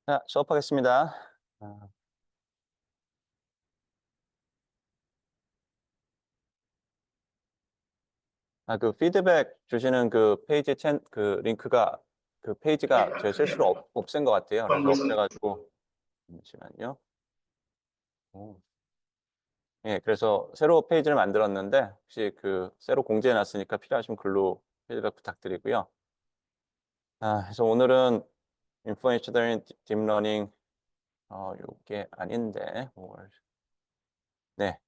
자, 수업하겠습니다. 아, 그 피드백 주시는 그 페이지 그 링크가 그 페이지가 제 실수로 없앤 것 같아요. 그래서 없애가지고 잠시만요. 오. 예, 그래서 새로 페이지를 만들었는데 혹시 그 새로 공지해 놨으니까 필요하시면 글로 피드백 부탁드리고요. 그래서 오늘은 Influential Deep Learning 요게 아닌데 네,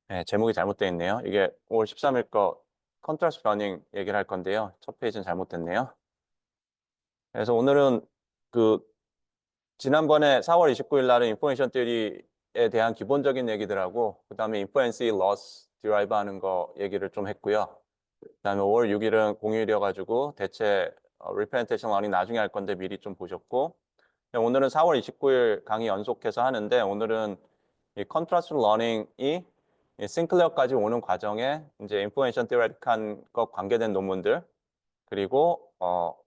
네, 제목이 잘못되어 있네요. 이게 5월 13일 거 컨트라스트 러닝 얘기를 할 건데요. 첫 페이지는 잘못됐네요. 그래서 오늘은 그 지난번에 4월 29일 날은 인포메이션 띠어리에 대한 기본적인 얘기들하고 그다음에 인퍼런스 로스 디라이브 하는 거 얘기를 좀 했고요. 그다음에 5월 6일은 공휴일이어 가지고 대체 리프레젠테이션 러닝 나중에 할 건데 미리 좀 보셨고 오늘은 4월 29일 강의 연속해서 하는데 오늘은 이 컨트라스트 러닝이 싱클레어까지 오는 과정에 이제 인포메이션 띠어리틱한 것 관계된 논문들 그리고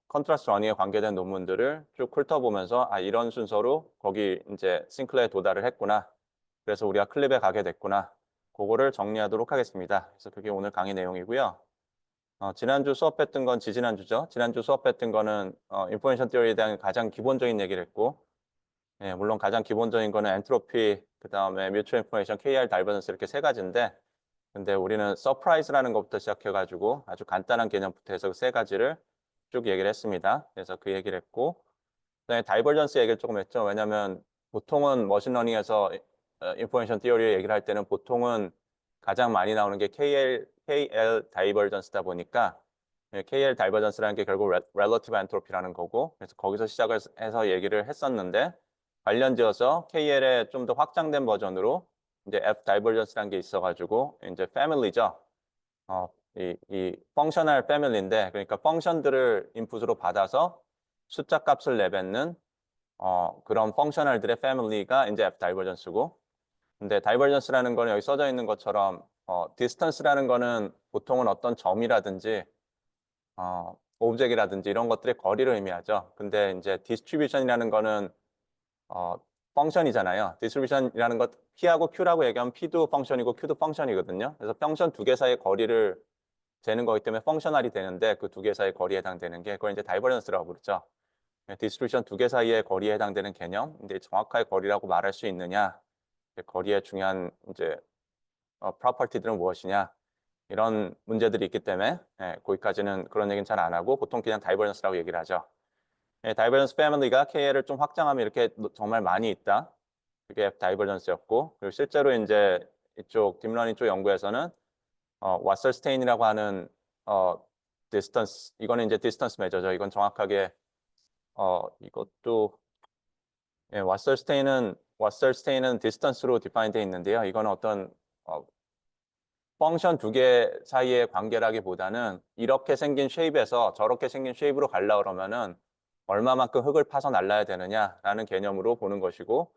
컨트라스트 러닝에 관계된 논문들을 쭉 훑어보면서 이런 순서로 거기 이제 싱클레에 도달을 했구나. 그래서 우리가 클립에 가게 됐구나. 그거를 정리하도록 하겠습니다. 그래서 그게 오늘 강의 내용이고요. 지난주 수업했던 건 지지난주죠. 지난주 수업했던 거는 인포메이션 티어리에 대한 가장 기본적인 얘기를 했고 예, 물론 가장 기본적인 거는 엔트로피, 그다음에 뮤추얼 인포메이션, KR 다이버전스 이렇게 세 가지인데 근데 우리는 서프라이즈라는 것부터 시작해가지고 아주 간단한 개념부터 해서 세 가지를 쭉 얘기를 했습니다. 그래서 그 얘기를 했고, 그다음에 다이버전스 얘기를 조금 했죠. 왜냐하면 보통은 머신러닝에서 인포메이션 티어리 얘기를 할 때는 보통은 가장 많이 나오는 게 KL 다이버전스다 보니까 KL 다이버전스라는 게 결국 relative entropy라는 거고, 그래서 거기서 시작을 해서 얘기를 했었는데 관련지어서 KL의 좀 더 확장된 버전으로 이제 F 다이버전스라는 게 있어가지고 이제 패밀리죠. 이 펑셔널 패밀리인데 그러니까 펑션들을 인풋으로 받아서 숫자 값을 내뱉는 그런 펑셔널들의 패밀리가 이제 F 다이버전스고 근데 다이버전스라는 거는 여기 써져 있는 것처럼 디스턴스라는 거는 보통은 어떤 점이라든지 오브젝이라든지 이런 것들의 거리를 의미하죠. 근데 이제 디스트리뷰션이라는 거는 어, 펑션이잖아요. 디스트리뷰션이라는 것 P하고 Q라고 얘기하면 P도 펑션이고 Q도 펑션이거든요. 그래서 펑션 두 개 사이의 거리를 재는 거기 때문에 펑셔널이 되는데 그 두 개 사이의 거리에 해당되는 게 그걸 이제 다이버전스라고 부르죠. 디스트리뷰션 두 개 사이의 거리에 해당되는 개념. 근데 정확하게 거리라고 말할 수 있느냐? 거리의 중요한 이제 프로퍼티들은 무엇이냐? 이런 문제들이 있기 때문에 거기까지는 그런 얘기는 잘 안 하고 보통 그냥 다이버전스라고 얘기를 하죠. 다이버전스 패밀리가 KL을 좀 확장하면 이렇게 정말 많이 있다. 그게 다이버전스였고 그리고 실제로 이제 이쪽 딥러닝 쪽 연구에서는 와설스테인이라고 하는 디스턴스 이거는 이제 디스턴스 메저죠. 이건 정확하게 이것도 와설스테인은 디스턴스로 디파인 되어 있는데요. 이거는 어떤 펑션 두 개 사이의 관계라기보다는 이렇게 생긴 쉐입에서 저렇게 생긴 쉐입으로 가려고 그러면은 얼마만큼 흙을 파서 날라야 되느냐라는 개념으로 보는 것이고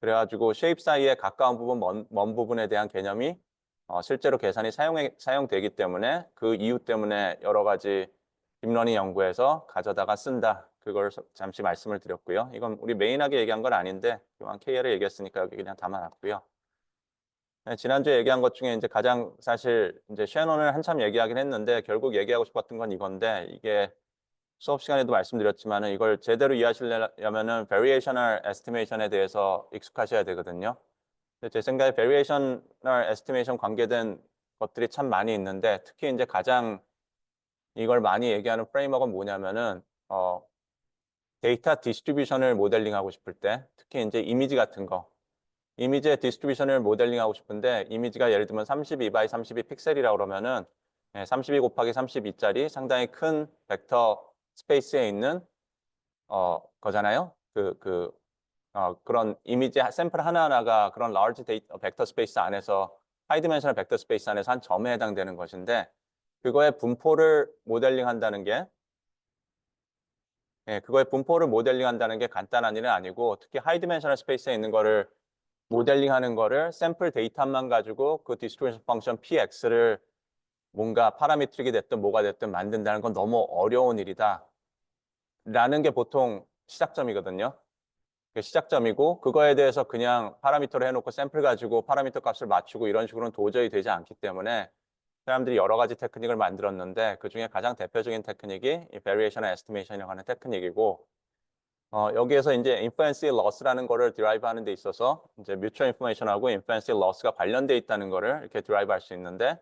그래가지고 쉐입 사이에 가까운 부분, 먼 부분에 대한 개념이 실제로 계산이 사용되기 때문에 그 이유 때문에 여러 가지 딥러닝 연구에서 가져다가 쓴다. 그걸 잠시 말씀을 드렸고요. 이건 우리 메인하게 얘기한 건 아닌데 이왕 KL을 얘기했으니까 여기 그냥 담아놨고요. 네, 지난주에 얘기한 것 중에 이제 가장 사실 이제 셰넌을 한참 얘기하긴 했는데 결국 얘기하고 싶었던 건 이건데 이게 수업 시간에도 말씀드렸지만은 이걸 제대로 이해하시려면은 variational estimation에 대해서 익숙하셔야 되거든요. 근데 제 생각에 variational estimation 관계된 것들이 참 많이 있는데 특히 이제 가장 이걸 많이 얘기하는 프레임워크는 뭐냐면은 데이터 디스트리뷰션을 모델링하고 싶을 때 특히 이제 이미지 같은 거 이미지의 디스트리뷰션을 모델링하고 싶은데 이미지가 예를 들면 32 by 32 픽셀이라고 그러면은 32 곱하기 32짜리 상당히 큰 벡터 스페이스에 있는 거잖아요. 그런 이미지 샘플 하나하나가 그런 large 데이터 벡터 스페이스 안에서 하이 디멘셔널 벡터 스페이스 안에서 한 점에 해당되는 것인데 그거의 분포를 모델링 한다는 게 그거의 분포를 모델링 한다는 게 간단한 일은 아니고 특히 하이 디멘셔널 스페이스에 있는 거를 모델링 하는 거를 샘플 데이터만 가지고 그 디스트리뷰션 펑션 px를 뭔가 파라미트릭이 됐든 뭐가 됐든 만든다는 건 너무 어려운 일이다. 라는 게 보통 시작점이거든요. 시작점이고 그거에 대해서 그냥 파라미터를 해놓고 샘플 가지고 파라미터 값을 맞추고 이런 식으로는 도저히 되지 않기 때문에 사람들이 여러 가지 테크닉을 만들었는데 그중에 가장 대표적인 테크닉이 이 Variation Estimation이라고 하는 테크닉이고 여기에서 이제 Inference Loss라는 거를 derive 하는 데 있어서 이제 Mutual Information하고 Inference Loss가 관련돼 있다는 거를 이렇게 derive 할 수 있는데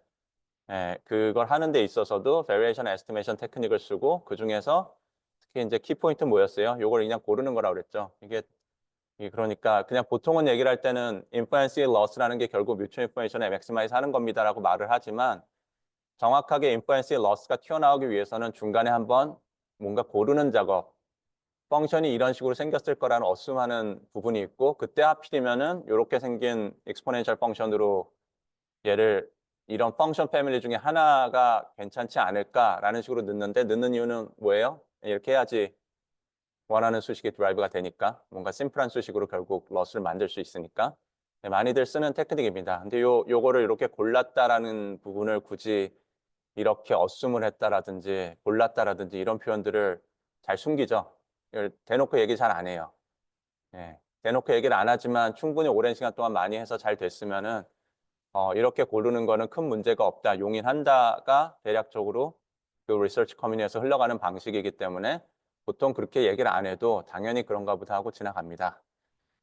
그걸 하는 데 있어서도 Variation Estimation 테크닉을 쓰고 그중에서 특히 이제 키포인트 뭐였어요? 요걸 그냥 고르는 거라고 그랬죠. 이게 그러니까 그냥 보통은 얘기를 할 때는 inference loss라는 게 결국 mutual information에 maximize 하는 겁니다라고 말을 하지만 정확하게 inference loss가 튀어나오기 위해서는 중간에 한번 뭔가 고르는 작업, 펑션이 이런 식으로 생겼을 거라는 assume하는 부분이 있고 그때 하필이면은 이렇게 생긴 exponential 펑션으로 얘를 이런 펑션 패밀리 중에 하나가 괜찮지 않을까라는 식으로 넣는 이유는 뭐예요? 이렇게 해야지 원하는 수식이 드라이브가 되니까 뭔가 심플한 수식으로 결국 러스를 만들 수 있으니까 많이들 쓰는 테크닉입니다. 근데 요거를 이렇게 골랐다라는 부분을 굳이 이렇게 어쌔을 했다라든지 골랐다라든지 이런 표현들을 잘 숨기죠. 이걸 대놓고 얘기 잘 안 해요. 대놓고 얘기를 안 하지만 충분히 오랜 시간 동안 많이 해서 잘 됐으면은 이렇게 고르는 거는 큰 문제가 없다, 용인한다가 대략적으로 그 리서치 커뮤니티에서 흘러가는 방식이기 때문에 보통 그렇게 얘기를 안 해도 당연히 그런가 보다 하고 지나갑니다.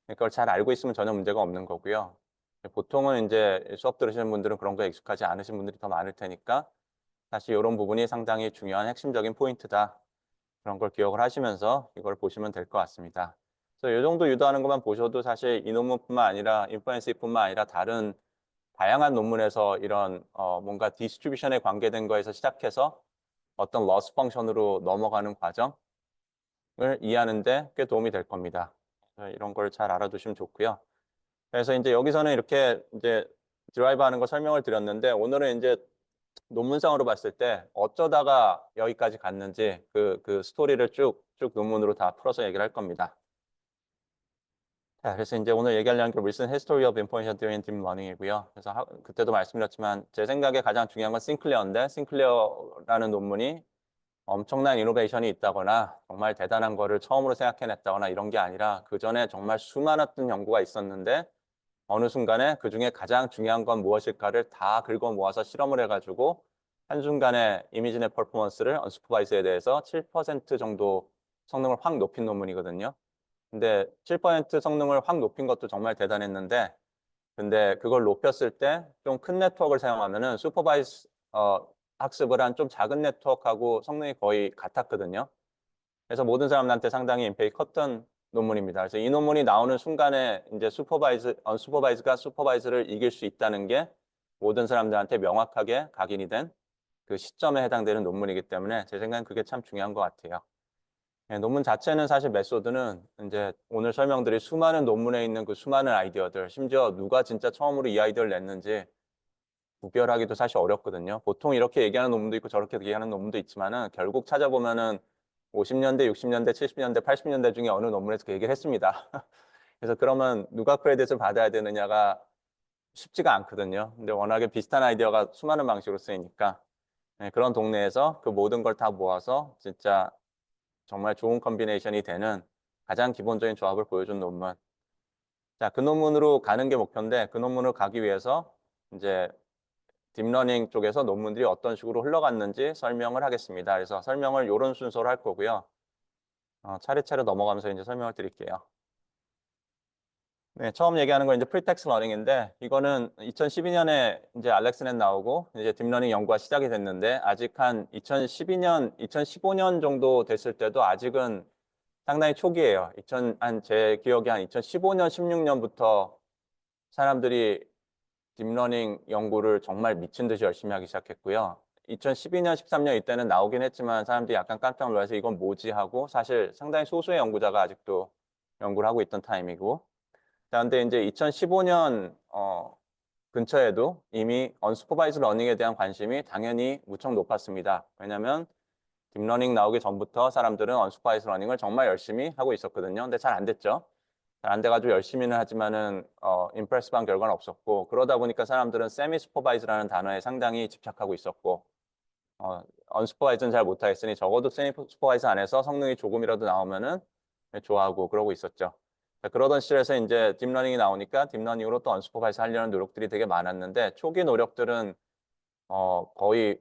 그걸 잘 알고 있으면 전혀 문제가 없는 거고요. 보통은 이제 수업 들으시는 분들은 그런 거에 익숙하지 않으신 분들이 더 많을 테니까 사실 이런 부분이 상당히 중요한 핵심적인 포인트다. 그런 걸 기억을 하시면서 이걸 보시면 될 것 같습니다. 그래서 이 정도 유도하는 것만 보셔도 사실 이 논문뿐만 아니라 인플루언스뿐만 아니라 다른 다양한 논문에서 이런 뭔가 디스트리뷰션에 관계된 거에서 시작해서 어떤 loss 펑션으로 넘어가는 과정을 이해하는데 꽤 도움이 될 겁니다. 이런 걸 잘 알아두시면 좋고요. 그래서 이제 여기서는 이렇게 이제 드라이브 하는 거 설명을 드렸는데 오늘은 이제 논문상으로 봤을 때 어쩌다가 여기까지 갔는지 그 스토리를 쭉 논문으로 다 풀어서 얘기를 할 겁니다. 자, 그래서 이제 오늘 얘기하려는 게 Recent History of Information Theory and Deep Learning이고요. 그래서 그때도 말씀드렸지만 제 생각에 가장 중요한 건 싱클레어인데 싱클레어라는 논문이 엄청난 이노베이션이 있다거나 정말 대단한 거를 처음으로 생각해냈다거나 이런 게 아니라 그 전에 정말 수많았던 연구가 있었는데 어느 순간에 그중에 가장 중요한 건 무엇일까를 다 긁어 모아서 실험을 해가지고 한순간에 이미지넷 퍼포먼스를 언슈퍼바이즈에 대해서 7% 정도 성능을 확 높인 논문이거든요. 근데 7% 성능을 확 높인 것도 정말 대단했는데 근데 그걸 높였을 때 좀 큰 네트워크를 사용하면은 슈퍼바이즈 학습을 한 좀 작은 네트워크하고 성능이 거의 같았거든요. 그래서 모든 사람들한테 상당히 임팩이 컸던 논문입니다. 그래서 이 논문이 나오는 순간에 이제 언슈퍼바이즈가 슈퍼바이즈를 이길 수 있다는 게 모든 사람들한테 명확하게 각인이 된 그 시점에 해당되는 논문이기 때문에 제 생각엔 그게 참 중요한 것 같아요. 논문 자체는 사실 메소드는 이제 오늘 설명드릴 수많은 논문에 있는 그 수많은 아이디어들, 심지어 누가 진짜 처음으로 이 아이디어를 냈는지 구별하기도 사실 어렵거든요. 보통 이렇게 얘기하는 논문도 있고 저렇게 얘기하는 논문도 있지만은 결국 찾아보면은 50년대, 60년대, 70년대, 80년대 중에 어느 논문에서 그 얘기를 했습니다. 그래서 그러면 누가 크레딧을 받아야 되느냐가 쉽지가 않거든요. 근데 워낙에 비슷한 아이디어가 수많은 방식으로 쓰이니까 그런 동네에서 그 모든 걸 다 모아서 진짜 정말 좋은 컨비네이션이 되는 가장 기본적인 조합을 보여준 논문. 자, 그 논문으로 가는 게 목표인데 그 논문을 가기 위해서 이제 딥러닝 쪽에서 논문들이 어떤 식으로 흘러갔는지 설명을 하겠습니다. 그래서 설명을 이런 순서로 할 거고요. 차례차례 넘어가면서 이제 설명을 드릴게요. 네, 처음 얘기하는 건 이제 프리텍스트 러닝인데 이거는 2012년에 이제 알렉스넷 나오고 이제 딥러닝 연구가 시작이 됐는데 아직 한 2012년, 2015년 정도 됐을 때도 아직은 상당히 초기예요. 제 기억에 한 2015년, 16년부터 사람들이 딥러닝 연구를 정말 미친 듯이 열심히 하기 시작했고요. 2012년, 13년 이때는 나오긴 했지만 사람들이 약간 깜짝 놀라서 이건 뭐지 하고 사실 상당히 소수의 연구자가 아직도 연구를 하고 있던 타임이고 그런데 이제 2015년 근처에도 이미 언슈퍼바이즈 러닝에 대한 관심이 당연히 무척 높았습니다. 왜냐하면 딥러닝 나오기 전부터 사람들은 언슈퍼바이즈 러닝을 정말 열심히 하고 있었거든요. 근데 잘 안 됐죠. 잘 안 돼가지고 열심히는 하지만은 임프레시브한 결과는 없었고 그러다 보니까 사람들은 세미 슈퍼바이즈라는 단어에 상당히 집착하고 있었고 언슈퍼바이즈는 잘 못하겠으니 적어도 세미 슈퍼바이즈 안에서 성능이 조금이라도 나오면은 좋아하고 그러고 있었죠. 자, 그러던 시절에서 이제 딥러닝이 나오니까 딥러닝으로 또 언슈퍼바이즈 하려는 노력들이 되게 많았는데 초기 노력들은 거의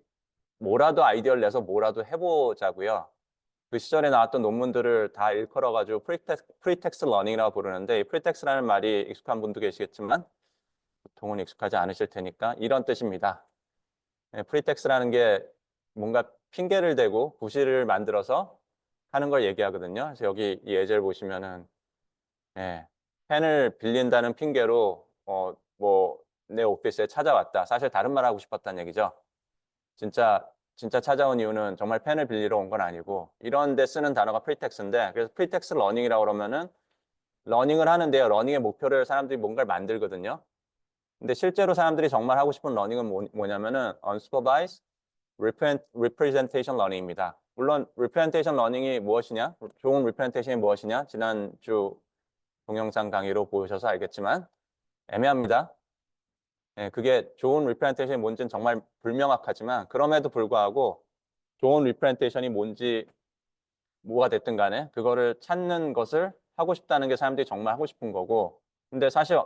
뭐라도 아이디어를 내서 뭐라도 해보자고요. 그 시절에 나왔던 논문들을 다 일컬어가지고 프리텍스트 러닝이라고 부르는데 이 프리텍스라는 말이 익숙한 분도 계시겠지만 보통은 익숙하지 않으실 테니까 이런 뜻입니다. 프리텍스라는 게 뭔가 핑계를 대고 구실을 만들어서 하는 걸 얘기하거든요. 그래서 여기 이 예제를 보시면은 펜을 빌린다는 핑계로 뭐 내 오피스에 찾아왔다. 사실 다른 말 하고 싶었다는 얘기죠. 진짜 찾아온 이유는 정말 펜을 빌리러 온 건 아니고 이런 데 쓰는 단어가 프리텍스인데 그래서 프리텍스 러닝이라고 그러면은 러닝을 하는데요. 러닝의 목표를 사람들이 뭔가를 만들거든요. 근데 실제로 사람들이 정말 하고 싶은 러닝은 뭐냐면은 unsupervised representation learning입니다. 물론 representation learning이 무엇이냐? 좋은 representation이 무엇이냐? 지난주 동영상 강의로 보셔서 알겠지만 애매합니다. 그게 좋은 representation이 뭔지는 정말 불명확하지만 그럼에도 불구하고 좋은 representation이 뭔지 뭐가 됐든 간에 그거를 찾는 것을 하고 싶다는 게 사람들이 정말 하고 싶은 거고 근데 사실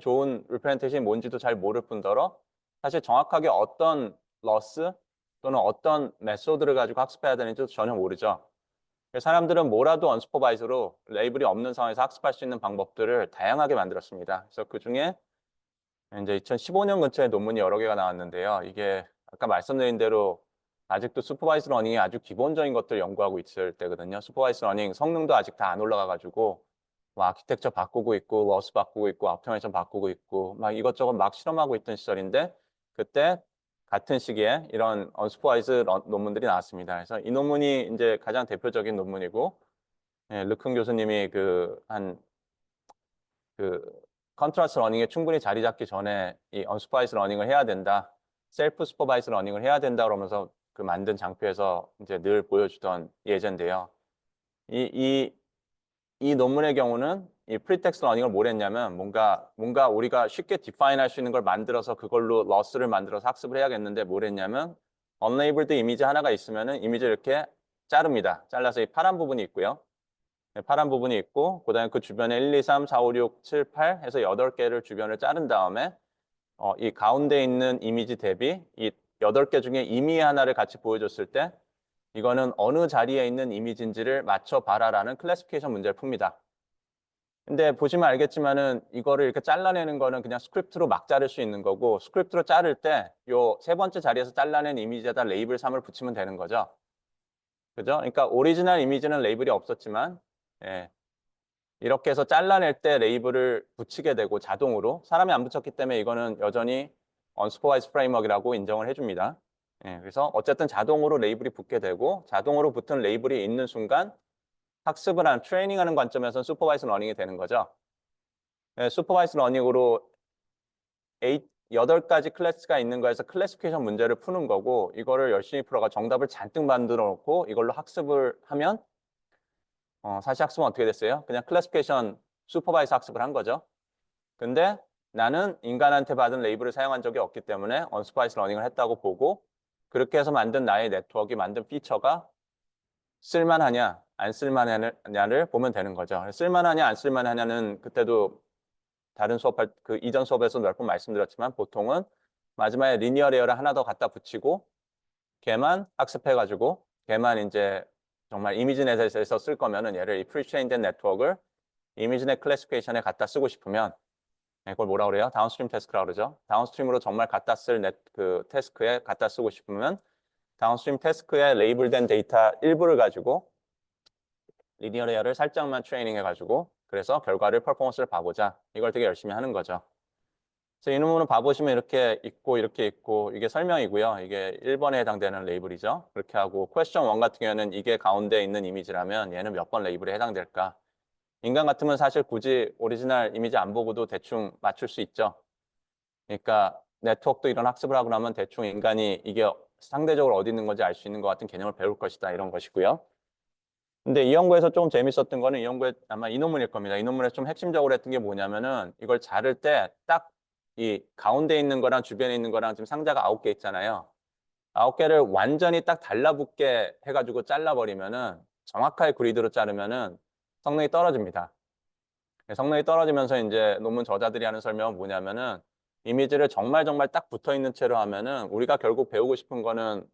좋은 representation이 뭔지도 잘 모를 뿐더러 사실 정확하게 어떤 러스 또는 어떤 메소드를 가지고 학습해야 되는지도 전혀 모르죠. 사람들은 뭐라도 언슈퍼바이즈로 레이블이 없는 상황에서 학습할 수 있는 방법들을 다양하게 만들었습니다. 그래서 그중에 이제 2015년 근처에 논문이 여러 개가 나왔는데요. 이게 아까 말씀드린 대로 아직도 슈퍼바이스 러닝이 아주 기본적인 것들 연구하고 있을 때거든요. 슈퍼바이스 러닝 성능도 아직 다 안 올라가가지고 뭐 아키텍처 바꾸고 있고 러스 바꾸고 있고 아우토메이션 바꾸고 있고 막 이것저것 막 실험하고 있던 시절인데 그때 같은 시기에 이런 언슈퍼바이즈 논문들이 나왔습니다. 그래서 이 논문이 이제 가장 대표적인 논문이고 르큰 교수님이 그 컨트라스트 러닝에 충분히 자리 잡기 전에 이 언슈퍼바이즈 러닝을 해야 된다. 셀프 슈퍼바이즈 러닝을 해야 된다 그러면서 그 만든 장표에서 이제 늘 보여주던 예제인데요. 이 논문의 경우는 이 프리텍스트 러닝을 뭘 했냐면 뭔가 우리가 쉽게 디파인 할 수 있는 걸 만들어서 그걸로 러스를 만들어서 학습을 해야겠는데 뭘 했냐면 unlabeled 이미지 하나가 있으면은 이미지를 이렇게 자릅니다. 잘라서 이 파란 부분이 있고요. 파란 부분이 있고 그다음에 그 주변에 1, 2, 3, 4, 5, 6, 7, 8 해서 8개를 주변을 자른 다음에 이 가운데 있는 이미지 대비 이 8개 중에 이미 하나를 같이 보여줬을 때 이거는 어느 자리에 있는 이미지인지를 맞춰봐라라는 클래시피케이션 문제를 풉니다. 근데 보시면 알겠지만은 이거를 이렇게 잘라내는 거는 그냥 스크립트로 막 자를 수 있는 거고 스크립트로 자를 때 요 세 번째 자리에서 잘라낸 이미지에다 레이블 3을 붙이면 되는 거죠. 그죠? 그러니까 오리지널 이미지는 레이블이 없었지만 이렇게 해서 잘라낼 때 레이블을 붙이게 되고 자동으로 사람이 안 붙였기 때문에 이거는 여전히 unsupervised framework이라고 인정을 해줍니다. 그래서 어쨌든 자동으로 레이블이 붙게 되고 자동으로 붙은 레이블이 있는 순간 학습을 트레이닝하는 관점에서는 슈퍼바이스 러닝이 되는 거죠. 슈퍼바이스 러닝으로 8가지 클래스가 있는 거에서 클래시피케이션 문제를 푸는 거고 이거를 열심히 풀어가 정답을 잔뜩 만들어 놓고 이걸로 학습을 하면 사실 학습은 어떻게 됐어요? 그냥 클래시피케이션 슈퍼바이스 학습을 한 거죠. 근데 나는 인간한테 받은 레이블을 사용한 적이 없기 때문에 언슈퍼바이스 러닝을 했다고 보고 그렇게 해서 만든 나의 네트워크가 만든 피처가 쓸만하냐 안 쓸만하냐를 보면 되는 거죠. 쓸만하냐 안 쓸만하냐는 그때도 다른 수업할 그 이전 수업에서 몇 번 말씀드렸지만 보통은 마지막에 리니어 레이어를 하나 더 갖다 붙이고 걔만 학습해가지고 걔만 이제 정말 이미지넷에서 쓸 거면은 얘를 이 프리트레인된 네트워크를 이미지넷 클래시피케이션에 갖다 쓰고 싶으면 그걸 뭐라 그래요? 다운스트림 태스크라고 그러죠. 다운스트림으로 정말 갖다 쓸 그 태스크에 갖다 쓰고 싶으면 다운스트림 태스크에 레이블된 데이터 일부를 가지고 리니어 레이어를 살짝만 트레이닝 해가지고 그래서 결과를 퍼포먼스를 봐보자. 이걸 되게 열심히 하는 거죠. 그래서 이 논문을 봐보시면 이렇게 있고 이게 설명이고요. 이게 1번에 해당되는 레이블이죠. 그렇게 하고 퀘스천 1 같은 경우에는 이게 가운데 있는 이미지라면 얘는 몇 번 레이블에 해당될까? 인간 같으면 사실 굳이 오리지널 이미지 안 보고도 대충 맞출 수 있죠. 그러니까 네트워크도 이런 학습을 하고 나면 대충 인간이 이게 상대적으로 어디 있는 건지 알 수 있는 것 같은 개념을 배울 것이다. 이런 것이고요. 근데 이 연구에서 좀 재밌었던 거는 이 연구에 아마 이 논문일 겁니다. 이 논문에서 좀 핵심적으로 했던 게 뭐냐면은 이걸 자를 때 딱 이 가운데 있는 거랑 주변에 있는 거랑 지금 상자가 9개 있잖아요. 9개를 완전히 딱 달라붙게 해가지고 잘라버리면은 정확하게 그리드로 자르면은 성능이 떨어집니다. 성능이 떨어지면서 이제 논문 저자들이 하는 설명은 뭐냐면은 이미지를 정말 딱 붙어 있는 채로 하면은 우리가 결국 배우고 싶은 거는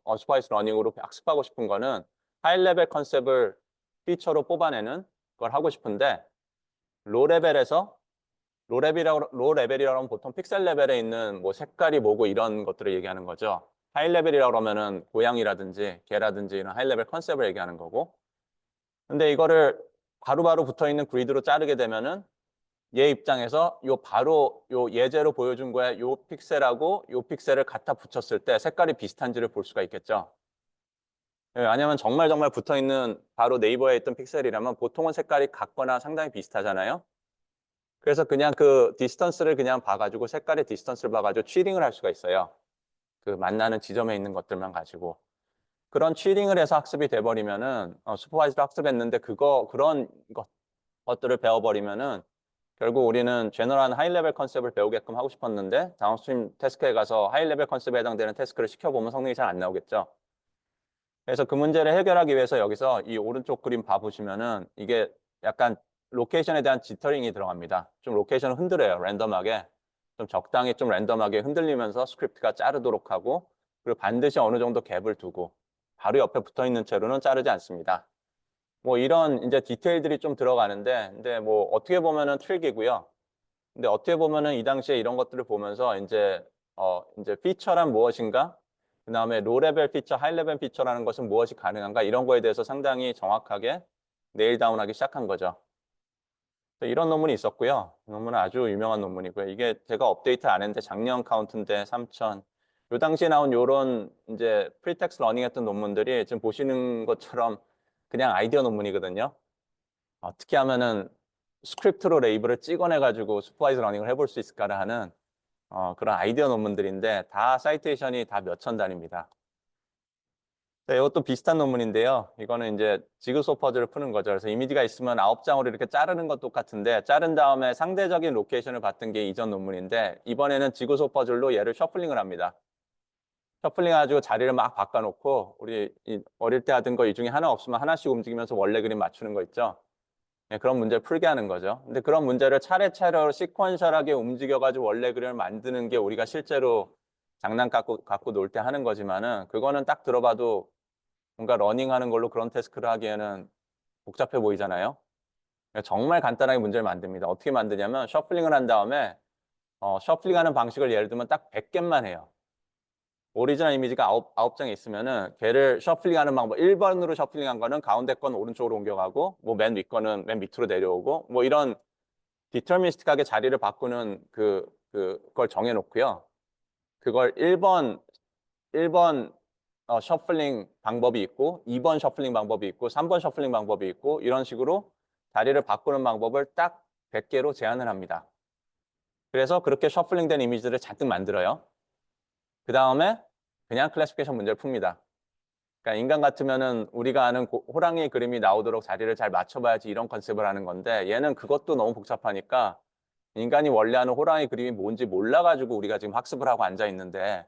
언슈퍼바이스드 러닝으로 학습하고 싶은 거는 하이 레벨 컨셉을 피처로 뽑아내는 걸 하고 싶은데 로 레벨이라고 하면 보통 픽셀 레벨에 있는 뭐 색깔이 뭐고 이런 것들을 얘기하는 거죠. 하이 레벨이라고 그러면은 고양이라든지 개라든지 이런 하이 레벨 컨셉을 얘기하는 거고. 근데 이거를 바로바로 붙어 있는 그리드로 자르게 되면은 얘 입장에서 요 예제로 보여준 거에 요 픽셀하고 요 픽셀을 갖다 붙였을 때 색깔이 비슷한지를 볼 수가 있겠죠. 왜냐하면 정말 붙어 있는 바로 네이버에 있던 픽셀이라면 보통은 색깔이 같거나 상당히 비슷하잖아요. 그래서 그냥 그 디스턴스를 그냥 봐가지고 색깔의 디스턴스를 봐가지고 취링을 할 수가 있어요. 그 만나는 지점에 있는 것들만 가지고. 그런 취링을 해서 학습이 돼버리면은 슈퍼바이즈드 학습했는데 그런 것들을 배워버리면은 결국 우리는 제너럴한 하이 레벨 컨셉을 배우게끔 하고 싶었는데 다운스트림 태스크에 가서 하이 레벨 컨셉에 해당되는 태스크를 시켜보면 성능이 잘 안 나오겠죠. 그래서 그 문제를 해결하기 위해서 여기서 이 오른쪽 그림 봐보시면은 이게 약간 로케이션에 대한 지터링이 들어갑니다. 좀 로케이션을 흔들어요. 랜덤하게. 좀 적당히 좀 랜덤하게 흔들리면서 스크립트가 자르도록 하고 그리고 반드시 어느 정도 갭을 두고 바로 옆에 붙어 있는 채로는 자르지 않습니다. 뭐 이런 이제 디테일들이 좀 들어가는데 근데 뭐 어떻게 보면은 트릭이고요. 근데 어떻게 보면은 이 당시에 이런 것들을 보면서 이제 피처란 무엇인가? 그다음에 로 레벨 피처, 하이 레벨 피처라는 것은 무엇이 가능한가? 이런 거에 대해서 상당히 정확하게 네일 다운하기 시작한 거죠. 이런 논문이 있었고요. 논문은 아주 유명한 논문이고요. 이게 제가 업데이트 안 했는데 작년 카운트인데 3천. 요 당시에 나온 요런 이제 프리텍스트 러닝 했던 논문들이 지금 보시는 것처럼 그냥 아이디어 논문이거든요. 어떻게 하면은 스크립트로 레이블을 찍어내가지고 슈퍼바이즈 러닝을 해볼 수 있을까를 하는 그런 아이디어 논문들인데 다 사이테이션이 다 몇천 단위입니다. 네, 이것도 비슷한 논문인데요. 이거는 이제 지그소 퍼즐을 푸는 거죠. 그래서 이미지가 있으면 9장으로 이렇게 자르는 것 똑같은데 자른 다음에 상대적인 로케이션을 봤던 게 이전 논문인데 이번에는 지그소 퍼즐로 얘를 셔플링을 합니다. 셔플링 해가지고 자리를 막 바꿔놓고 우리 어릴 때 하던 거 이 중에 하나 없으면 하나씩 움직이면서 원래 그림 맞추는 거 있죠. 네, 그런 문제를 풀게 하는 거죠. 근데 그런 문제를 차례차례로 시퀀셜하게 움직여가지고 원래 그림을 만드는 게 우리가 실제로 장난 갖고 놀 때 하는 거지만은 그거는 딱 들어봐도 뭔가 러닝하는 걸로 그런 태스크를 하기에는 복잡해 보이잖아요. 정말 간단하게 문제를 만듭니다. 어떻게 만드냐면 셔플링을 한 다음에 셔플링하는 방식을 예를 들면 딱 100개만 해요. 오리지널 이미지가 9장이 있으면은 걔를 셔플링하는 방법 1번으로 셔플링한 거는 가운데 건 오른쪽으로 옮겨가고 뭐 맨 위 거는 맨 밑으로 내려오고 뭐 이런 디터미니스틱하게 자리를 바꾸는 그걸 정해놓고요. 그걸 1번 셔플링 방법이 있고 2번 셔플링 방법이 있고 3번 셔플링 방법이 있고 이런 식으로 자리를 바꾸는 방법을 딱 100개로 제한을 합니다. 그래서 그렇게 셔플링된 이미지들을 잔뜩 만들어요. 그 다음에 그냥 클래시피케이션 문제를 풉니다. 그러니까 인간 같으면은 우리가 아는 호랑이 그림이 나오도록 자리를 잘 맞춰봐야지 이런 컨셉을 하는 건데 얘는 그것도 너무 복잡하니까 인간이 원래 하는 호랑이 그림이 뭔지 몰라가지고 우리가 지금 학습을 하고 앉아 있는데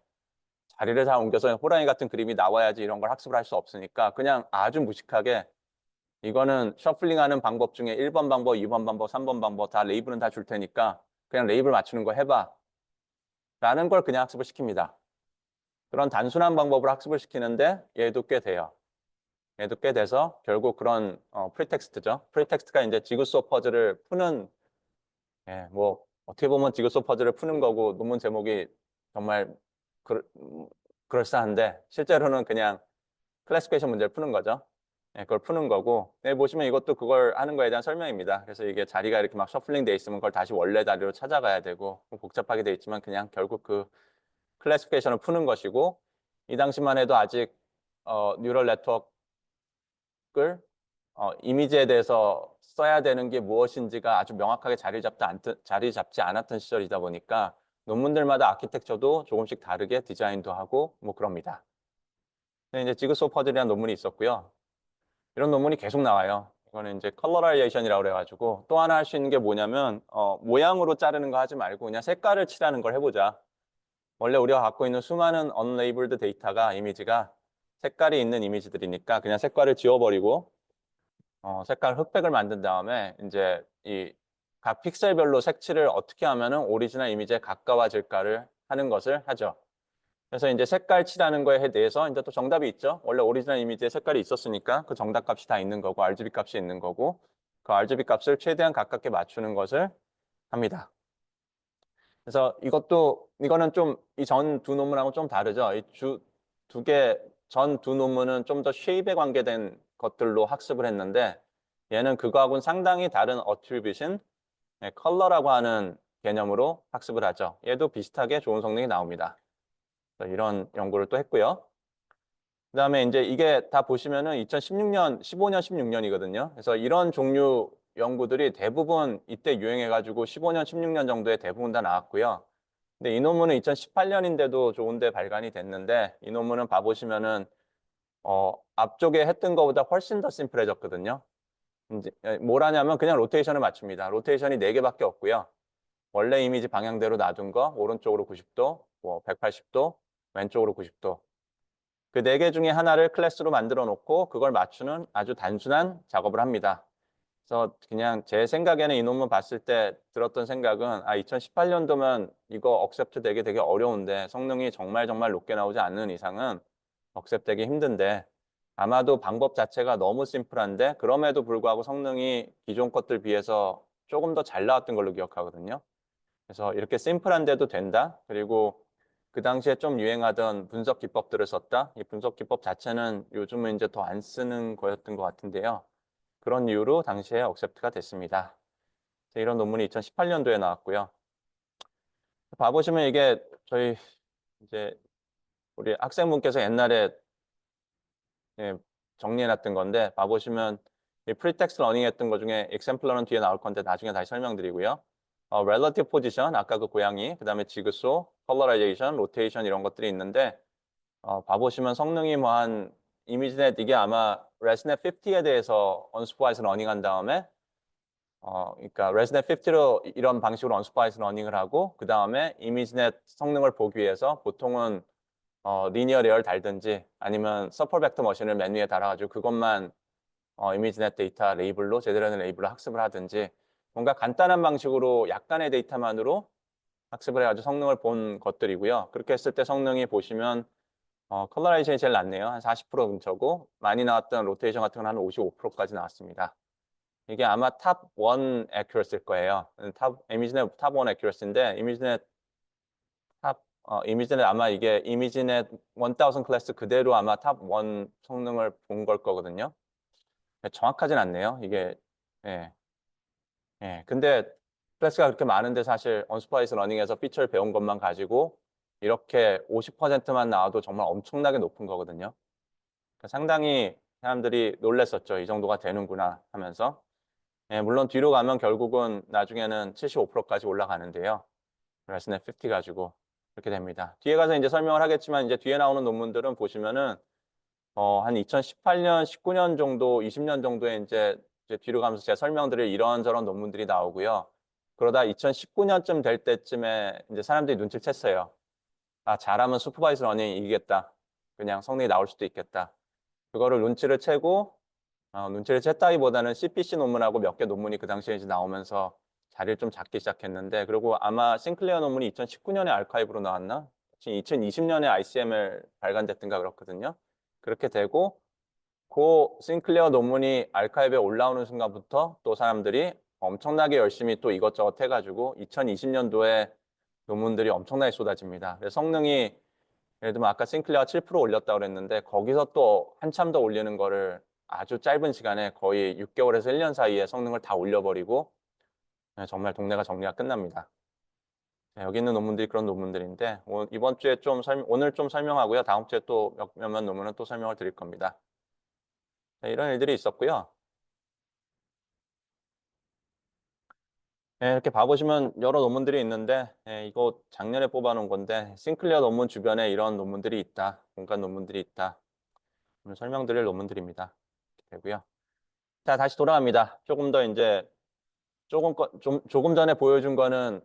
자리를 잘 옮겨서 호랑이 같은 그림이 나와야지 이런 걸 학습을 할 수 없으니까 그냥 아주 무식하게 이거는 셔플링하는 방법 중에 1번 방법, 2번 방법, 3번 방법 다 레이블은 다 줄 테니까 그냥 레이블 맞추는 거 해봐 라는 걸 그냥 학습을 시킵니다. 그런 단순한 방법을 학습을 시키는데 얘도 꽤 돼요. 얘도 꽤 돼서 결국 그런 프리텍스트죠. 프리텍스트가 이제 지그소 퍼즐을 푸는 뭐 어떻게 보면 지그소 퍼즐을 푸는 거고 논문 제목이 정말 그럴싸한데 실제로는 그냥 클래시피케이션 문제를 푸는 거죠. 그걸 푸는 거고 보시면 이것도 그걸 하는 거에 대한 설명입니다. 그래서 이게 자리가 이렇게 막 셔플링 돼 있으면 그걸 다시 원래 자리로 찾아가야 되고 복잡하게 돼 있지만 그냥 결국 그 클래시피케이션을 푸는 것이고 이 당시만 해도 아직 뉴럴 네트워크를 이미지에 대해서 써야 되는 게 무엇인지가 아주 명확하게 자리 잡지 않았던 시절이다 보니까 논문들마다 아키텍처도 조금씩 다르게 디자인도 하고 뭐 그럽니다. 이제 지그소 퍼즐이라는 논문이 있었고요. 이런 논문이 계속 나와요. 이거는 이제 컬러라이제이션이라고 그래가지고 또 하나 할 수 있는 게 뭐냐면 모양으로 자르는 거 하지 말고 그냥 색깔을 칠하는 걸 해보자. 원래 우리가 갖고 있는 수많은 unlabeled 데이터가 이미지가 색깔이 있는 이미지들이니까 그냥 색깔을 지워버리고 색깔 흑백을 만든 다음에 이제 이 각 픽셀별로 색칠을 어떻게 하면은 오리지널 이미지에 가까워질까를 하는 것을 하죠. 그래서 이제 색깔 칠하는 거에 대해서 이제 또 정답이 있죠. 원래 오리지널 이미지에 색깔이 있었으니까 그 정답 값이 다 있는 거고 RGB 값이 있는 거고 그 RGB 값을 최대한 가깝게 맞추는 것을 합니다. 그래서 이거는 좀 이 전 두 논문하고 좀 다르죠. 이 두 개 전 두 논문은 좀 더 쉐입에 관계된 것들로 학습을 했는데 얘는 그거하고는 상당히 다른 어트리뷰션, 컬러라고 하는 개념으로 학습을 하죠. 얘도 비슷하게 좋은 성능이 나옵니다. 이런 연구를 또 했고요. 그다음에 이제 이게 다 보시면은 2016년, 15년, 16년이거든요. 그래서 이런 종류 연구들이 대부분 이때 유행해가지고 15년, 16년 정도에 대부분 다 나왔고요. 근데 이 논문은 2018년인데도 좋은데 발간이 됐는데 이 논문은 봐보시면은 앞쪽에 했던 것보다 훨씬 더 심플해졌거든요. 이제 뭘 하냐면 그냥 로테이션을 맞춥니다. 로테이션이 4개밖에 없고요. 원래 이미지 방향대로 놔둔 거 오른쪽으로 90도, 뭐 180도, 왼쪽으로 90도. 그 4개 중에 하나를 클래스로 만들어 놓고 그걸 맞추는 아주 단순한 작업을 합니다. 그래서 그냥 제 생각에는 이 논문 봤을 때 들었던 생각은 2018년도면 이거 억셉트 되기 되게 어려운데 성능이 정말 높게 나오지 않는 이상은 억셉트 되기 힘든데 아마도 방법 자체가 너무 심플한데 그럼에도 불구하고 성능이 기존 것들 비해서 조금 더 잘 나왔던 걸로 기억하거든요. 그래서 이렇게 심플한데도 된다. 그리고 그 당시에 좀 유행하던 분석 기법들을 썼다. 이 분석 기법 자체는 요즘은 이제 더 안 쓰는 거였던 것 같은데요. 그런 이유로 당시에 억셉트가 됐습니다. 이런 논문이 2018년도에 나왔고요. 봐보시면 이게 저희 이제 우리 학생분께서 옛날에 정리해놨던 건데 봐보시면 이 프리텍스트 러닝 했던 것 중에 엑sem플러는 뒤에 나올 건데 나중에 다시 설명드리고요. relative position, 아까 그 고양이, 그 다음에 지그소, 컬러라이제이션, 로테이션 이런 것들이 있는데 봐보시면 성능이 뭐 한 이미지넷 이게 아마 레스넷 50에 대해서 언스파이스 러닝한 다음에 그러니까 레스넷 50로 이런 방식으로 언스파이스 러닝을 하고 그 다음에 이미지넷 성능을 보기 위해서 보통은 리니어 레어를 달든지 아니면 서퍼 벡터 머신을 맨 위에 달아가지고 그것만 이미지넷 데이터 레이블로 제대로 된 레이블로 학습을 하든지 뭔가 간단한 방식으로 약간의 데이터만으로 학습을 해가지고 성능을 본 것들이고요. 그렇게 했을 때 성능이 보시면 컬러라이제이션이 제일 낮네요. 한 40% 근처고 많이 나왔던 로테이션 같은 건 한 55%까지 나왔습니다. 이게 아마 탑 1 accuracy일 거예요. 이미지넷 탑 1 accuracy인데 이미지넷 아마 이게 이미지넷 1000 클래스 그대로 아마 탑 1 성능을 본 걸 거거든요. 정확하진 않네요. 이게 예. 예. 근데 클래스가 그렇게 많은데 사실 언스파이스 러닝에서 피처를 배운 것만 가지고 이렇게 50%만 나와도 정말 엄청나게 높은 거거든요. 그러니까 상당히 사람들이 놀랬었죠. 이 정도가 되는구나 하면서. 예, 물론 뒤로 가면 결국은 나중에는 75%까지 올라가는데요. 레스넷 50 가지고 그렇게 됩니다. 뒤에 가서 이제 설명을 하겠지만 이제 뒤에 나오는 논문들은 보시면은 한 2018년, 19년 정도, 20년 정도에 이제 뒤로 가면서 제가 설명드릴 이런저런 논문들이 나오고요. 그러다 2019년쯤 될 때쯤에 이제 사람들이 눈치를 챘어요. 잘하면 슈퍼바이저 러닝 이기겠다. 그냥 성능이 나올 수도 있겠다. 그거를 눈치를 채고 눈치를 챘다기보다는 CPC 논문하고 몇 개 논문이 그 당시에 이제 나오면서 자리를 좀 잡기 시작했는데 그리고 아마 싱클레어 논문이 2019년에 알카이브로 나왔나? 2020년에 ICML 발간됐든가 그렇거든요. 그렇게 되고 그 싱클레어 논문이 알카이브에 올라오는 순간부터 또 사람들이 엄청나게 열심히 또 이것저것 해가지고 2020년도에 논문들이 엄청나게 쏟아집니다. 그래서 성능이 예를 들면 아까 싱클레어가 7% 올렸다고 그랬는데 거기서 또 한참 더 올리는 거를 아주 짧은 시간에 거의 6개월에서 1년 사이에 성능을 다 올려버리고 정말 동네가 정리가 끝납니다. 여기 있는 논문들이 그런 논문들인데 이번 주에 오늘 좀 설명하고요. 다음 주에 또 몇몇 논문은 또 설명을 드릴 겁니다. 이런 일들이 있었고요. 이렇게 봐보시면 여러 논문들이 있는데 이거 작년에 뽑아놓은 건데 싱클레어 논문 주변에 이런 논문들이 있다. 공간 논문들이 있다. 오늘 설명드릴 논문들입니다. 되고요. 자, 다시 돌아갑니다. 조금 더 이제 조금 전에 보여준 거는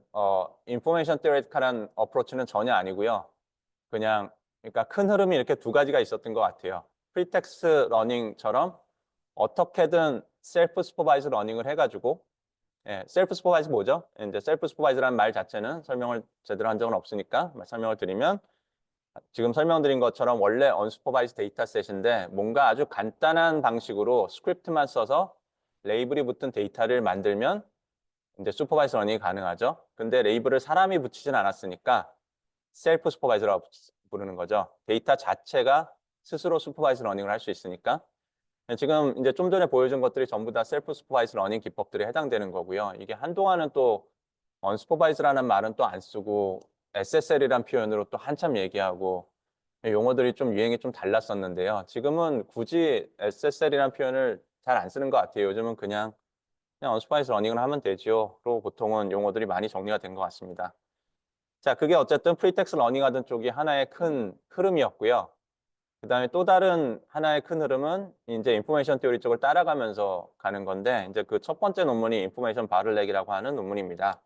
인포메이션 theoretical한 어프로치는 전혀 아니고요. 그냥 그러니까 큰 흐름이 이렇게 두 가지가 있었던 것 같아요. 프리텍스트 러닝처럼 어떻게든 셀프 슈퍼바이즈 러닝을 해가지고 셀프 슈퍼바이즈 뭐죠? 이제 셀프 슈퍼바이즈라는 말 자체는 설명을 제대로 한 적은 없으니까 설명을 드리면 지금 설명드린 것처럼 원래 언슈퍼바이즈 데이터셋인데 뭔가 아주 간단한 방식으로 스크립트만 써서 레이블이 붙은 데이터를 만들면 이제 슈퍼바이즈 러닝이 가능하죠. 근데 레이블을 사람이 붙이진 않았으니까 셀프 슈퍼바이즈라고 부르는 거죠. 데이터 자체가 스스로 슈퍼바이즈 러닝을 할 수 있으니까. 지금 이제 좀 전에 보여준 것들이 전부 다 셀프 슈퍼바이즈 러닝 기법들에 해당되는 거고요. 이게 한동안은 또 언슈퍼바이즈라는 말은 또 안 쓰고 SSL이란 표현으로 또 한참 얘기하고 용어들이 좀 유행이 좀 달랐었는데요. 지금은 굳이 SSL이란 표현을 잘 안 쓰는 것 같아요. 요즘은 그냥 언슈퍼바이즈 러닝을 하면 되지요. 그리고 보통은 용어들이 많이 정리가 된 것 같습니다. 자, 그게 어쨌든 프리텍스 러닝하던 쪽이 하나의 큰 흐름이었고요. 그 다음에 또 다른 하나의 큰 흐름은 이제 인포메이션 티오리 쪽을 따라가면서 가는 건데 이제 그 첫 번째 논문이 인포메이션 바틀렉이라고 하는 논문입니다.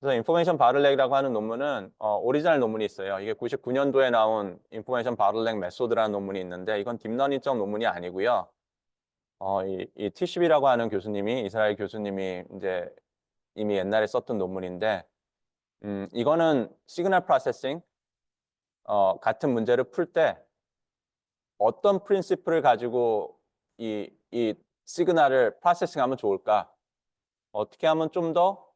그래서 인포메이션 바틀렉이라고 하는 논문은 오리지널 논문이 있어요. 이게 99년도에 나온 인포메이션 바틀렉 메소드라는 논문이 있는데 이건 딥러닝적 논문이 아니고요. 이 TCB라고 하는 교수님이 이스라엘 교수님이 이제 이미 옛날에 썼던 논문인데 이거는 시그널 프로세싱 같은 문제를 풀 때 어떤 프린시플을 가지고 이 시그널을 프로세싱하면 좋을까? 어떻게 하면 좀 더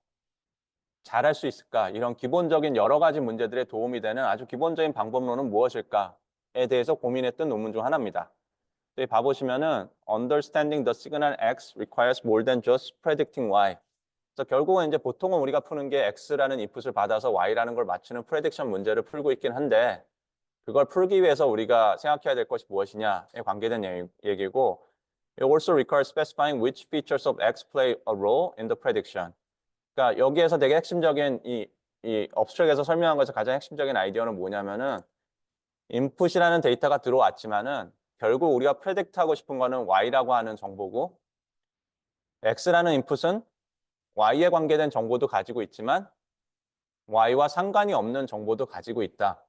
잘할 수 있을까? 이런 기본적인 여러 가지 문제들에 도움이 되는 아주 기본적인 방법론은 무엇일까에 대해서 고민했던 논문 중 하나입니다. 여기 봐보시면은 Understanding the signal X requires more than just predicting Y. 그래서 결국은 이제 보통은 우리가 푸는 게 X라는 인풋을 받아서 Y라는 걸 맞추는 프레딕션 문제를 풀고 있긴 한데 그걸 풀기 위해서 우리가 생각해야 될 것이 무엇이냐에 관계된 얘기고 It also requires specifying which features of X play a role in the prediction. 그러니까 여기에서 되게 핵심적인 이 업스트랙에서 설명한 것에서 가장 핵심적인 아이디어는 뭐냐면은 인풋이라는 데이터가 들어왔지만은 결국 우리가 프레딕트하고 싶은 거는 Y라고 하는 정보고 X라는 인풋은 Y에 관계된 정보도 가지고 있지만 Y와 상관이 없는 정보도 가지고 있다.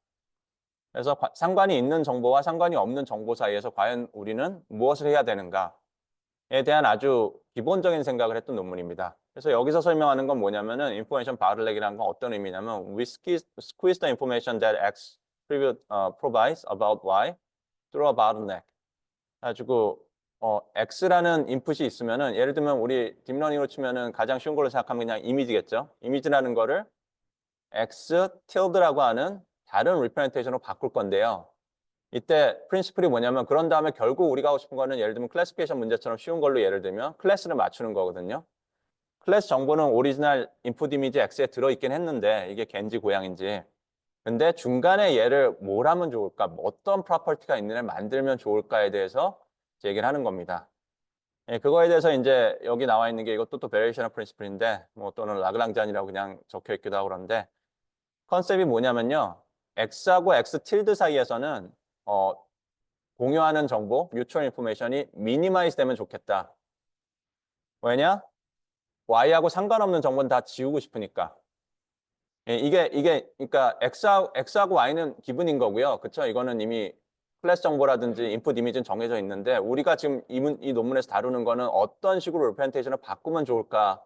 그래서 상관이 있는 정보와 상관이 없는 정보 사이에서 과연 우리는 무엇을 해야 되는가에 대한 아주 기본적인 생각을 했던 논문입니다. 그래서 여기서 설명하는 건 뭐냐면은 information bottleneck이라는 건 어떤 의미냐면 we squeeze the information that X provides about Y through a bottleneck. 가지고 X라는 인풋이 있으면은 예를 들면 우리 딥러닝으로 치면은 가장 쉬운 걸로 생각하면 그냥 이미지겠죠. 이미지라는 거를 X tilde라고 하는 다른 리프레젠테이션으로 바꿀 건데요. 이때 프린시플이 뭐냐면 그런 다음에 결국 우리가 하고 싶은 거는 예를 들면 클래시피케이션 문제처럼 쉬운 걸로 예를 들면 클래스를 맞추는 거거든요. 클래스 정보는 오리지널 인풋 이미지 X에 들어있긴 했는데 이게 갠지 고양인지 근데 중간에 얘를 뭘 하면 좋을까 어떤 프로퍼티가 있는 애를 만들면 좋을까에 대해서 얘기를 하는 겁니다. 그거에 대해서 이제 여기 나와 있는 게 이것도 또 베리에이션 프린시플인데 뭐 또는 라그랑지안이라고 그냥 적혀 있기도 하고 그런데 컨셉이 뭐냐면요. X하고 X tilde 사이에서는 공유하는 정보, mutual information이 미니마이즈 되면 좋겠다. 왜냐? Y하고 상관없는 정보는 다 지우고 싶으니까. 그러니까 X하고 Y는 기분인 거고요. 그쵸? 이거는 이미 클래스 정보라든지 인풋 이미지는 정해져 있는데 우리가 지금 이 논문에서 다루는 거는 어떤 식으로 리프레젠테이션을 바꾸면 좋을까에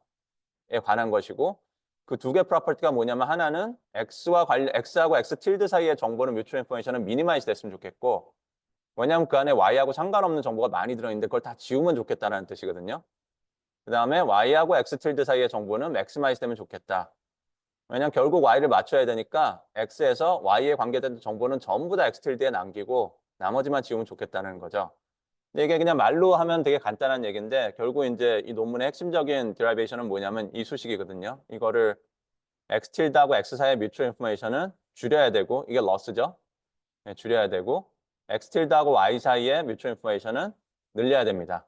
관한 것이고 그 두 개 프로퍼티가 뭐냐면 하나는 X하고 X tilde 사이의 정보는 뮤추얼 인포메이션은 미니마이즈 됐으면 좋겠고 왜냐하면 그 안에 Y하고 상관없는 정보가 많이 들어있는데 그걸 다 지우면 좋겠다는 뜻이거든요. 그 다음에 Y하고 X tilde 사이의 정보는 맥시마이즈 되면 좋겠다. 왜냐하면 결국 Y를 맞춰야 되니까 X에서 Y에 관계된 정보는 전부 다 X tilde에 남기고 나머지만 지우면 좋겠다는 거죠. 근데 이게 그냥 말로 하면 되게 간단한 얘기인데 결국 이제 이 논문의 핵심적인 디라이베이션은 뭐냐면 이 수식이거든요. 이거를 X tilde하고 X 사이의 뮤추얼 인포메이션은 줄여야 되고 이게 loss죠. 줄여야 되고 X tilde하고 Y 사이의 뮤추얼 인포메이션은 늘려야 됩니다.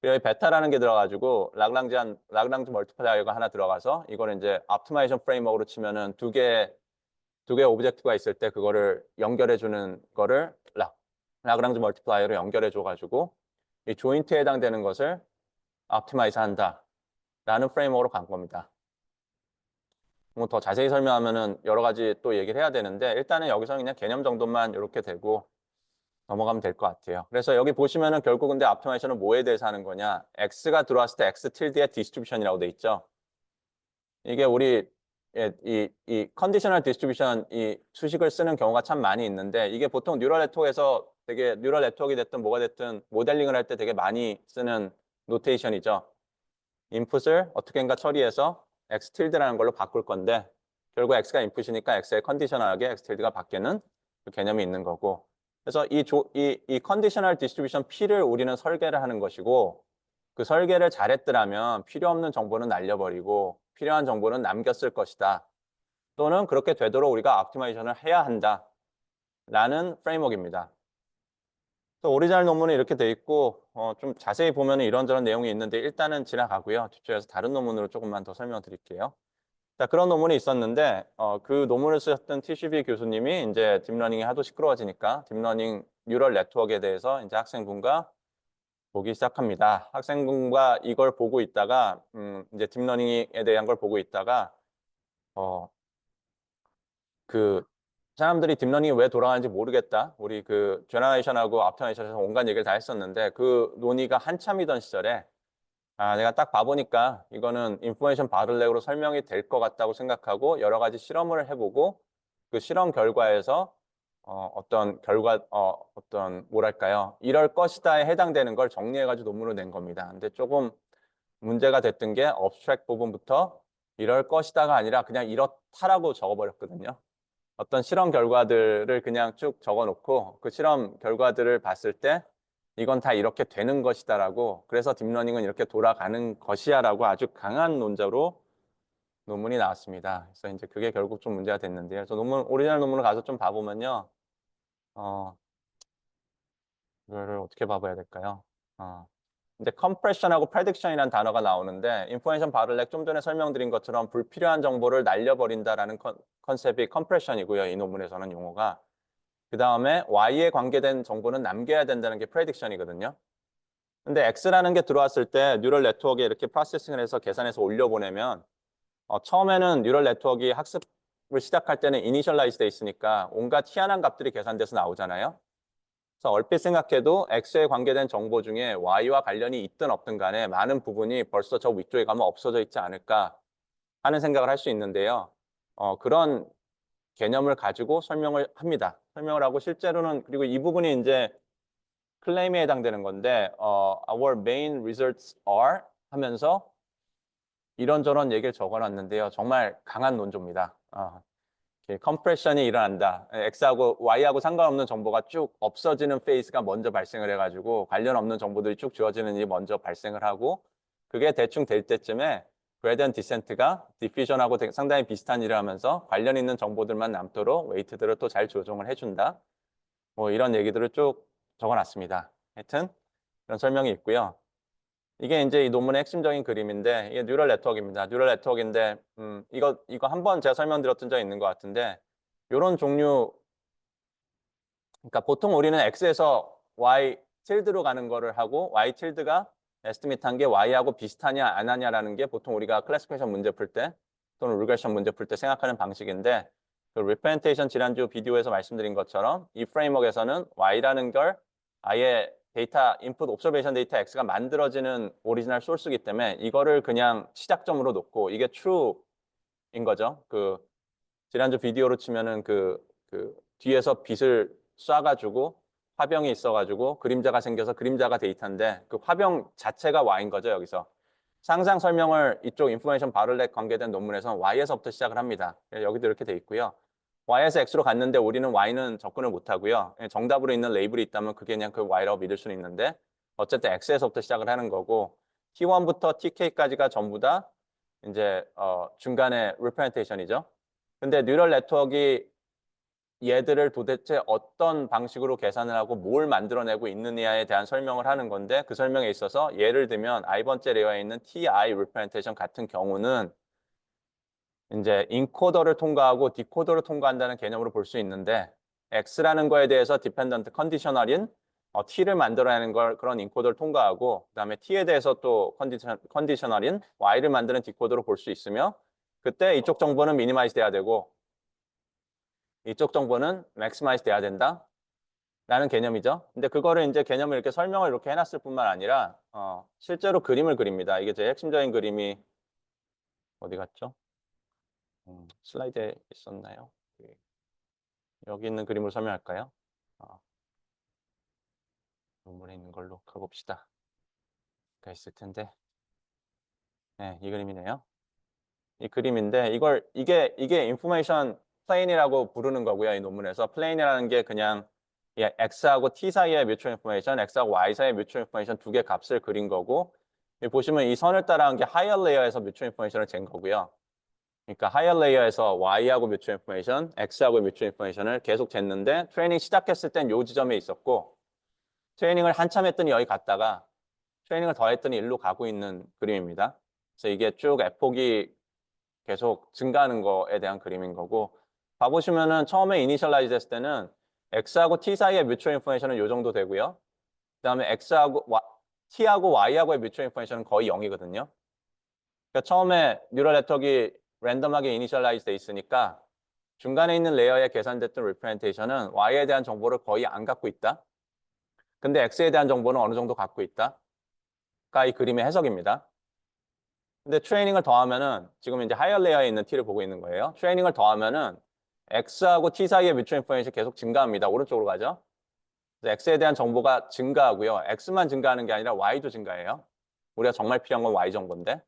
여기 베타라는 게 들어가지고 라그랑지 멀티플라이어가 하나 들어가서 이거를 이제 옵티마이제이션 프레임워크로 치면은 두 개의 오브젝트가 있을 때 그거를 연결해 주는 거를 라그랑지 멀티플라이어로 연결해 줘 가지고 이 조인트에 해당되는 것을 옵티마이즈 한다라는 프레임워크로 간 겁니다. 뭐 더 자세히 설명하면은 여러 가지 또 얘기를 해야 되는데 일단은 여기서는 그냥 개념 정도만 이렇게 되고 넘어가면 될 것 같아요. 그래서 여기 보시면은 결국 근데 옵티마이제이션은 뭐에 대해서 하는 거냐? X가 들어왔을 때 X tilde의 디스트리뷰션이라고 돼 있죠. 이게 우리 이 컨디셔널 디스트리뷰션 이 수식을 쓰는 경우가 참 많이 있는데 이게 보통 뉴럴 네트워크에서 되게 뉴럴 네트워크가 됐든 뭐가 됐든 모델링을 할 때 되게 많이 쓰는 노테이션이죠. 인풋을 어떻게인가 처리해서 X tilde라는 걸로 바꿀 건데 결국 X가 인풋이니까 X의 컨디셔널하게 X tilde가 바뀌는 그 개념이 있는 거고 그래서 이 컨디셔널 디스트리뷰션 P를 우리는 설계를 하는 것이고 그 설계를 잘했더라면 필요 없는 정보는 날려버리고 필요한 정보는 남겼을 것이다. 또는 그렇게 되도록 우리가 옵티마이제이션을 해야 한다. 라는 프레임워크입니다. 또 오리지널 논문은 이렇게 돼 있고 좀 자세히 보면 이런저런 내용이 있는데 일단은 지나가고요. 뒤쪽에서 다른 논문으로 조금만 더 설명드릴게요. 자, 그런 논문이 있었는데 그 논문을 쓰셨던 TCB 교수님이 이제 딥러닝이 하도 시끄러워지니까 딥러닝 뉴럴 네트워크에 대해서 이제 학생분과 보기 시작합니다. 학생분과 이걸 보고 있다가 이제 딥러닝에 대한 걸 보고 있다가 그 사람들이 딥러닝이 왜 돌아가는지 모르겠다. 우리 그 제너레이션하고 옵티마이제이션에서 온갖 얘기를 다 했었는데 그 논의가 한참이던 시절에 내가 딱 봐보니까 이거는 인포메이션 바틀렉으로 설명이 될 것 같다고 생각하고 여러 가지 실험을 해보고 그 실험 결과에서 어떤 어떤 뭐랄까요? 이럴 것이다에 해당되는 걸 정리해가지고 논문을 낸 겁니다. 근데 조금 문제가 됐던 게 업스트랙 부분부터 이럴 것이다가 아니라 그냥 이렇다라고 적어버렸거든요. 어떤 실험 결과들을 그냥 쭉 적어놓고 그 실험 결과들을 봤을 때 이건 다 이렇게 되는 것이다라고 그래서 딥러닝은 이렇게 돌아가는 것이야라고 아주 강한 논자로 논문이 나왔습니다. 그래서 이제 그게 결국 좀 문제가 됐는데요. 그래서 오리지널 논문을 가서 좀 봐보면요. 이거를 어떻게 봐봐야 될까요? 이제 컴프레션하고 프레딕션이라는 단어가 나오는데 인포메이션 바틀렉 좀 전에 설명드린 것처럼 불필요한 정보를 날려버린다라는 컨셉이 컴프레션이고요. 이 논문에서는 용어가. 그 다음에 Y에 관계된 정보는 남겨야 된다는 게 프레딕션이거든요. 근데 X라는 게 들어왔을 때 뉴럴 네트워크에 이렇게 프로세싱을 해서 계산해서 올려보내면 처음에는 뉴럴 네트워크가 학습을 시작할 때는 이니셜라이즈 돼 있으니까 온갖 희한한 값들이 계산돼서 나오잖아요. 그래서 얼핏 생각해도 X에 관계된 정보 중에 Y와 관련이 있든 없든 간에 많은 부분이 벌써 저 위쪽에 가면 없어져 있지 않을까 하는 생각을 할 수 있는데요. 그런 개념을 가지고 설명을 합니다. 설명을 하고 실제로는 그리고 이 부분이 이제 클레임에 해당되는 건데 our main results are 하면서 이런저런 얘기를 적어놨는데요. 정말 강한 논조입니다. 컴프레션이 일어난다. X하고 Y하고 상관없는 정보가 쭉 없어지는 페이스가 먼저 발생을 해가지고 관련 없는 정보들이 쭉 주어지는 일이 먼저 발생을 하고 그게 대충 될 때쯤에 그레디언 디센트가 디퓨전하고 상당히 비슷한 일을 하면서 관련 있는 정보들만 남도록 웨이트들을 또 잘 조정을 해준다. 뭐 이런 얘기들을 쭉 적어놨습니다. 하여튼 그런 설명이 있고요. 이게 이제 이 논문의 핵심적인 그림인데 이게 뉴럴 네트워크입니다. 뉴럴 네트워크인데 이거 한번 제가 설명드렸던 적 있는 것 같은데 이런 종류 그러니까 보통 우리는 X에서 Y tilde로 가는 거를 하고 Y tilde가 에스티메이트한 게 Y하고 비슷하냐 안 하냐라는 게 보통 우리가 클래시피케이션 문제 풀 때 또는 리그레션 문제 풀 때 생각하는 방식인데 그 리프레젠테이션 지난주 비디오에서 말씀드린 것처럼 이 프레임워크에서는 Y라는 걸 아예 데이터 인풋 옵저베이션 데이터 X가 만들어지는 오리지널 소스이기 때문에 이거를 그냥 시작점으로 놓고 이게 true인 거죠. 그 지난주 비디오로 치면은 그 뒤에서 빛을 쏴가지고 화병이 있어가지고 그림자가 생겨서 그림자가 데이터인데 그 화병 자체가 Y인 거죠, 여기서. 상상 설명을 이쪽 인포메이션 바틀렉 관계된 논문에서는 Y에서부터 시작을 합니다. 여기도 이렇게 돼 있고요. Y에서 X로 갔는데 우리는 Y는 접근을 못 하고요. 정답으로 있는 레이블이 있다면 그게 그냥 그 Y라고 믿을 수는 있는데 어쨌든 X에서부터 시작을 하는 거고 T1부터 TK까지가 전부 다 이제 중간에 리프레젠테이션이죠. 근데 뉴럴 네트워크가 얘들을 도대체 어떤 방식으로 계산을 하고 뭘 만들어내고 있느냐에 대한 설명을 하는 건데 그 설명에 있어서 예를 들면 I번째 레이어에 있는 TI representation 같은 경우는 이제 인코더를 통과하고 디코더를 통과한다는 개념으로 볼 수 있는데 X라는 거에 대해서 디펜던트 컨디셔널인 T를 만들어내는 걸 그런 인코더를 통과하고 그다음에 T에 대해서 또 컨디셔널인 Y를 만드는 디코더로 볼 수 있으며 그때 이쪽 정보는 미니마이즈 돼야 되고 이쪽 정보는 맥시마이즈 돼야 된다. 라는 개념이죠. 근데 그거를 이제 개념을 이렇게 설명을 이렇게 해놨을 뿐만 아니라 실제로 그림을 그립니다. 이게 제 핵심적인 그림이 어디 갔죠? 슬라이드에 있었나요? 여기 있는 그림을 설명할까요? 논문에 있는 걸로 가봅시다. 가 있을 텐데. 네, 이 그림이네요. 이 그림인데 이게 인포메이션 플레인이라고 부르는 거고요. 이 논문에서 플레인이라는 게 그냥 x하고 t 사이의 뮤추얼 인포메이션, x하고 y 사이의 뮤추얼 인포메이션 두 개 값을 그린 거고 여기 보시면 이 선을 따라간 게 하이어 레이어에서 뮤추얼 인포메이션을 잰 거고요. 그러니까 하이어 레이어에서 y하고 뮤추얼 인포메이션, x하고 뮤추얼 인포메이션을 계속 쟀는데 트레이닝 시작했을 땐 요 지점에 있었고 트레이닝을 한참 했더니 여기 갔다가 트레이닝을 더 했더니 일로 가고 있는 그림입니다. 그래서 이게 쭉 F폭이 계속 증가하는 거에 대한 그림인 거고 봐보시면은 처음에 이니셜라이즈 했을 때는 X하고 T 사이의 뮤추얼 인포메이션은 요 정도 되고요. 그 다음에 T하고 Y하고의 뮤추얼 인포메이션은 거의 0이거든요. 그러니까 처음에 뉴럴 네트워크가 랜덤하게 이니셜라이즈 돼 있으니까 중간에 있는 레이어에 계산됐던 리프레젠테이션은 Y에 대한 정보를 거의 안 갖고 있다. 근데 X에 대한 정보는 어느 정도 갖고 있다. 가 이 그림의 해석입니다. 근데 트레이닝을 더하면은 지금 이제 하이어 레이어에 있는 T를 보고 있는 거예요. 트레이닝을 더하면은 X하고 T 사이의 뮤추얼 인포메이션이 계속 증가합니다. 오른쪽으로 가죠. 그래서 X에 대한 정보가 증가하고요. X만 증가하는 게 아니라 Y도 증가해요. 우리가 정말 필요한 건 Y 정보인데.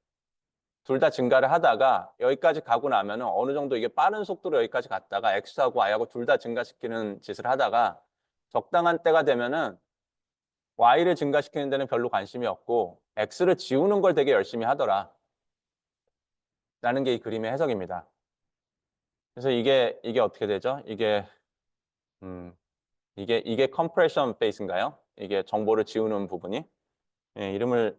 둘 다 증가를 하다가 여기까지 가고 나면은 어느 정도 이게 빠른 속도로 여기까지 갔다가 X하고 Y하고 둘 다 증가시키는 짓을 하다가 적당한 때가 되면은 Y를 증가시키는 데는 별로 관심이 없고 X를 지우는 걸 되게 열심히 하더라. 라는 게 이 그림의 해석입니다. 그래서 이게 어떻게 되죠? 이게 컴프레션 페이스인가요? 이게 정보를 지우는 부분이. 이름을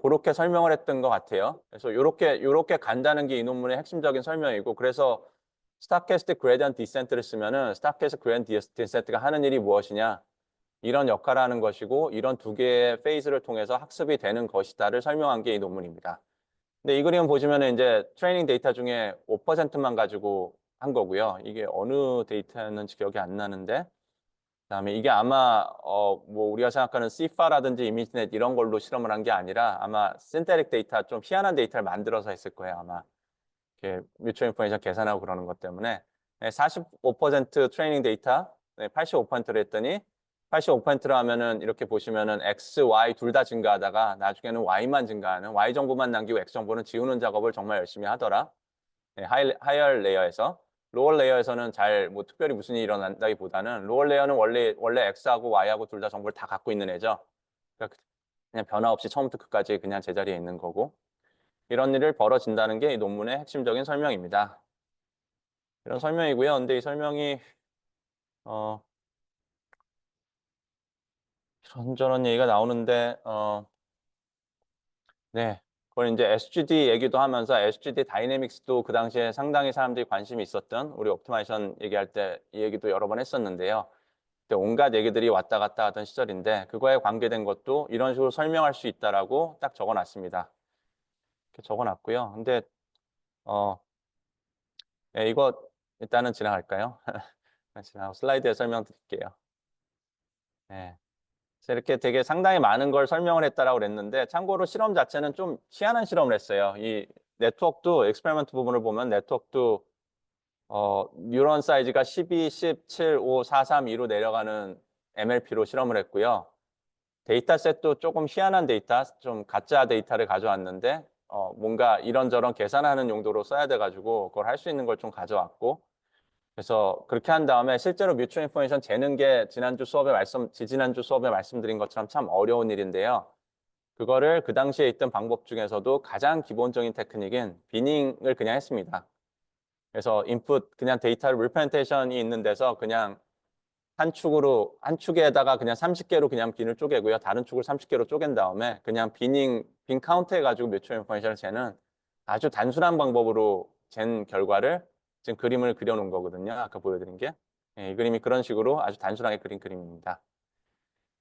그렇게 설명을 했던 것 같아요. 그래서 요렇게 간다는 게 이 논문의 핵심적인 설명이고 그래서 스타캐스틱 그레디언트 디센트를 쓰면은 스타캐스틱 그레디언트 디센트가 하는 일이 무엇이냐? 이런 역할을 하는 것이고 이런 두 개의 페이스를 통해서 학습이 되는 것이다를 설명한 게 이 논문입니다. 근데 이 그림 보시면은 이제 트레이닝 데이터 중에 5%만 가지고 한 거고요. 이게 어느 데이터였는지 기억이 안 나는데 그다음에 이게 아마 뭐 우리가 생각하는 시파라든지 이미지넷 이런 걸로 실험을 한 게 아니라 아마 신테릭 데이터 좀 희한한 데이터를 만들어서 했을 거예요. 아마 이렇게 뮤추얼 인포메이션 계산하고 그러는 것 때문에 45% 트레이닝 데이터 85%를 했더니 85%로 하면은 이렇게 보시면은 X, Y 둘 다 증가하다가 나중에는 Y만 증가하는 Y 정보만 남기고 X 정보는 지우는 작업을 정말 열심히 하더라. 하이어 레이어에서 로어 레이어에서는 잘 뭐 특별히 무슨 일이 일어난다기보다는 로어 레이어는 원래 X하고 Y하고 둘 다 정보를 다 갖고 있는 애죠. 그러니까 그냥 변화 없이 처음부터 끝까지 그냥 제자리에 있는 거고 이런 일을 벌어진다는 게 이 논문의 핵심적인 설명입니다. 이런 설명이고요. 근데 이 설명이 이런저런 얘기가 나오는데 네. 그걸 이제 SGD 얘기도 하면서 SGD 다이내믹스도 그 당시에 상당히 사람들이 관심이 있었던 우리 옵티마이션 얘기할 때 이 얘기도 여러 번 했었는데요. 그때 온갖 얘기들이 왔다 갔다 하던 시절인데 그거에 관계된 것도 이런 식으로 설명할 수 있다라고 딱 적어놨습니다. 이렇게 적어놨고요. 근데 네, 이거 일단은 지나갈까요? 지나가고 슬라이드에 설명드릴게요. 네. 그래서 이렇게 되게 상당히 많은 걸 설명을 했다라고 그랬는데 참고로 실험 자체는 좀 희한한 실험을 했어요. 이 네트워크도 익스페리먼트 부분을 보면 네트워크도 뉴런 사이즈가 12, 10, 7, 5, 4, 3, 2로 내려가는 MLP로 실험을 했고요. 데이터셋도 조금 희한한 데이터, 좀 가짜 데이터를 가져왔는데 뭔가 이런저런 계산하는 용도로 써야 돼가지고 그걸 할 수 있는 걸 좀 가져왔고 그래서 그렇게 한 다음에 실제로 뮤추얼 인포메이션 재는 게 지지난주 수업에 말씀드린 것처럼 참 어려운 일인데요. 그거를 그 당시에 있던 방법 중에서도 가장 기본적인 테크닉인 비닝을 그냥 했습니다. 그래서 인풋 그냥 데이터를 리프레젠테이션이 있는 데서 그냥 한 축에다가 그냥 30개로 그냥 빈을 쪼개고요. 다른 축을 30개로 쪼갠 다음에 그냥 빈 카운트 해가지고 뮤추얼 인포메이션을 재는 아주 단순한 방법으로 잰 결과를 지금 그림을 그려놓은 거거든요. 아까 보여드린 게. 이 그림이 그런 식으로 아주 단순하게 그린 그림입니다.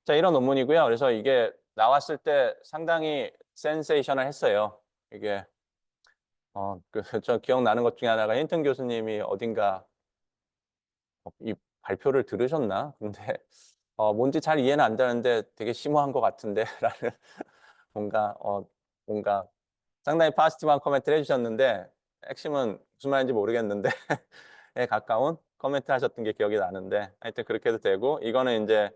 자, 이런 논문이고요. 그래서 이게 나왔을 때 상당히 센세이셔널 했어요. 이게 저 기억나는 것 중에 하나가 힌튼 교수님이 어딘가 이 발표를 들으셨나? 근데 뭔지 잘 이해는 안 되는데 되게 심오한 것 같은데 라는 뭔가 뭔가 상당히 파지티브한 코멘트를 해주셨는데 핵심은 무슨 말인지 모르겠는데 에 가까운 코멘트 하셨던 게 기억이 나는데 하여튼 그렇게 해도 되고 이거는 이제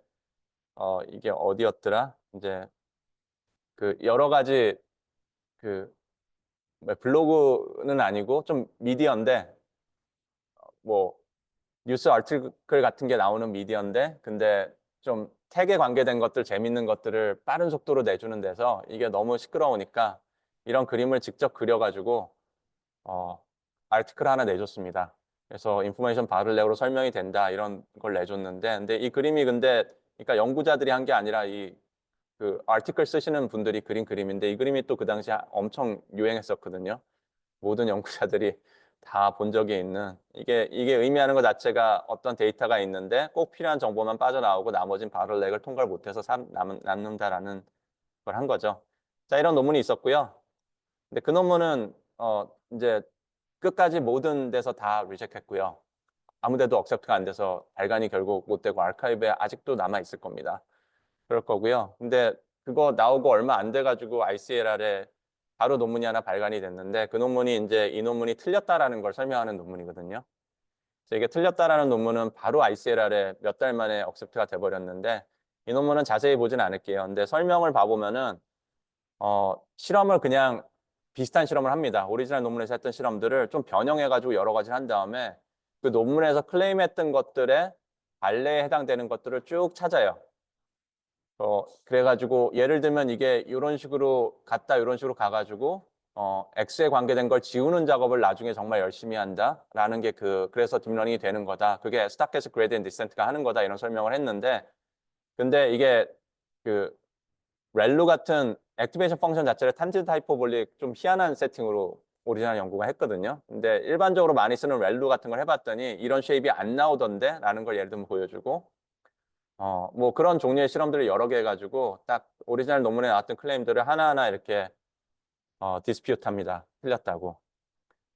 이게 어디였더라? 이제 그 여러 가지 그 블로그는 아니고 좀 미디어인데 뭐 뉴스 아티클 같은 게 나오는 미디어인데 근데 좀 택에 관계된 것들 재밌는 것들을 빠른 속도로 내주는 데서 이게 너무 시끄러우니까 이런 그림을 직접 그려가지고 어, 아티클 하나 내줬습니다. 그래서 인포메이션 바를레오로 설명이 된다 이런 걸 내줬는데 근데 이 그림이 근데 그러니까 연구자들이 한 게 아니라 이 그 아티클 쓰시는 분들이 그린 그림인데 이 그림이 또 그 당시에 엄청 유행했었거든요. 모든 연구자들이 다 본 적이 있는 이게 의미하는 것 자체가 어떤 데이터가 있는데 꼭 필요한 정보만 빠져나오고 나머진 바를렉을 통과를 못해서 남는다라는 걸 한 거죠. 자, 이런 논문이 있었고요. 근데 그 논문은 이제 끝까지 모든 데서 다 리젝했고요. 아무 데도 억셉트가 안 돼서 발간이 결국 못 되고 아카이브에 아직도 남아 있을 겁니다. 그럴 거고요. 근데 그거 나오고 얼마 안 돼가지고 ICLR에 바로 논문이 하나 발간이 됐는데 그 논문이 이제 이 논문이 틀렸다라는 걸 설명하는 논문이거든요. 그래서 이게 틀렸다라는 논문은 바로 ICLR에 몇 달 만에 억셉트가 돼버렸는데 이 논문은 자세히 보진 않을게요. 근데 설명을 봐보면은 실험을 그냥 비슷한 실험을 합니다. 오리지널 논문에서 했던 실험들을 좀 변형해가지고 여러 가지를 한 다음에 그 논문에서 클레임했던 것들의 관례에 해당되는 것들을 쭉 찾아요. 그래가지고 예를 들면 이게 이런 식으로 갔다 이런 식으로 가가지고 X에 관계된 걸 지우는 작업을 나중에 정말 열심히 한다라는 게 그래서 딥러닝이 되는 거다. 그게 스타캐스 그레디언트 디센트가 하는 거다 이런 설명을 했는데 근데 이게 그 렐루 같은 액티베이션 펑션 자체를 탄지드 하이퍼볼릭 좀 희한한 세팅으로 오리지널 연구가 했거든요. 근데 일반적으로 많이 쓰는 렐루 같은 걸 해봤더니 이런 쉐입이 안 나오던데 라는 걸 예를 들면 보여주고 뭐 그런 종류의 실험들을 여러 개 해가지고 딱 오리지널 논문에 나왔던 클레임들을 하나하나 이렇게 디스퓨트 합니다. 틀렸다고.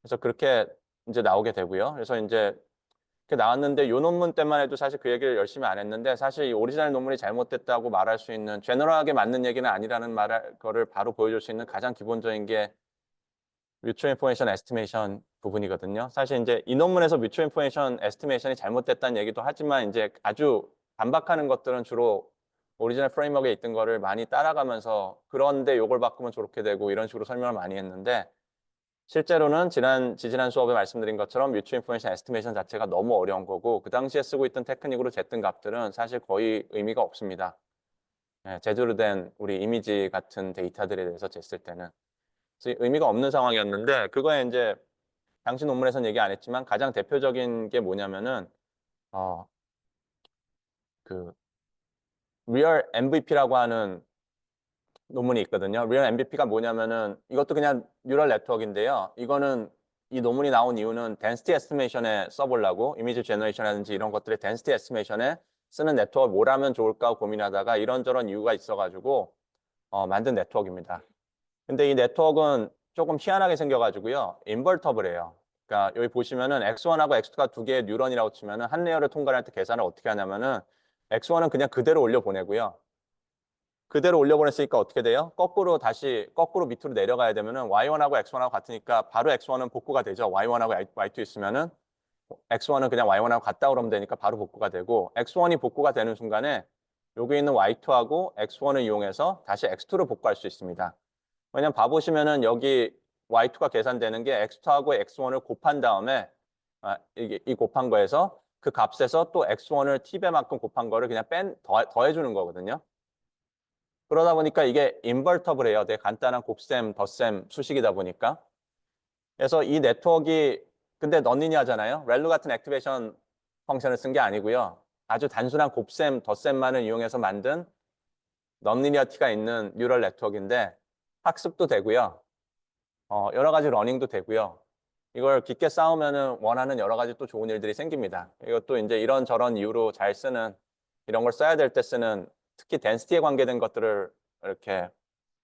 그래서 그렇게 이제 나오게 되고요. 그래서 이제 이렇게 나왔는데 이 논문 때만 해도 사실 그 얘기를 열심히 안 했는데 사실 이 오리지널 논문이 잘못됐다고 말할 수 있는 제너럴하게 맞는 얘기는 아니라는 거를 바로 보여줄 수 있는 가장 기본적인 게 뮤추얼 인포메이션 에스티메이션 부분이거든요. 사실 이제 이 논문에서 뮤추얼 인포메이션 에스티메이션이 잘못됐다는 얘기도 하지만 이제 아주 반박하는 것들은 주로 오리지널 프레임워크에 있던 거를 많이 따라가면서 그런데 요걸 바꾸면 저렇게 되고 이런 식으로 설명을 많이 했는데 실제로는 지지난 수업에 말씀드린 것처럼 뮤추얼 인포메이션 에스티메이션 자체가 너무 어려운 거고 그 당시에 쓰고 있던 테크닉으로 쟀던 값들은 사실 거의 의미가 없습니다. 제대로 된 우리 이미지 같은 데이터들에 대해서 쟀을 때는 의미가 없는 상황이었는데 그거에 이제 당시 논문에서는 얘기 안 했지만 가장 대표적인 게 뭐냐면은 그 리얼 MVP라고 하는 논문이 있거든요. 리얼 MVP가 뭐냐면은 이것도 그냥 뉴럴 네트워크인데요. 이거는 이 논문이 나온 이유는 덴시티 에스티메이션에 써보려고 이미지 제너레이션이라든지 이런 것들의 덴시티 에스티메이션에 쓰는 네트워크 뭘 하면 좋을까 고민하다가 이런저런 이유가 있어가지고 만든 네트워크입니다. 근데 이 네트워크는 조금 희한하게 생겨가지고요. 인버터블해요. 그러니까 여기 보시면은 X1하고 X2가 두 개의 뉴런이라고 치면은 한 레이어를 통과할 때 계산을 어떻게 하냐면은 X1은 그냥 그대로 올려보내고요. 그대로 올려보냈으니까 어떻게 돼요? 거꾸로 밑으로 내려가야 되면은 Y1하고 X1하고 같으니까 바로 X1은 복구가 되죠. Y1하고 Y2 있으면은 X1은 그냥 Y1하고 같다 그러면 되니까 바로 복구가 되고 X1이 복구가 되는 순간에 여기 있는 Y2하고 X1을 이용해서 다시 X2로 복구할 수 있습니다. 왜냐면 봐보시면은 여기 Y2가 계산되는 게 X2하고 X1을 곱한 다음에 이 곱한 거에서 그 값에서 또 X1을 t배만큼 곱한 거를 그냥 더해주는 거거든요. 그러다 보니까 이게 인버터블해요. 되게 간단한 곱셈, 덧셈 수식이다 보니까. 그래서 이 네트워크가 근데 넌리니어잖아요. 렐루 같은 액티베이션 펑션을 쓴 게 아니고요. 아주 단순한 곱셈, 덧셈만을 이용해서 만든 넌리니어티가 있는 뉴럴 네트워크인데 학습도 되고요. 여러 가지 러닝도 되고요. 이걸 깊게 쌓으면은 원하는 여러 가지 또 좋은 일들이 생깁니다. 이것도 이제 이런저런 이유로 잘 쓰는 이런 걸 써야 될 때 쓰는 특히 덴시티에 관계된 것들을 이렇게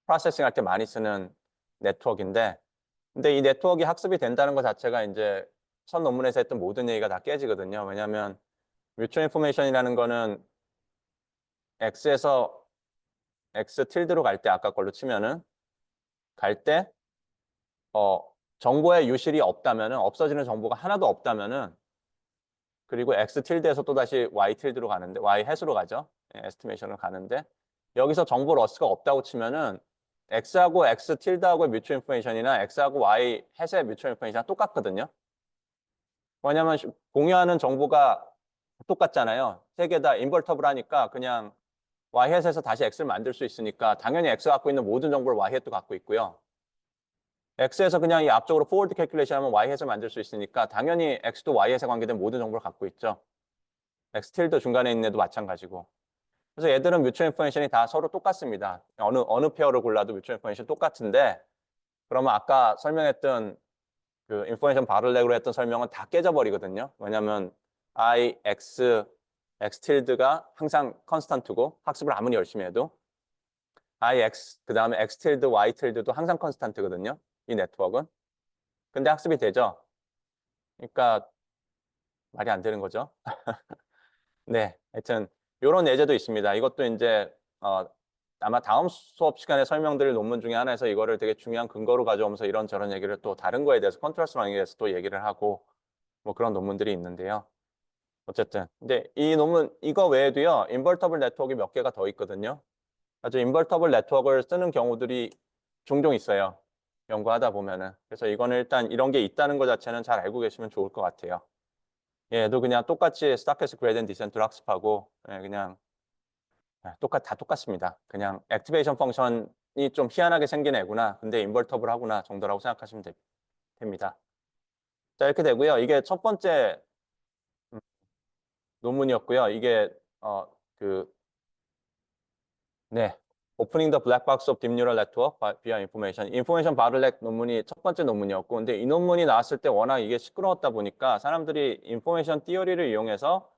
프로세싱 할 때 많이 쓰는 네트워크인데 근데 이 네트워크가 학습이 된다는 것 자체가 이제 첫 논문에서 했던 모든 얘기가 다 깨지거든요. 왜냐하면 뮤추얼 인포메이션이라는 거는 x에서 x tilde로 갈 때 아까 걸로 치면은 갈 때 정보의 유실이 없다면은 없어지는 정보가 하나도 없다면은 그리고 x tilde에서 또 다시 y tilde로 가는데 y 해수로 가죠. 에스티메이션으로 가는데 여기서 정보 러스가 없다고 치면은 x하고 x tilde하고의 뮤추얼 인포메이션이나 x하고 y 해수의 뮤추얼 인포메이션이 똑같거든요. 왜냐하면 공유하는 정보가 똑같잖아요. 세 개 다 인버터블 하니까 그냥 y햇에서 다시 x를 만들 수 있으니까 당연히 x가 갖고 있는 모든 정보를 y햇도 갖고 있고요. x에서 그냥 이 앞쪽으로 forward calculation 하면 y햇을 만들 수 있으니까 당연히 x도 y햇에 관계된 모든 정보를 갖고 있죠. x tilde 중간에 있는 애도 마찬가지고. 그래서 얘들은 뮤추얼 인포메이션이 다 서로 똑같습니다. 어느 페어를 골라도 뮤추얼 인포메이션 똑같은데 그러면 아까 설명했던 그 인포메이션 바를렉으로 했던 설명은 다 깨져버리거든요. 왜냐하면 I, X tilde가 항상 컨스탄트고 학습을 아무리 열심히 해도 I, X, 그 다음에 X tilde, Y tilde도 항상 컨스탄트거든요. 이 네트워크는. 근데 학습이 되죠. 그러니까 말이 안 되는 거죠. 네, 하여튼 이런 예제도 있습니다. 이것도 이제 아마 다음 수업 시간에 설명드릴 논문 중에 하나에서 이거를 되게 중요한 근거로 가져오면서 이런저런 얘기를 또 다른 거에 대해서 컨트라스트 러닝에 대해서 또 얘기를 하고 뭐 그런 논문들이 있는데요. 어쨌든 근데 이 논문 이거 외에도요. 인버터블 네트워크 몇 개가 더 있거든요. 아주 인버터블 네트워크를 쓰는 경우들이 종종 있어요. 연구하다 보면은. 그래서 이거는 일단 이런 게 있다는 것 자체는 잘 알고 계시면 좋을 것 같아요. 얘도 그냥 똑같이 스타캐스 그레이디언트 디센트를 학습하고 그냥 다 똑같습니다. 그냥 액티베이션 펑션이 좀 희한하게 생긴 애구나. 근데 인버터블 하구나 정도라고 생각하시면 됩니다. 자, 이렇게 되고요. 이게 첫 번째 논문이었고요. 이게 그 네. Opening the Black Box of Deep Neural Network via Information. 인포메이션 바를렉 논문이 첫 번째 논문이었고 근데 이 논문이 나왔을 때 워낙 이게 시끄러웠다 보니까 사람들이 인포메이션 티어리를 이용해서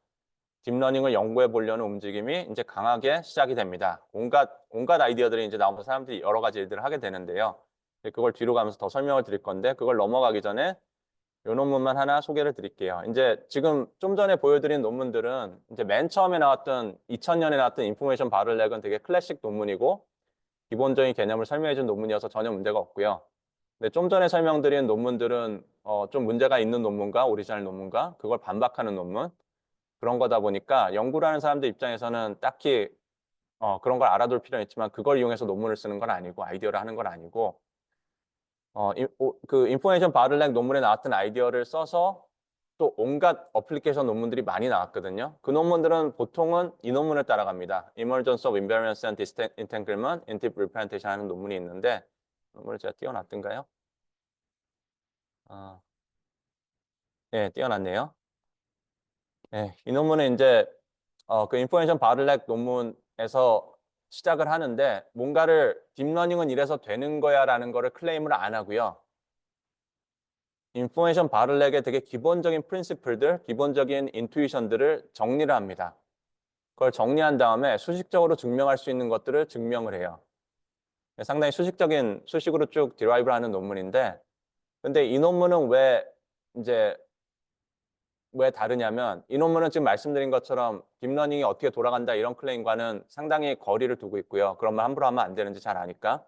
딥러닝을 연구해 보려는 움직임이 이제 강하게 시작이 됩니다. 온갖 아이디어들이 이제 나오면서 사람들이 여러 가지 일들을 하게 되는데요. 그걸 뒤로 가면서 더 설명을 드릴 건데 그걸 넘어가기 전에 이 논문만 하나 소개를 드릴게요. 이제 지금 좀 전에 보여드린 논문들은 이제 맨 처음에 나왔던 2000년에 나왔던 인포메이션 바를렉은 되게 클래식 논문이고 기본적인 개념을 설명해 준 논문이어서 전혀 문제가 없고요. 근데 좀 전에 설명드린 논문들은 좀 문제가 있는 논문과 오리지널 논문과 그걸 반박하는 논문 그런 거다 보니까 연구를 하는 사람들 입장에서는 딱히 그런 걸 알아둘 필요는 있지만 그걸 이용해서 논문을 쓰는 건 아니고 아이디어를 하는 건 아니고 그 인포메이션 바를렉 논문에 나왔던 아이디어를 써서 또 온갖 어플리케이션 논문들이 많이 나왔거든요. 그 논문들은 보통은 이 논문을 따라갑니다. Emergence of Invariance and Disentanglement in Deep Representation 하는 논문이 있는데 논문을 제가 띄워놨던가요? 네, 띄워놨네요. 네, 이 논문은 이제 그 인포메이션 바를렉 논문에서 시작을 하는데 뭔가를 딥러닝은 이래서 되는 거야 라는 거를 클레임을 안 하고요. 인포메이션 바를렉의 되게 기본적인 프린시플들, 기본적인 인투이션들을 정리를 합니다. 그걸 정리한 다음에 수식적으로 증명할 수 있는 것들을 증명을 해요. 상당히 수식으로 쭉 디라이브를 하는 논문인데 근데 이 논문은 왜 다르냐면 이 논문은 지금 말씀드린 것처럼 딥러닝이 어떻게 돌아간다 이런 클레임과는 상당히 거리를 두고 있고요. 그런 말 함부로 하면 안 되는지 잘 아니까.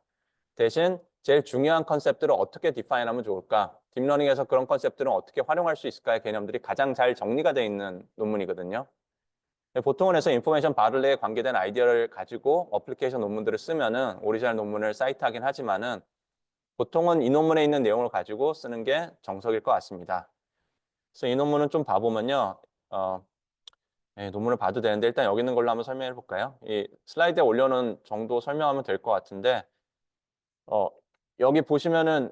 대신 제일 중요한 컨셉들을 어떻게 디파인하면 좋을까? 딥러닝에서 그런 컨셉들은 어떻게 활용할 수 있을까의 개념들이 가장 잘 정리가 되어 있는 논문이거든요. 보통은 해서 인포메이션 바를렉에 관계된 아이디어를 가지고 어플리케이션 논문들을 쓰면은 오리지널 논문을 사이트하긴 하지만은 보통은 이 논문에 있는 내용을 가지고 쓰는 게 정석일 것 같습니다. 그래서 이 논문은 좀 봐보면요. 논문을 봐도 되는데 일단 여기 있는 걸로 한번 설명해 볼까요? 이 슬라이드에 올려놓은 정도 설명하면 될 것 같은데 여기 보시면은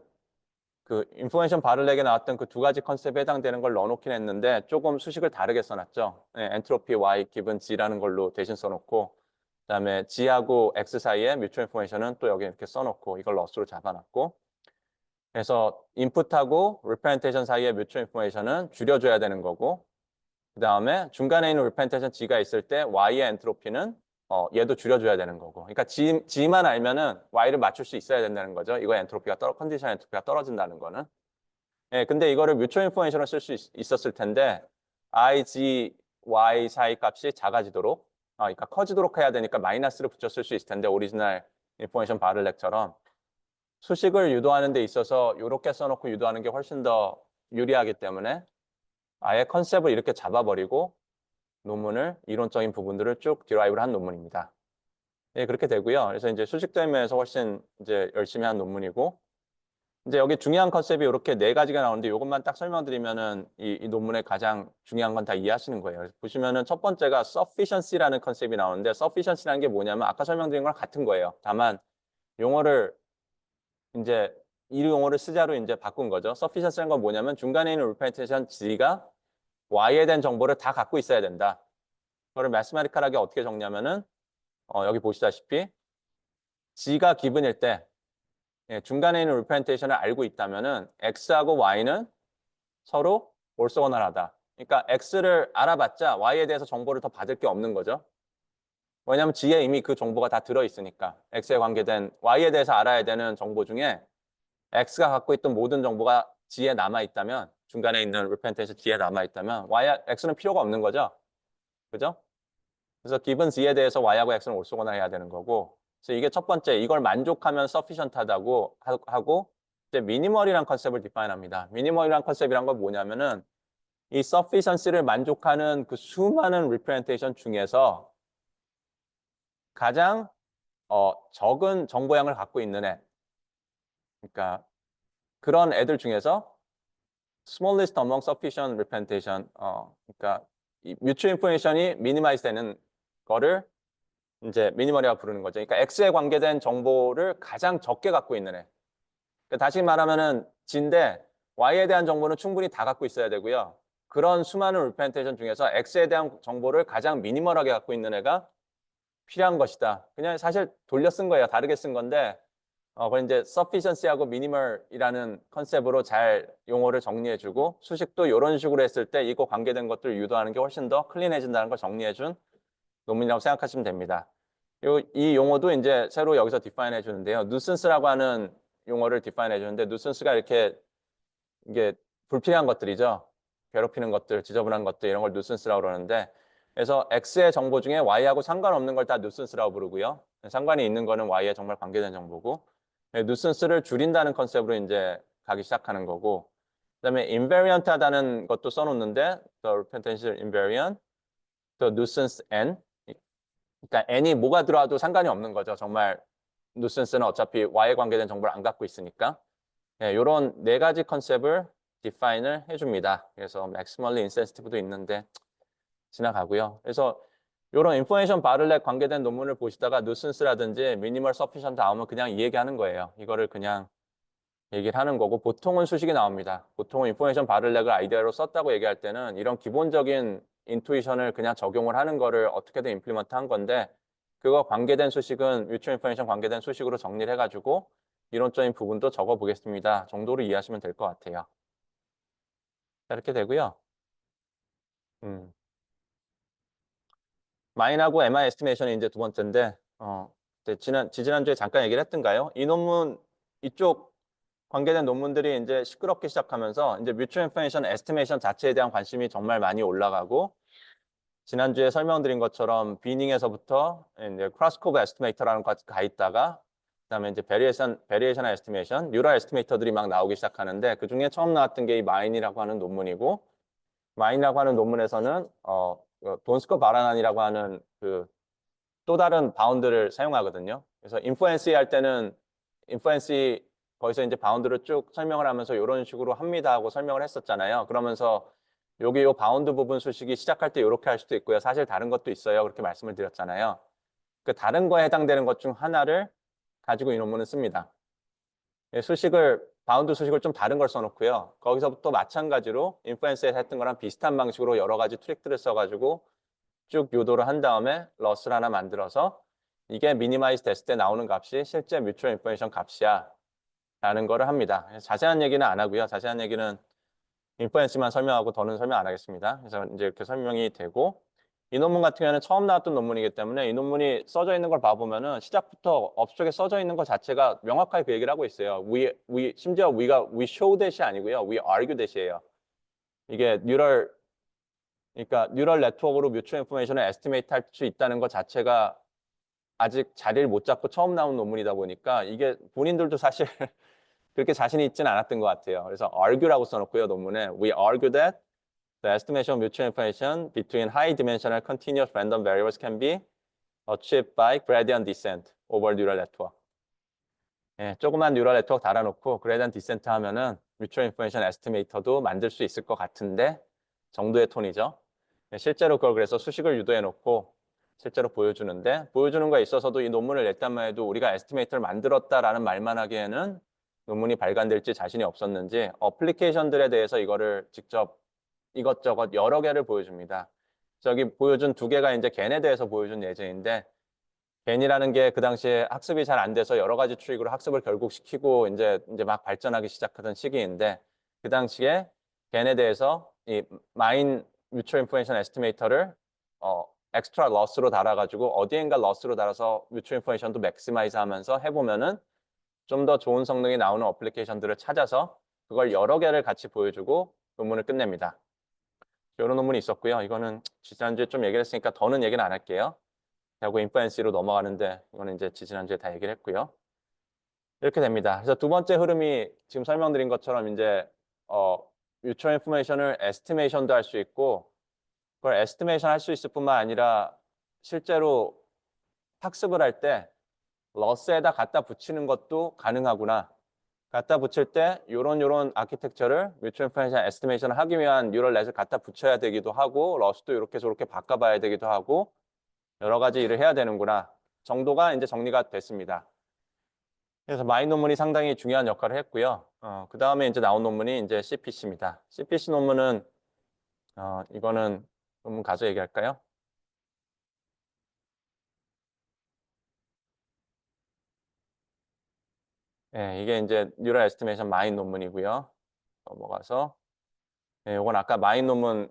그 인포메이션 바를렉에 나왔던 그 두 가지 컨셉에 해당되는 걸 넣어놓긴 했는데 조금 수식을 다르게 써놨죠. 엔트로피 Y 기분 G라는 걸로 대신 써놓고 그다음에 G하고 X 사이에 뮤추얼 인포메이션은 또 여기 이렇게 써놓고 이걸 러스로 잡아놨고 그래서 인풋하고 리프레젠테이션 사이의 뮤추얼 인포메이션은 줄여줘야 되는 거고 그 다음에 중간에 있는 리프레젠테이션 G가 있을 때 Y의 엔트로피는 얘도 줄여줘야 되는 거고. 그러니까 G만 알면은 Y를 맞출 수 있어야 된다는 거죠. 이거 컨디션 엔트로피가 떨어진다는 거는. 예, 근데 이거를 뮤추얼 인포메이션으로 쓸 수 있었을 텐데 I, G, Y 사이 값이 작아지도록 그러니까 커지도록 해야 되니까 마이너스를 붙여 쓸 수 있을 텐데 오리지널 인포메이션 바를렉처럼 수식을 유도하는 데 있어서 이렇게 써놓고 유도하는 게 훨씬 더 유리하기 때문에 아예 컨셉을 이렇게 잡아버리고 논문을 이론적인 부분들을 쭉 디라이브를 한 논문입니다. 예, 그렇게 되고요. 그래서 이제 수식적인 면에서 훨씬 이제 열심히 한 논문이고 이제 여기 중요한 컨셉이 이렇게 네 가지가 나오는데 이것만 딱 설명드리면은 이 논문의 가장 중요한 건 다 이해하시는 거예요. 그래서 보시면은 첫 번째가 sufficiency라는 컨셉이 나오는데 sufficiency라는 게 뭐냐면 아까 설명드린 거랑 같은 거예요. 다만 용어를 이제 이 용어를 쓰자로 이제 바꾼 거죠. sufficiency라는 건 뭐냐면 중간에 있는 representation G가 Y에 대한 정보를 다 갖고 있어야 된다. 그걸 매스메리컬하게 어떻게 정리하면은 여기 보시다시피 G가 기분일 때 중간에 있는 representation을 알고 있다면은 X하고 Y는 서로 orthogonal하다. 그러니까 X를 알아봤자 Y에 대해서 정보를 더 받을 게 없는 거죠. 왜냐하면 G에 이미 그 정보가 다 들어있으니까 X에 관계된 Y에 대해서 알아야 되는 정보 중에 X가 갖고 있던 모든 정보가 G에 남아있다면 중간에 있는 representation G에 남아있다면 X는 필요가 없는 거죠. 그죠? 그래서 given G에 대해서 Y하고 X는 orthogonal 해야 되는 거고 그래서 이게 첫 번째 이걸 만족하면 sufficient하다고 하고 이제 minimal이라는 컨셉을 디파인합니다. minimal이라는 컨셉이란 건 뭐냐면은 이 sufficiency를 만족하는 그 수많은 representation 중에서 가장 적은 정보량을 갖고 있는 애. 그러니까 그런 애들 중에서 smallest among sufficient representation. 그러니까 이 mutual information이 minimize 되는 거를 이제 미니멀이라고 부르는 거죠. 그러니까 X에 관계된 정보를 가장 적게 갖고 있는 애. 그러니까 다시 말하면은 G인데 Y에 대한 정보는 충분히 다 갖고 있어야 되고요. 그런 수많은 representation 중에서 X에 대한 정보를 가장 미니멀하게 갖고 있는 애가 필요한 것이다. 그냥 사실 돌려 쓴 거예요. 다르게 쓴 건데 그걸 이제 sufficiency하고 minimal이라는 컨셉으로 잘 용어를 정리해주고 수식도 이런 식으로 했을 때 이거 관계된 것들을 유도하는 게 훨씬 더 클린해진다는 걸 정리해준 논문이라고 생각하시면 됩니다. 이 용어도 이제 새로 여기서 디파인 해주는데요. nuisance라고 하는 용어를 디파인 해주는데 nuisance가 이게 불필요한 것들이죠. 괴롭히는 것들, 지저분한 것들 이런 걸 nuisance라고 그러는데 그래서 X의 정보 중에 Y하고 상관없는 걸 다 nuisance라고 부르고요. 상관이 있는 거는 Y에 정말 관계된 정보고 nuisance를 줄인다는 컨셉으로 이제 가기 시작하는 거고 그다음에 invariant하다는 것도 써놓는데 the potential invariant, the nuisance n 그러니까 n이 뭐가 들어와도 상관이 없는 거죠. 정말 nuisance는 어차피 Y에 관계된 정보를 안 갖고 있으니까 이런 네 가지 컨셉을 디파인을 해줍니다. 그래서 maximally insensitive도 있는데 지나가고요. 그래서 이런 인포메이션 바를렉 관계된 논문을 보시다가 nuisance라든지 minimal sufficient 나오면 그냥 이 얘기하는 거예요. 이거를 그냥 얘기를 하는 거고 보통은 수식이 나옵니다. 보통은 인포메이션 바를렉을 아이디어로 썼다고 얘기할 때는 이런 기본적인 인투이션을 그냥 적용을 하는 거를 어떻게든 임플리먼트 한 건데 그거 관계된 수식은 뮤추얼 인포메이션 관계된 수식으로 정리를 해가지고 이론적인 부분도 적어보겠습니다. 정도로 이해하시면 될 것 같아요. 자, 이렇게 되고요. 마인하고 MI 에스티메이션이 이제 두 번째인데 지지난주에 잠깐 얘기를 했던가요? 이 논문 이쪽 관계된 논문들이 이제 시끄럽기 시작하면서 이제 뮤추얼 인포메이션 에스티메이션 자체에 대한 관심이 정말 많이 올라가고 지난주에 설명드린 것처럼 비닝에서부터 이제 크로스코브 에스티메이터라는 것까지 가 있다가 그다음에 이제 베리에이션 에스티메이션, 뉴럴 에스티메이터들이 막 나오기 시작하는데 그 중에 처음 나왔던 게 이 마인이라고 하는 논문이고 마인이라고 하는 논문에서는 돈스코 바라난이라고 하는 그 또 다른 바운드를 사용하거든요. 그래서 인플루언시 할 때는 인플루언시 거기서 이제 바운드를 쭉 설명을 하면서 이런 식으로 합니다 하고 설명을 했었잖아요. 그러면서 여기 요 바운드 부분 수식이 시작할 때 이렇게 할 수도 있고요. 사실 다른 것도 있어요. 그렇게 말씀을 드렸잖아요. 그 다른 거에 해당되는 것 중 하나를 가지고 이 논문은 씁니다. 바운드 수식을 좀 다른 걸 써놓고요. 거기서부터 마찬가지로 인플루언스에서 했던 거랑 비슷한 방식으로 여러 가지 트릭들을 써가지고 쭉 유도를 한 다음에 러스를 하나 만들어서 이게 미니마이즈 됐을 때 나오는 값이 실제 뮤추얼 인포메이션 값이야 라는 거를 합니다. 자세한 얘기는 안 하고요. 자세한 얘기는 인플루언스만 설명하고 더는 설명 안 하겠습니다. 그래서 이제 이렇게 설명이 되고 이 논문 같은 경우에는 처음 나왔던 논문이기 때문에 이 논문이 써져 있는 걸 봐보면은 시작부터 업적에 써져 있는 것 자체가 명확하게 그 얘기를 하고 있어요. 심지어 we show that이 아니고요. we argue that이에요. 이게 뉴럴 그러니까 뉴럴 네트워크로 뮤추얼 인포메이션을 에스티메이트 할 수 있다는 것 자체가 아직 자리를 못 잡고 처음 나온 논문이다 보니까 이게 본인들도 사실 그렇게 자신이 있지는 않았던 것 같아요. 그래서 argue라고 써놓고요, 논문에. We argue that the estimation of mutual information between high dimensional continuous random variables can be achieved by gradient descent over neural network. 예, 조그만 뉴럴 네트워크 달아놓고 그레디언트 디센트 하면은 뮤추얼 인포메이션 에스티메이터도 만들 수 있을 것 같은데 정도의 톤이죠. 예, 실제로 그걸 그래서 수식을 유도해 놓고 실제로 보여주는데 보여주는 거에 있어서도 이 논문을 냈단만 해도 우리가 에스티메이터를 만들었다라는 말만 하기에는 논문이 발간될지 자신이 없었는지 어플리케이션들에 대해서 이거를 직접 이것저것 여러 개를 보여줍니다. 저기 보여준 두 개가 이제 겐에 대해서 보여준 예제인데 겐이라는 게 그 당시에 학습이 잘 안 돼서 여러 가지 트릭으로 학습을 결국 시키고 이제 막 발전하기 시작하던 시기인데 그 당시에 겐에 대해서 이 마인 뮤추얼 인포메이션 에스티메이터를 엑스트라 러스로 달아가지고 어디엔가 러스로 달아서 뮤추얼 인포메이션도 맥시마이즈 하면서 해보면은 좀 더 좋은 성능이 나오는 어플리케이션들을 찾아서 그걸 여러 개를 같이 보여주고 논문을 끝냅니다. 이런 논문이 있었고요. 이거는 지난주에 좀 얘기를 했으니까 더는 얘기는 안 할게요. 하고 인플루언시로 넘어가는데 이거는 이제 지난주에 다 얘기를 했고요. 이렇게 됩니다. 그래서 두 번째 흐름이 지금 설명드린 것처럼 이제 뮤추얼 인포메이션을 에스티메이션도 할 수 있고 그걸 에스티메이션 할 수 있을 뿐만 아니라 실제로 학습을 할 때 러스에다 갖다 붙이는 것도 가능하구나. 갖다 붙일 때 요런 아키텍처를 뮤추얼 인포메이션 에스티메이션을 하기 위한 뉴럴 넷을 갖다 붙여야 되기도 하고 러스도 이렇게 저렇게 바꿔봐야 되기도 하고 여러 가지 일을 해야 되는구나 정도가 이제 정리가 됐습니다. 그래서 마인 논문이 상당히 중요한 역할을 했고요. 그 다음에 이제 나온 논문이 이제 CPC입니다. CPC 논문은 이거는 논문 가서 얘기할까요? 네, 이게 이제 뉴럴 에스티메이션 마인 논문이고요. 넘어가서 네, 이건 아까 마인 논문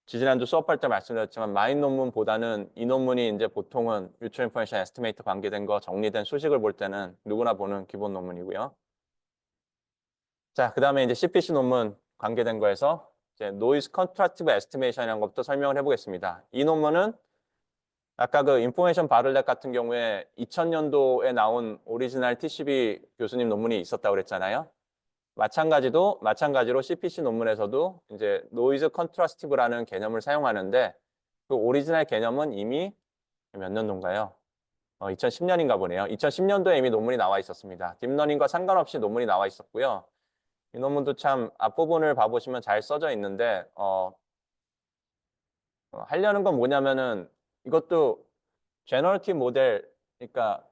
지지난주 수업할 때 말씀드렸지만 마인 논문보다는 이 논문이 이제 보통은 뮤추얼 인포메이션 에스티메이트 관계된 거 정리된 수식을 볼 때는 누구나 보는 기본 논문이고요. 자, 그 다음에 이제 CPC 논문 관계된 거에서 이제 노이즈 컨트라스티브 에스티메이션이라는 것부터 설명을 해보겠습니다. 이 논문은 아까 그 인포메이션 바를렛 같은 경우에 2000년도에 나온 오리지널 TCB 교수님 논문이 있었다고 그랬잖아요. 마찬가지로 CPC 논문에서도 이제 노이즈 컨트라스티브라는 개념을 사용하는데 그 오리지널 개념은 이미 몇 년도인가요? 2010년인가 보네요. 2010년도에 이미 논문이 나와 있었습니다. 딥러닝과 상관없이 논문이 나와 있었고요. 이 논문도 참 앞부분을 봐보시면 잘 써져 있는데 하려는 건 뭐냐면은 이것도 제너러티브 모델, 그러니까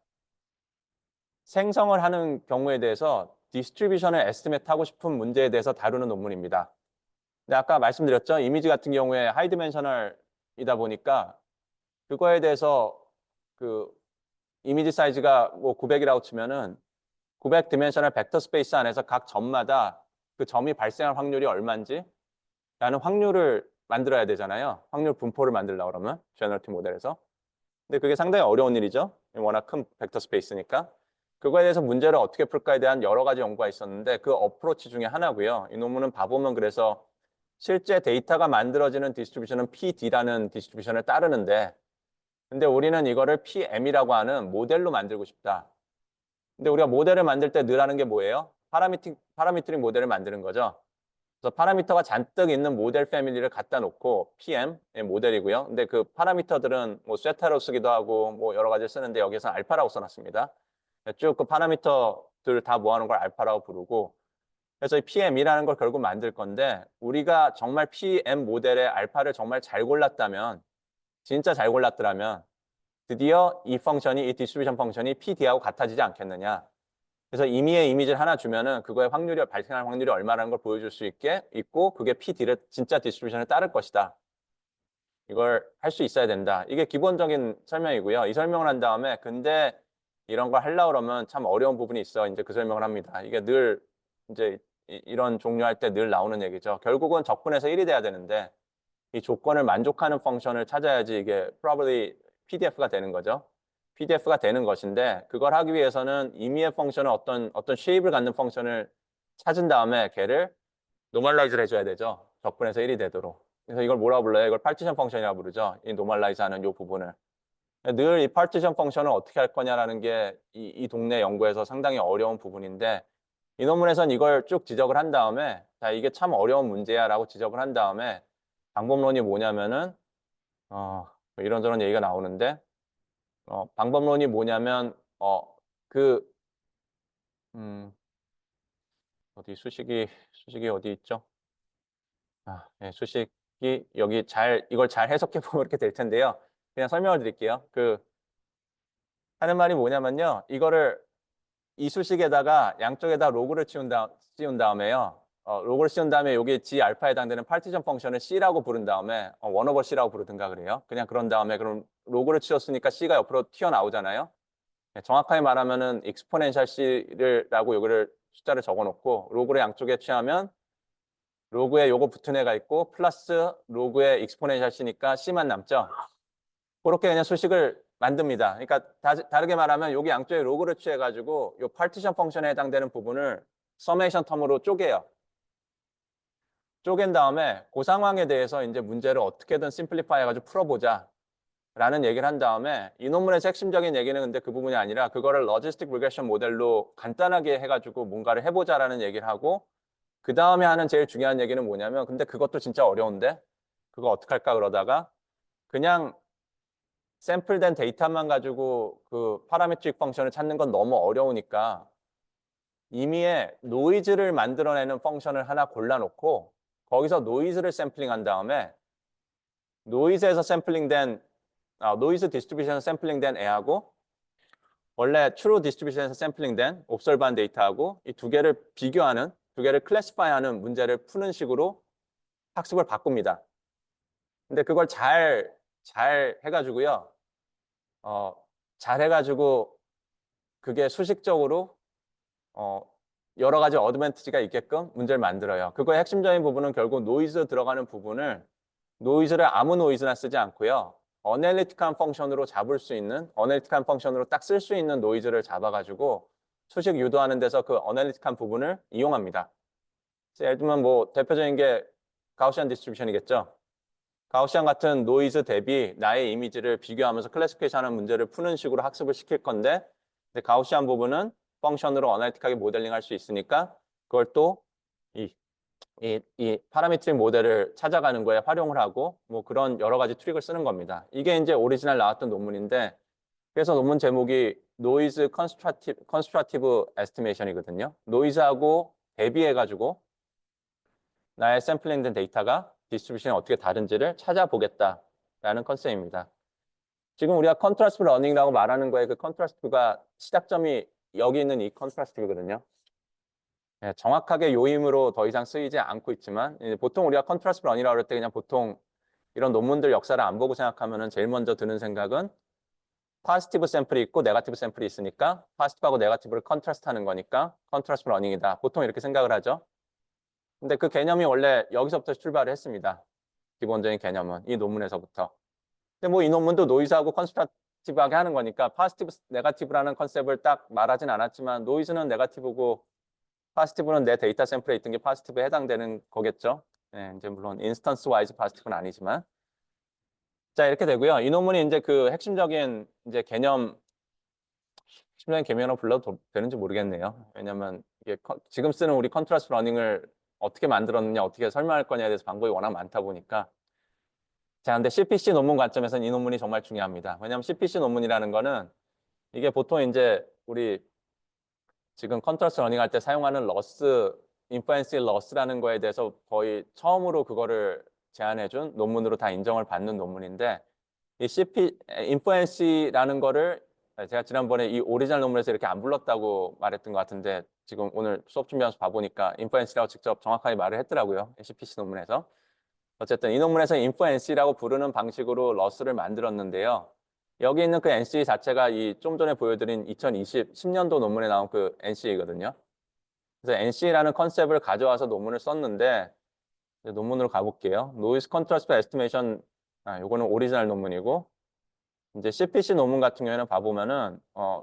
생성을 하는 경우에 대해서 디스트리뷰션을 에스티메이트 하고 싶은 문제에 대해서 다루는 논문입니다. 근데 아까 말씀드렸죠. 이미지 같은 경우에 하이 디멘셔널이다 보니까 그거에 대해서 그 이미지 사이즈가 뭐 900이라고 치면은 900 디멘셔널 벡터 스페이스 안에서 각 점마다 그 점이 발생할 확률이 얼마인지 라는 확률을 만들어야 되잖아요. 확률 분포를 만들려고 그러면 제너러티브 모델에서. 근데 그게 상당히 어려운 일이죠. 워낙 큰 벡터 스페이스니까. 그거에 대해서 문제를 어떻게 풀까에 대한 여러 가지 연구가 있었는데 그 어프로치 중에 하나고요. 이 논문은 봐보면 그래서 실제 데이터가 만들어지는 디스트리뷰션은 PD라는 디스트리뷰션을 따르는데 근데 우리는 이거를 PM이라고 하는 모델로 만들고 싶다. 근데 우리가 모델을 만들 때 늘 하는 게 뭐예요? 파라미트릭 모델을 만드는 거죠. 그래서 파라미터가 잔뜩 있는 모델 패밀리를 갖다 놓고 PM의 모델이고요. 근데 그 파라미터들은 뭐 세타로 쓰기도 하고 뭐 여러 가지 쓰는데 여기서 알파라고 써놨습니다. 쭉 그 파라미터들 다 모아놓은 걸 알파라고 부르고 그래서 이 PM이라는 걸 결국 만들 건데 우리가 정말 PM 모델의 알파를 정말 잘 골랐다면 진짜 잘 골랐더라면 드디어 이 펑션이 이 디스트리뷰션 펑션이 PD하고 같아지지 않겠느냐. 그래서 임의의 이미지를 하나 주면은 그거의 확률이 발생할 확률이 얼마라는 걸 보여줄 수 있고 그게 PD를 진짜 디스트리뷰션을 따를 것이다. 이걸 할 수 있어야 된다. 이게 기본적인 설명이고요. 이 설명을 한 다음에 근데 이런 걸 하려고 그러면 참 어려운 부분이 있어. 이제 그 설명을 합니다. 이게 늘 이제 이런 종류할 때 늘 나오는 얘기죠. 결국은 적분해서 1이 돼야 되는데 이 조건을 만족하는 펑션을 찾아야지 이게 probably PDF가 되는 거죠. PDF가 되는 것인데 그걸 하기 위해서는 임의의 펑션을 어떤 쉐입을 갖는 펑션을 찾은 다음에 걔를 노멀라이즈를 해줘야 되죠. 적분해서 1이 되도록. 그래서 이걸 뭐라고 불러요? 이걸 파티션 펑션이라고 부르죠. 이 노멀라이즈 하는 이 부분을. 늘 이 파티션 펑션을 어떻게 할 거냐라는 게 이 동네 연구에서 상당히 어려운 부분인데 이 논문에선 이걸 쭉 지적을 한 다음에 자, 이게 참 어려운 문제야라고 지적을 한 다음에 방법론이 뭐냐면은 뭐 이런저런 얘기가 나오는데 방법론이 뭐냐면 그 어디 수식이 어디 있죠? 네, 수식이 여기 이걸 잘 해석해 보면 이렇게 될 텐데요. 그냥 설명을 드릴게요. 하는 말이 뭐냐면요. 이거를 이 수식에다가 양쪽에다 로그를 씌운 다음에요. 로그를 씌운 다음에 여기 G 알파에 해당되는 파티션 펑션을 C라고 부른 다음에 1 over C라고 부르든가 그래요. 그냥 그런 다음에 그럼 로그를 치웠으니까 C가 옆으로 튀어나오잖아요. 네, 정확하게 말하면은 익스포넨셜 C라고 여기를 숫자를 적어놓고 로그를 양쪽에 취하면 로그에 요거 붙은 애가 있고 플러스 로그에 익스포넨셜 C니까 C만 남죠. 그렇게 그냥 수식을 만듭니다. 그러니까 다르게 말하면 여기 양쪽에 로그를 취해가지고 이 파티션 펑션에 해당되는 부분을 서메이션 텀으로 쪼개요. 쪼갠 다음에 그 상황에 대해서 이제 문제를 어떻게든 심플리파이 해가지고 풀어보자 라는 얘기를 한 다음에 이 논문에서 핵심적인 얘기는 근데 그 부분이 아니라 그거를 로지스틱 리그레션 모델로 간단하게 해가지고 뭔가를 해보자라는 얘기를 하고 그 다음에 하는 제일 중요한 얘기는 뭐냐면 근데 그것도 진짜 어려운데 그거 어떡할까 그러다가 그냥 샘플된 데이터만 가지고 그 파라메트릭 펑션을 찾는 건 너무 어려우니까 임의의 노이즈를 만들어내는 펑션을 하나 골라놓고 거기서 노이즈를 샘플링한 다음에 노이즈에서 샘플링된 노이즈 디스트리뷰션에서 샘플링된 애하고 원래 트루 디스트리뷰션에서 샘플링된 옵설버한 데이터하고 이 두 개를 비교하는 두 개를 클래시파이하는 문제를 푸는 식으로 학습을 바꿉니다. 근데 그걸 잘 해가지고요. 잘 해가지고 그게 수식적으로 여러 가지 어드밴티지가 있게끔 문제를 만들어요. 그거의 핵심적인 부분은 결국 노이즈 들어가는 부분을 노이즈를 아무 노이즈나 쓰지 않고요. 어널리틱한 펑션으로 잡을 수 있는 어널리틱한 펑션으로 딱 쓸 수 있는 노이즈를 잡아가지고 수식 유도하는 데서 그 어널리틱한 부분을 이용합니다. 예를 들면 뭐 대표적인 게 가우시안 디스트리뷰션이겠죠. 가우시안 같은 노이즈 대비 나의 이미지를 비교하면서 클래시피케이션하는 문제를 푸는 식으로 학습을 시킬 건데 가우시안 부분은 펑션으로 어널리틱하게 모델링할 수 있으니까 그걸 또 이 파라미트릭 모델을 찾아가는 거에 활용을 하고 뭐 그런 여러 가지 트릭을 쓰는 겁니다. 이게 이제 오리지널 나왔던 논문인데 그래서 논문 제목이 노이즈 컨스트럭티브 에스티메이션이거든요. 노이즈하고 대비해가지고 나의 샘플링된 데이터가 디스트리뷰션이 어떻게 다른지를 찾아보겠다라는 컨셉입니다. 지금 우리가 컨트라스트 러닝이라고 말하는 거에 그 컨트라스트가 시작점이 여기 있는 이 컨트라스트거든요. 네, 정확하게 요임으로 더 이상 쓰이지 않고 있지만 보통 우리가 컨트라스트 러닝이라고 할 때 그냥 보통 이런 논문들 역사를 안 보고 생각하면은 제일 먼저 드는 생각은 포지티브 샘플이 있고 네거티브 샘플이 있으니까 포지티브하고 네거티브를 컨트라스트 하는 거니까 컨트라스트 러닝이다. 보통 이렇게 생각을 하죠. 근데 그 개념이 원래 여기서부터 출발을 했습니다. 기본적인 개념은 이 논문에서부터. 근데 뭐 이 논문도 노이즈하고 컨스트럭티브하게 하는 거니까 포지티브, 네거티브라는 컨셉을 딱 말하진 않았지만 노이즈는 네거티브고 포지티브는 내 데이터 샘플에 있던 게 포지티브에 해당되는 거겠죠. 네, 이제 물론 인스턴스 와이즈 포지티브는 아니지만. 자, 이렇게 되고요. 이 논문이 이제 그 핵심적인 이제 핵심적인 개념으로 불러도 되는지 모르겠네요. 왜냐면 이게 지금 쓰는 우리 컨트라스트 러닝을 어떻게 만들었느냐, 어떻게 설명할 거냐에 대해서 방법이 워낙 많다 보니까. 자, 근데 CPC 논문 관점에서는 이 논문이 정말 중요합니다. 왜냐면 CPC 논문이라는 거는 이게 보통 이제 우리 지금 컨트라스트 러닝 할 때 사용하는 인퍼런스 러스라는 거에 대해서 거의 처음으로 그거를 제안해준 논문으로 다 인정을 받는 논문인데 이 인퍼런스라는 거를 제가 지난번에 이 오리지널 논문에서 이렇게 안 불렀다고 말했던 것 같은데 지금 오늘 수업 준비하면서 봐보니까 인퍼런스라고 직접 정확하게 말을 했더라고요. CPC 논문에서. 어쨌든 이 논문에서 인퍼런스라고 부르는 방식으로 러스를 만들었는데요. 여기 있는 그 NC 자체가 이 좀 전에 보여드린 10년도 논문에 나온 그 NC이거든요. 그래서 NC라는 컨셉을 가져와서 논문을 썼는데 논문으로 가볼게요. 노이즈 컨트라스트 에스티메이션 요거는 오리지널 논문이고 이제 CPC 논문 같은 경우에는 봐보면은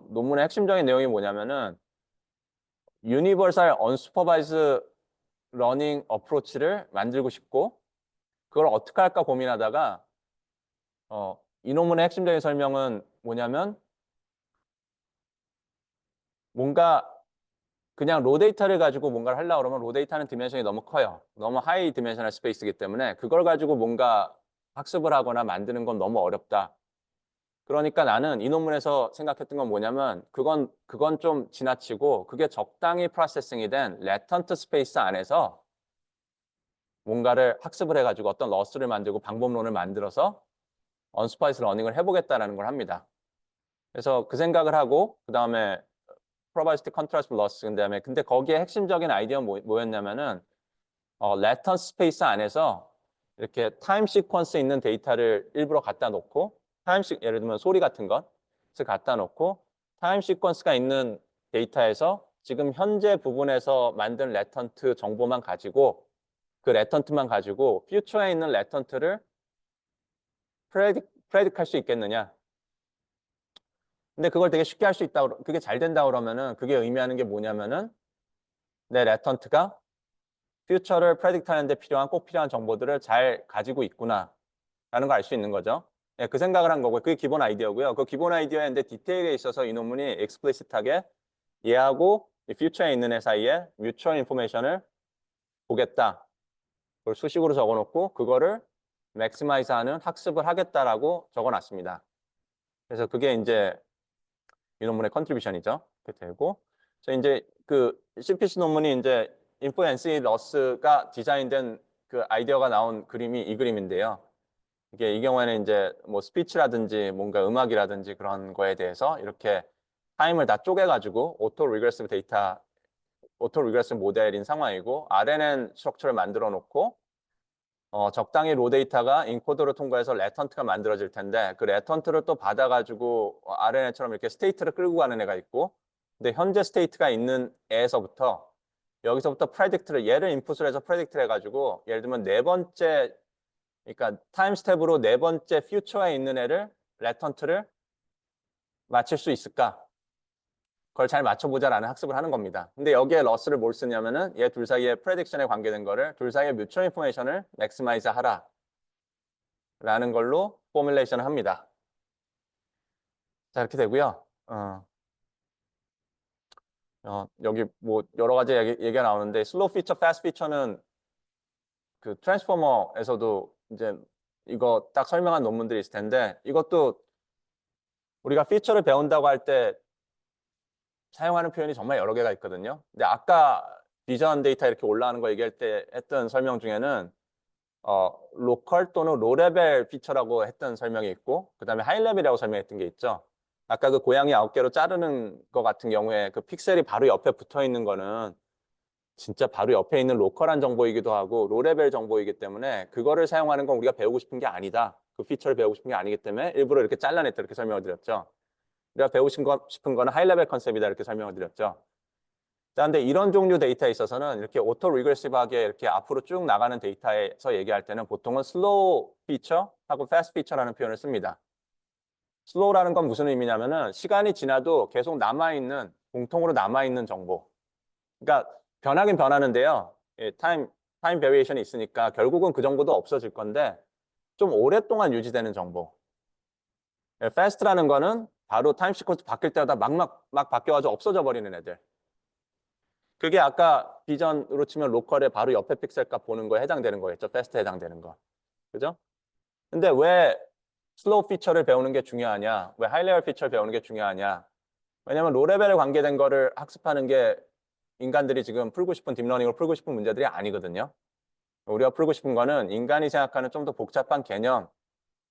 논문의 핵심적인 내용이 뭐냐면은 유니버설 언슈퍼바이즈 러닝 어프로치를 만들고 싶고 그걸 어떻게 할까 고민하다가 이 논문의 핵심적인 설명은 뭐냐면 뭔가 그냥 로 데이터를 가지고 뭔가를 하려고 그러면 로 데이터는 디멘션이 너무 커요. 너무 하이 디멘셔널 스페이스이기 때문에 그걸 가지고 뭔가 학습을 하거나 만드는 건 너무 어렵다. 그러니까 나는 이 논문에서 생각했던 건 뭐냐면 그건 좀 지나치고 그게 적당히 프로세싱이 된 레턴트 스페이스 안에서 뭔가를 학습을 해가지고 어떤 러스를 만들고 방법론을 만들어서 언스파이스 러닝을 해보겠다라는 걸 합니다. 그래서 그 생각을 하고 그 다음에 probabilistic contrast loss 근데 거기에 핵심적인 아이디어는 뭐였냐면은 레턴 스페이스 안에서 이렇게 타임 시퀀스 있는 데이터를 일부러 갖다 놓고 예를 들면 소리 같은 것을 갖다 놓고 타임 시퀀스가 있는 데이터에서 지금 현재 부분에서 만든 레턴트 정보만 가지고 그 레턴트만 가지고 퓨처에 있는 레턴트를 프레딕할 수 있겠느냐. 근데 그걸 되게 쉽게 할 수 있다. 그게 잘 된다 그러면은 그게 의미하는 게 뭐냐면은 내 레턴트가 퓨처를 프레딕트하는 데 꼭 필요한 정보들을 잘 가지고 있구나라는 걸 알 수 있는 거죠. 네, 그 생각을 한 거고요. 그게 기본 아이디어고요. 그 기본 아이디어인데 디테일에 있어서 이 논문이 explicit하게 얘하고 이 퓨처에 있는 애 사이에 뮤추얼 인포메이션을 보겠다. 그걸 수식으로 적어놓고 그거를 맥시마이즈하는 학습을 하겠다라고 적어놨습니다. 그래서 그게 이제 이 논문의 컨트리뷰션이죠. 이렇게 되고, 이제 그 CPC 논문이 이제 인플루언시 러스가 디자인된 그 아이디어가 나온 그림이 이 그림인데요. 이게 이 경우에는 이제 뭐 스피치라든지 뭔가 음악이라든지 그런 거에 대해서 이렇게 타임을 다 쪼개가지고 오토 리그레시브 모델인 상황이고 RNN 스트럭처를 만들어 놓고 적당히 로 데이터가 인코더를 통과해서 레턴트가 만들어질 텐데 그 레턴트를 또 받아가지고 RNN처럼 이렇게 스테이트를 끌고 가는 애가 있고 근데 현재 스테이트가 있는 애에서부터 여기서부터 프레딕트를 얘를 인풋을 해서 프레딕트를 해가지고 예를 들면 네 번째 그러니까 타임 스텝으로 네 번째 퓨처에 있는 애를 레턴트를 맞출 수 있을까? 그걸 잘 맞춰보자라는 학습을 하는 겁니다. 근데 여기에 러스를 뭘 쓰냐면은 얘 둘 사이의 프레딕션에 관계된 거를 둘 사이의 뮤추얼 인포메이션을 맥시마이즈 하라 라는 걸로 포뮬레이션을 합니다. 자, 이렇게 되고요. 여기 뭐 여러 가지 얘기가 나오는데 슬로우 피처, 패스트 피처는 그 트랜스포머에서도 이제 이거 딱 설명한 논문들이 있을 텐데 이것도 우리가 피처를 배운다고 할 때 사용하는 표현이 정말 여러 개가 있거든요. 근데 아까 비전 데이터 이렇게 올라가는 거 얘기할 때 했던 설명 중에는 로컬 또는 로레벨 피처라고 했던 설명이 있고 그 다음에 하이레벨이라고 설명했던 게 있죠. 아까 그 고양이 9개로 자르는 거 같은 경우에 그 픽셀이 바로 옆에 붙어 있는 거는 진짜 바로 옆에 있는 로컬한 정보이기도 하고 로레벨 정보이기 때문에 그거를 사용하는 건 우리가 배우고 싶은 게 아니다. 그 피처를 배우고 싶은 게 아니기 때문에 일부러 이렇게 잘라냈다 이렇게 설명을 드렸죠. 우리가 배우고 싶은 거는 하이레벨 컨셉이다 이렇게 설명을 드렸죠. 자, 근데 이런 종류 데이터에 있어서는 이렇게 오토 리그레시브하게 이렇게 앞으로 쭉 나가는 데이터에서 얘기할 때는 보통은 슬로우 피처하고 패스트 피처라는 표현을 씁니다. 슬로우라는 건 무슨 의미냐면은 시간이 지나도 계속 남아있는, 공통으로 남아있는 정보. 그러니까 변하긴 변하는데요. 타임 베리에이션이 있으니까 결국은 그 정보도 없어질 건데 좀 오랫동안 유지되는 정보. 패스트라는 거는 바로 타임 시퀀스 바뀔 때마다 막 바뀌어가지고 없어져 버리는 애들. 그게 아까 비전으로 치면 로컬의 바로 옆에 픽셀 값 보는 거에 해당되는 거겠죠. 패스트에 해당되는 거. 그죠? 근데 왜 슬로우 피처를 배우는 게 중요하냐? 왜 하이 레벨 피처를 배우는 게 중요하냐? 왜냐면 로 레벨에 관계된 거를 학습하는 게 인간들이 지금 풀고 싶은 딥러닝으로 풀고 싶은 문제들이 아니거든요. 우리가 풀고 싶은 거는 인간이 생각하는 좀 더 복잡한 개념,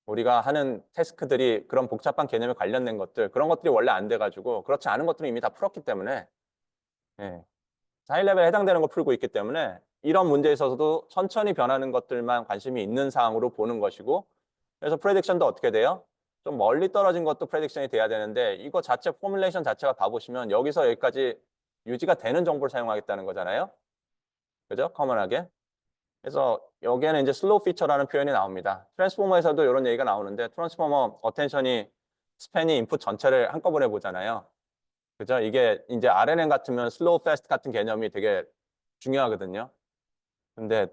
우리가 하는 태스크들이 그런 복잡한 개념에 관련된 것들, 그런 것들이 원래 안 돼가지고 그렇지 않은 것들은 이미 다 풀었기 때문에 예. 하이 레벨에 해당되는 걸 풀고 있기 때문에 이런 문제에 있어서도 천천히 변하는 것들만 관심이 있는 사항으로 보는 것이고 그래서 프레딕션도 어떻게 돼요? 좀 멀리 떨어진 것도 프레딕션이 돼야 되는데 이거 자체 포뮬레이션 자체가 봐보시면 여기서 여기까지 유지가 되는 정보를 사용하겠다는 거잖아요. 그죠? 커먼하게. 그래서 여기에는 이제 슬로우 피처라는 표현이 나옵니다. 트랜스포머에서도 이런 얘기가 나오는데 트랜스포머 어텐션이 스팬이 인풋 전체를 한꺼번에 보잖아요. 그죠? 이게 이제 RNN 같으면 슬로우 패스트 같은 개념이 되게 중요하거든요. 근데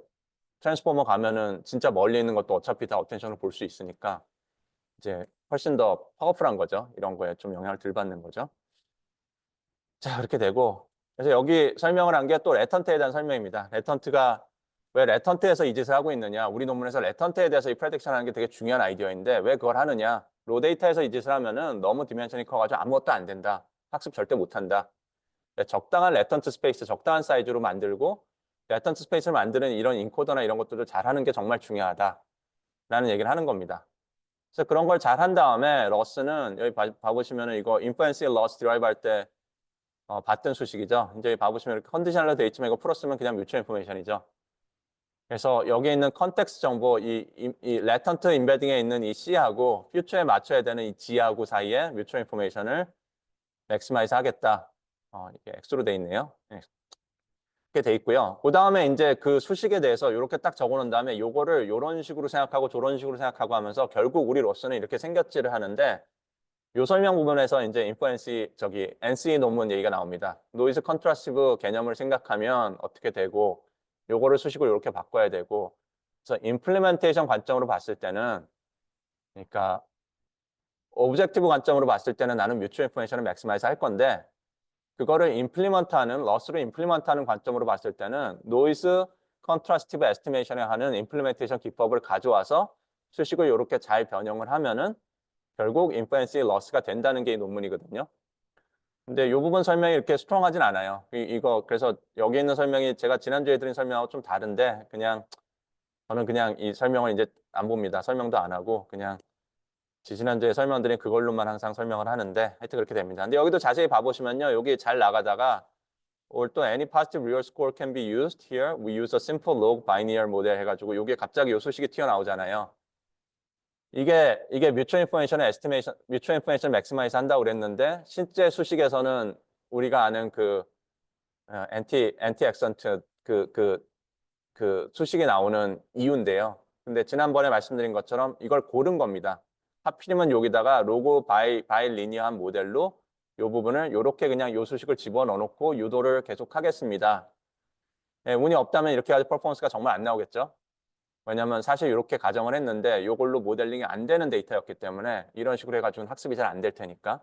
트랜스포머 가면은 진짜 멀리 있는 것도 어차피 다 어텐션을 볼 수 있으니까 이제 훨씬 더 파워풀한 거죠. 이런 거에 좀 영향을 덜 받는 거죠. 자, 그렇게 되고 그래서 여기 설명을 한 게 또 레턴트에 대한 설명입니다. 레턴트가 왜 레턴트에서 이 짓을 하고 있느냐. 우리 논문에서 레턴트에 대해서 이 프레딕션 하는 게 되게 중요한 아이디어인데 왜 그걸 하느냐. 로 데이터에서 이 짓을 하면은 너무 디멘션이 커가지고 아무것도 안 된다. 학습 절대 못한다. 적당한 레턴트 스페이스, 적당한 사이즈로 만들고 레턴트 스페이스를 만드는 이런 인코더나 이런 것들을 잘하는 게 정말 중요하다라는 얘기를 하는 겁니다. 그래서 그런 걸 잘한 다음에 러스는 여기 봐보시면은 이거 인퍼런스의 러스 드라이브 할 때 봤던 수식이죠. 이제 봐보시면 이렇게 컨디셔널로 돼 있지만 이거 풀었으면 그냥 뮤추얼 인포메이션이죠. 그래서 여기에 있는 컨텍스트 정보, 이 레턴트 임베딩에 있는 이 C하고 퓨처에 맞춰야 되는 이 G하고 사이에 뮤추얼 인포메이션을 맥시마이즈 하겠다. 이게 X로 돼 있네요. 네. 이렇게 돼 있고요. 그 다음에 이제 그 수식에 대해서 이렇게 딱 적어 놓은 다음에 요거를 이런 식으로 생각하고 저런 식으로 생각하고 하면서 결국 우리 로스는 이렇게 생겼지를 하는데 요 설명 부분에서 이제 인퍼런스 저기 NCE 논문 얘기가 나옵니다. 노이즈 컨트라스티브 개념을 생각하면 어떻게 되고 요거를 수식으로 이렇게 바꿔야 되고 그래서 임플리멘테이션 관점으로 봤을 때는 그러니까 오브젝티브 관점으로 봤을 때는 나는 뮤추얼 인포메이션을 맥시마이즈 할 건데 그거를 임플리먼트하는 러스를 임플리먼트하는 관점으로 봤을 때는 노이즈 컨트라스티브 에스티메이션에 하는 임플리멘테이션 기법을 가져와서 수식을 이렇게 잘 변형을 하면은 결국 인퍼런스의 러스가 된다는 게 이 논문이거든요. 근데 이 부분 설명이 이렇게 스트롱하진 않아요. 이거 그래서 여기 있는 설명이 제가 지난주에 드린 설명하고 좀 다른데 그냥 저는 그냥 이 설명을 이제 안 봅니다. 설명도 안 하고 그냥 지난주에 설명드린 그걸로만 항상 설명을 하는데 하여튼 그렇게 됩니다. 근데 여기도 자세히 봐보시면요. 여기 잘 나가다가 or 또 any positive real score can be used here. We use a simple log linear model 해가지고 여기에 갑자기 이 소식이 튀어나오잖아요. 이게 뮤추얼 인포메이션을 에스티메이션, 뮤추얼 인포메이션 맥시마이즈 한다고 그랬는데 실제 수식에서는 우리가 아는 그 엔티 액센트 그 수식이 나오는 이유인데요. 근데 지난번에 말씀드린 것처럼 이걸 고른 겁니다. 하필이면 여기다가 로고 바이 리니어한 모델로 이 부분을 이렇게 그냥 이 수식을 집어넣어 놓고 유도를 계속 하겠습니다. 예, 운이 없다면 이렇게 해서 퍼포먼스가 정말 안 나오겠죠. 왜냐하면 사실 이렇게 가정을 했는데 이걸로 모델링이 안 되는 데이터였기 때문에 이런 식으로 해가지고는 학습이 잘 안 될 테니까.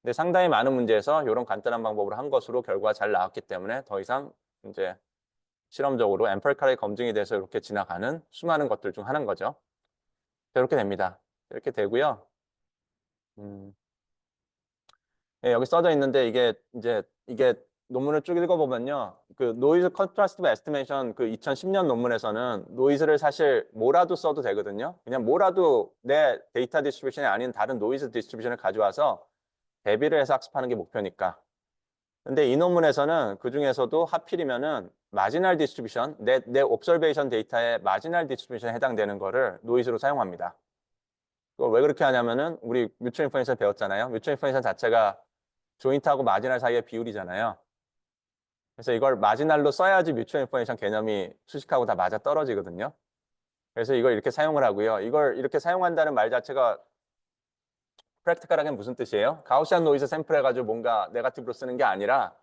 근데 상당히 많은 문제에서 이런 간단한 방법으로 한 것으로 결과가 잘 나왔기 때문에 더 이상 이제 실험적으로 엠피리컬하게 검증이 돼서 이렇게 지나가는 수많은 것들 중 하나인 거죠. 이렇게 됩니다. 이렇게 되고요. 예, 여기 써져 있는데 이게 논문을 쭉 읽어보면요. 그 노이즈 컨트라스티브 에스티메이션 그 2010년 논문에서는 노이즈를 사실 뭐라도 써도 되거든요. 그냥 뭐라도 내 데이터 디스트리뷰션이 아닌 다른 노이즈 디스트리뷰션을 가져와서 대비를 해서 학습하는 게 목표니까. 근데 이 논문에서는 그 중에서도 하필이면은 마지널 디스트리뷰션, 내 옵서베이션 데이터의 마지널 디스트리뷰션에 해당되는 거를 노이즈로 사용합니다. 그걸 왜 그렇게 하냐면은 우리 뮤추얼 인포메이션 배웠잖아요. 뮤추얼 인포메이션 자체가 조인트하고 마지널 사이의 비율이잖아요. 그래서 이걸 마지널로 써야지 뮤추얼 인포메이션 개념이 수식하고 다 맞아 떨어지거든요. 그래서 이걸 이렇게 사용을 하고요. 이걸 이렇게 사용한다는 말 자체가 프랙티컬하게 무슨 뜻이에요? 가우시안 노이즈 샘플 해가지고 뭔가 네거티브로 쓰는 게 아니라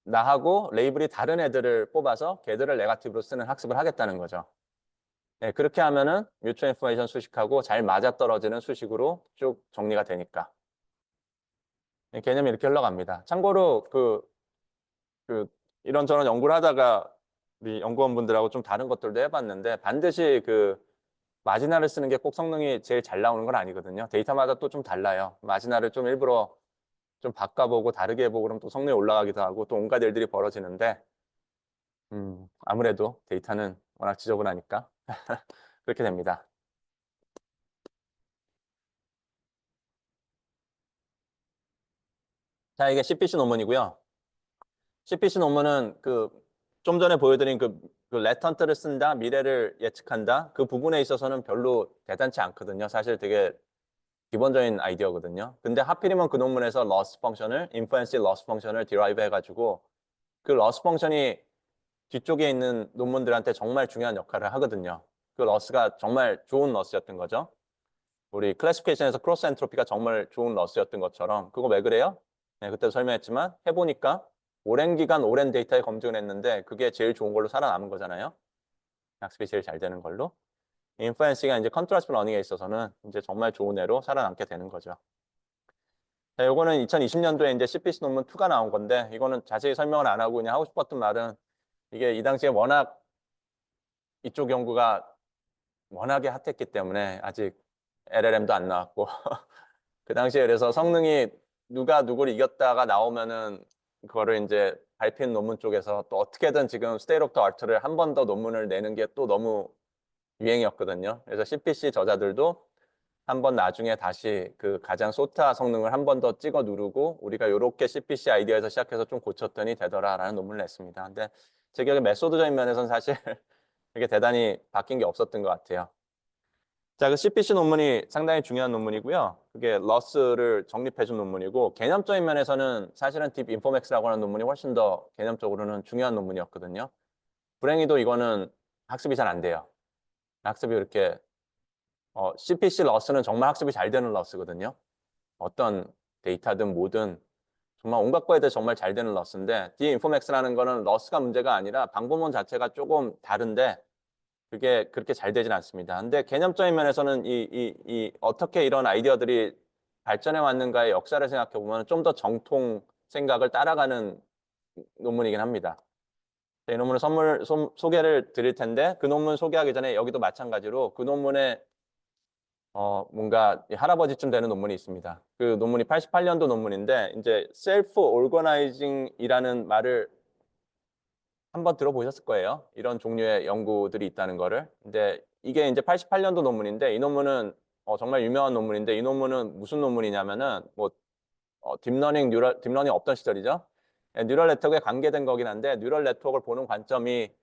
나하고 레이블이 다른 애들을 뽑아서 걔들을 네거티브로 쓰는 학습을 하겠다는 거죠. 네, 그렇게 하면은 뮤추얼 인포메이션 수식하고 잘 맞아 떨어지는 수식으로 쭉 정리가 되니까. 개념이 이렇게 흘러갑니다. 참고로 이런저런 연구를 하다가 우리 연구원분들하고 좀 다른 것들도 해봤는데 반드시 그 마지날을 쓰는 게 꼭 성능이 제일 잘 나오는 건 아니거든요. 데이터마다 또 좀 달라요. 마지날을 좀 일부러 좀 바꿔보고 다르게 해보고 그러면 또 성능이 올라가기도 하고 또 온갖 일들이 벌어지는데 아무래도 데이터는 워낙 지저분하니까 그렇게 됩니다. 자, 이게 CPC 논문이고요. CPC 논문은 좀 전에 보여드린 그 레턴트를 쓴다, 미래를 예측한다. 그 부분에 있어서는 별로 대단치 않거든요. 사실 되게 기본적인 아이디어거든요. 근데 하필이면 그 논문에서 loss 펑션을, inference loss 펑션을 derive 해가지고 그 loss 펑션이 뒤쪽에 있는 논문들한테 정말 중요한 역할을 하거든요. 그 loss가 정말 좋은 loss였던 거죠. 우리 클래시피케이션에서 크로스 엔트로피가 정말 좋은 loss였던 것처럼 그거 왜 그래요? 네, 그때도 설명했지만 해보니까 오랜 기간 오랜 데이터에 검증을 했는데 그게 제일 좋은 걸로 살아남은 거잖아요. 학습이 제일 잘 되는 걸로. 인퍼런스가 이제 컨트라스트 러닝에 있어서는 이제 정말 좋은 애로 살아남게 되는 거죠. 자, 요거는 2020년도에 이제 CPC 논문 2가 나온 건데 이거는 자세히 설명을 안 하고 그냥 하고 싶었던 말은 이게 이 당시에 워낙 이쪽 연구가 워낙에 핫했기 때문에 아직 LLM도 안 나왔고 그 당시에 그래서 성능이 누가 누구를 이겼다가 나오면은 그거를 이제 발표한 논문 쪽에서 또 어떻게든 지금 스테이트 오브 더 아트를 한 번 더 논문을 내는 게 또 너무 유행이었거든요. 그래서 CPC 저자들도 한 번 나중에 다시 그 가장 소타 성능을 한 번 더 찍어 누르고 우리가 이렇게 CPC 아이디어에서 시작해서 좀 고쳤더니 되더라라는 논문을 냈습니다. 근데 제 기억에 메소드적인 면에서는 사실 이게 대단히 바뀐 게 없었던 것 같아요. 자, 그 CPC 논문이 상당히 중요한 논문이고요. 그게 러스를 정립해준 논문이고 개념적인 면에서는 사실은 딥 인포맥스라고 하는 논문이 훨씬 더 개념적으로는 중요한 논문이었거든요. 불행히도 이거는 학습이 잘 안 돼요. 학습이 그렇게 CPC 러스는 정말 학습이 잘 되는 러스거든요. 어떤 데이터든 뭐든 정말 온갖 거에 대해 정말 잘 되는 러스인데 딥 인포맥스라는 거는 러스가 문제가 아니라 방법론 자체가 조금 다른데 그게 그렇게 잘 되진 않습니다. 근데 개념적인 면에서는 어떻게 이런 아이디어들이 발전해 왔는가의 역사를 생각해 보면 좀 더 정통 생각을 따라가는 논문이긴 합니다. 이 논문을 소개를 드릴 텐데 그 논문 소개하기 전에 여기도 마찬가지로 그 논문에 뭔가 할아버지쯤 되는 논문이 있습니다. 그 논문이 88년도 논문인데 이제 셀프 오르거나이징이라는 말을 한번 들어보셨을 거예요. 이런 종류의 연구들이 있다는 거를. 근데 이게 이제 88년도 논문인데 이 논문은 정말 유명한 논문인데 이 논문은 무슨 논문이냐면은 뭐 딥러닝 없던 시절이죠. 예, 뉴럴 네트워크에 관계된 거긴 한데 뉴럴 네트워크를 보는 관점이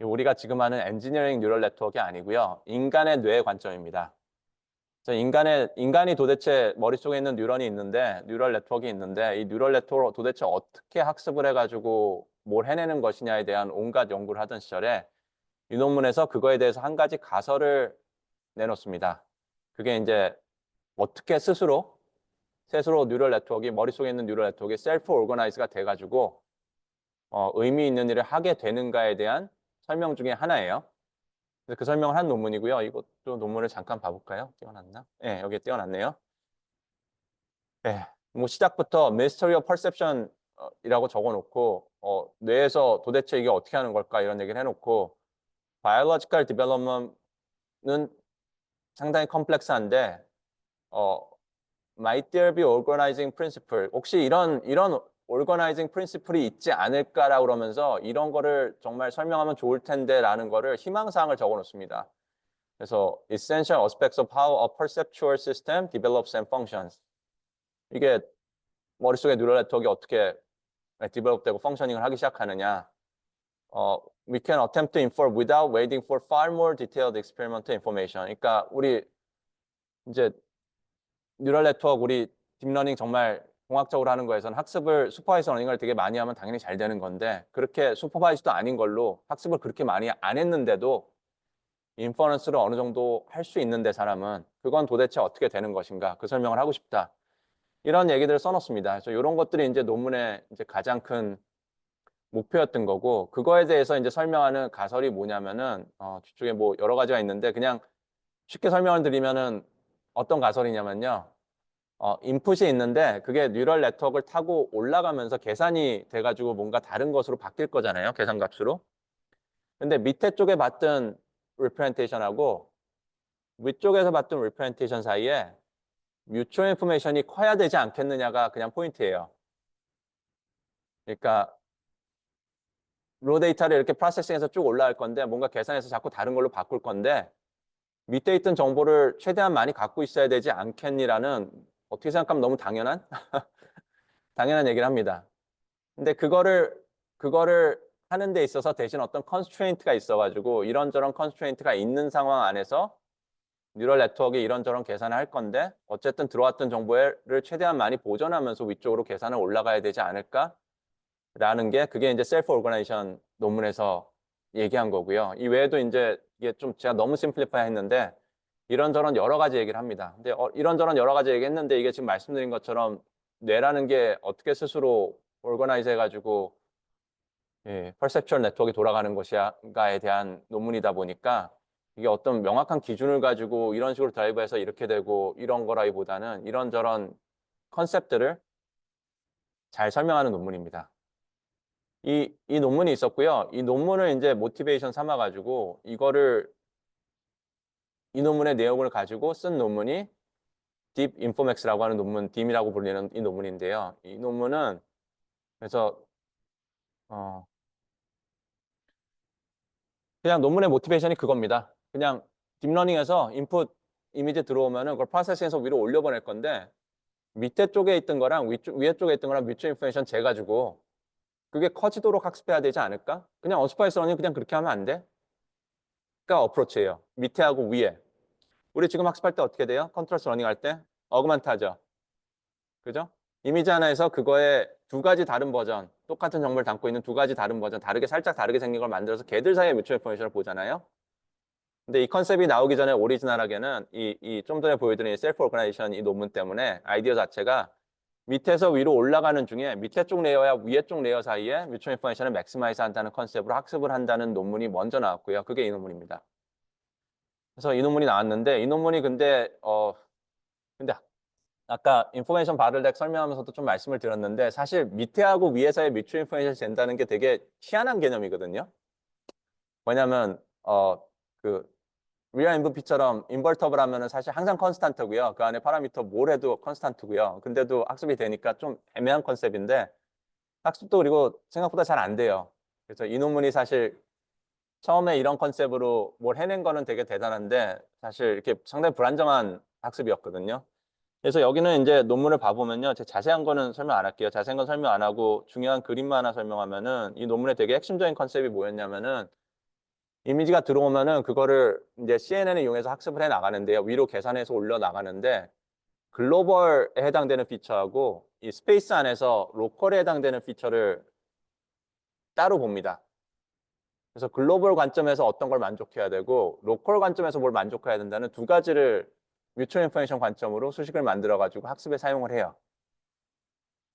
우리가 지금 하는 엔지니어링 뉴럴 네트워크가 아니고요. 인간의 뇌의 관점입니다. 그래서 인간이 도대체 머릿속에 있는 뉴런이 있는데 뉴럴 네트워크가 있는데 이 뉴럴 네트워크를 도대체 어떻게 학습을 해가지고 뭘 해내는 것이냐에 대한 온갖 연구를 하던 시절에 이 논문에서 그거에 대해서 한 가지 가설을 내놓습니다. 그게 이제 어떻게 스스로 뉴럴 네트워크가 머릿속에 있는 뉴럴 네트워크가 셀프 오거나이즈가 돼가지고 의미 있는 일을 하게 되는가에 대한 설명 중에 하나예요. 그 설명을 한 논문이고요. 이것도 논문을 잠깐 봐볼까요? 띄워놨나? 네, 여기에 띄워놨네요. 네, 뭐 시작부터 Mystery of Perception 이라고 적어놓고 뇌에서 도대체 이게 어떻게 하는 걸까 이런 얘기를 해놓고 Biological Development은 상당히 컴플렉스한데 Might there be organizing principle? 혹시 이런 organizing principle이 있지 않을까라고 그러면서 이런 거를 정말 설명하면 좋을 텐데라는 거를 희망사항을 적어놓습니다. 그래서 essential aspects of how a perceptual system develops and functions. 이게 머릿속에 뉴럴 네트워크가 어떻게 디벨롭되고 펑셔닝을 하기 시작하느냐. We can attempt to infer without waiting for far more detailed experimental information. 그러니까 우리 이제 뉴럴 네트워크 우리 딥러닝 정말 공학적으로 하는 거에서는 학습을 슈퍼바이저 러닝을 되게 많이 하면 당연히 잘 되는 건데 그렇게 슈퍼바이즈도 아닌 걸로 학습을 그렇게 많이 안 했는데도 인퍼런스를 어느 정도 할 수 있는데 사람은 그건 도대체 어떻게 되는 것인가 그 설명을 하고 싶다. 이런 얘기들을 써놓습니다. 그래서 이런 것들이 이제 논문의 이제 가장 큰 목표였던 거고 그거에 대해서 이제 설명하는 가설이 뭐냐면은 뒤쪽에 뭐 여러 가지가 있는데 그냥 쉽게 설명을 드리면은 어떤 가설이냐면요. 인풋이 있는데 그게 뉴럴 네트워크를 타고 올라가면서 계산이 돼가지고 뭔가 다른 것으로 바뀔 거잖아요. 계산값으로. 근데 밑에 쪽에 봤던 리프레젠테이션하고 위쪽에서 봤던 리프레젠테이션 사이에 뮤추얼 인포메이션이 커야 되지 않겠느냐가 그냥 포인트예요. 그러니까 로 데이터를 이렇게 프로세싱해서 쭉 올라갈 건데 뭔가 계산해서 자꾸 다른 걸로 바꿀 건데 밑에 있던 정보를 최대한 많이 갖고 있어야 되지 않겠니라는 어떻게 생각하면 너무 당연한 당연한 얘기를 합니다. 근데 그거를 하는 데 있어서 대신 어떤 컨스트레인트가 있어가지고 이런저런 컨스트레인트가 있는 상황 안에서 뉴럴 네트워크에 이런저런 계산을 할 건데 어쨌든 들어왔던 정보를 최대한 많이 보존하면서 위쪽으로 계산을 올라가야 되지 않을까라는 게 그게 이제 셀프 오거나이제이션 논문에서 얘기한 거고요. 이 외에도 이제 이게 좀 제가 너무 심플리파이 했는데 이런저런 여러 가지 얘기를 합니다. 근데 이런저런 여러 가지 얘기했는데 이게 지금 말씀드린 것처럼 뇌라는 게 어떻게 스스로 오거나이즈 해가지고 예, 퍼셉츄얼 네트워크가 돌아가는 것이야가에 대한 논문이다 보니까 이게 어떤 명확한 기준을 가지고 이런 식으로 드라이브해서 이렇게 되고 이런 거라기보다는 이런저런 컨셉들을 잘 설명하는 논문입니다. 이 논문이 있었고요. 이 논문을 이제 모티베이션 삼아가지고 이 논문의 내용을 가지고 쓴 논문이 Deep Infomax라고 하는 논문, DIM이라고 불리는 이 논문인데요. 이 논문은 그래서 그냥 논문의 모티베이션이 그겁니다. 그냥 딥러닝에서 인풋 이미지 들어오면은 그걸 프로세싱해서 위로 올려보낼 건데 밑에 쪽에 있던 거랑 위에 쪽에 있던 거랑 뮤추얼 인포메이션 재가지고 그게 커지도록 학습해야 되지 않을까? 그냥 언스파이스 러닝 그냥 그렇게 하면 안 돼? 가 어프로치예요. 밑에 하고 위에. 우리 지금 학습할 때 어떻게 돼요? 컨트롤스 러닝 할 때? 어그먼트 하죠. 그죠? 이미지 하나에서 그거의 두 가지 다른 버전, 똑같은 정보를 담고 있는 두 가지 다른 버전, 살짝 다르게 생긴 걸 만들어서 걔들 사이의 뮤추얼 인포메이션을 보잖아요. 근데 이 컨셉이 나오기 전에 오리지널하게는 좀 전에 보여드린 셀프 오거나이제이션 이 논문 때문에 아이디어 자체가 밑에서 위로 올라가는 중에 밑에 쪽 레이어와 위에 쪽 레이어 사이에 뮤추얼 인포메이션을 맥시마이즈 한다는 컨셉으로 학습을 한다는 논문이 먼저 나왔고요. 그게 이 논문입니다. 그래서 이 논문이 나왔는데 이 논문이 근데 아까 인포메이션 바틀렉 설명하면서도 좀 말씀을 드렸는데 사실 밑에하고 위에서의 뮤추얼 인포메이션이 된다는 게 되게 희한한 개념이거든요. 왜냐하면 그 리얼 MVP처럼 인버터블 하면은 사실 항상 컨스탄트고요. 그 안에 파라미터 뭘 해도 컨스탄트고요. 근데도 학습이 되니까 좀 애매한 컨셉인데 학습도 그리고 생각보다 잘 안 돼요. 그래서 이 논문이 사실 처음에 이런 컨셉으로 뭘 해낸 거는 되게 대단한데 사실 이렇게 상당히 불안정한 학습이었거든요. 그래서 여기는 이제 논문을 봐보면요. 제 자세한 거는 설명 안 할게요. 자세한 건 설명 안 하고 중요한 그림만 하나 설명하면은 이 논문의 되게 핵심적인 컨셉이 뭐였냐면은 이미지가 들어오면은 그거를 이제 CNN을 이용해서 학습을 해 나가는데요. 위로 계산해서 올려 나가는데 글로벌에 해당되는 피처하고 이 스페이스 안에서 로컬에 해당되는 피처를 따로 봅니다. 그래서 글로벌 관점에서 어떤 걸 만족해야 되고 로컬 관점에서 뭘 만족해야 된다는 두 가지를 뮤추얼 인포메이션 관점으로 수식을 만들어 가지고 학습에 사용을 해요.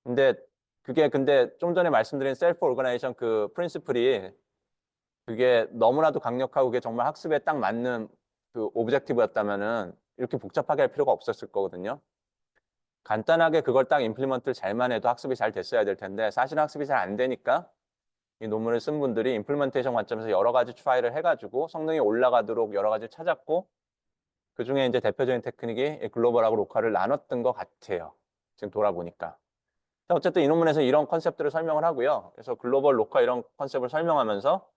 근데 좀 전에 말씀드린 셀프 오거나이제이션 그 프린시플이 그게 너무나도 강력하고 그게 정말 학습에 딱 맞는 그 오브젝티브였다면은 이렇게 복잡하게 할 필요가 없었을 거거든요. 간단하게 그걸 딱 임플리먼트를 잘만 해도 학습이 잘 됐어야 될 텐데 사실 학습이 잘 안 되니까 이 논문을 쓴 분들이 임플리먼테이션 관점에서 여러 가지 트라이를 해가지고 성능이 올라가도록 여러 가지를 찾았고 그중에 이제 대표적인 테크닉이 글로벌하고 로컬을 나눴던 것 같아요. 지금 돌아보니까. 어쨌든 이 논문에서 이런 컨셉들을 설명을 하고요. 그래서 글로벌, 로컬 이런 컨셉을 설명하면서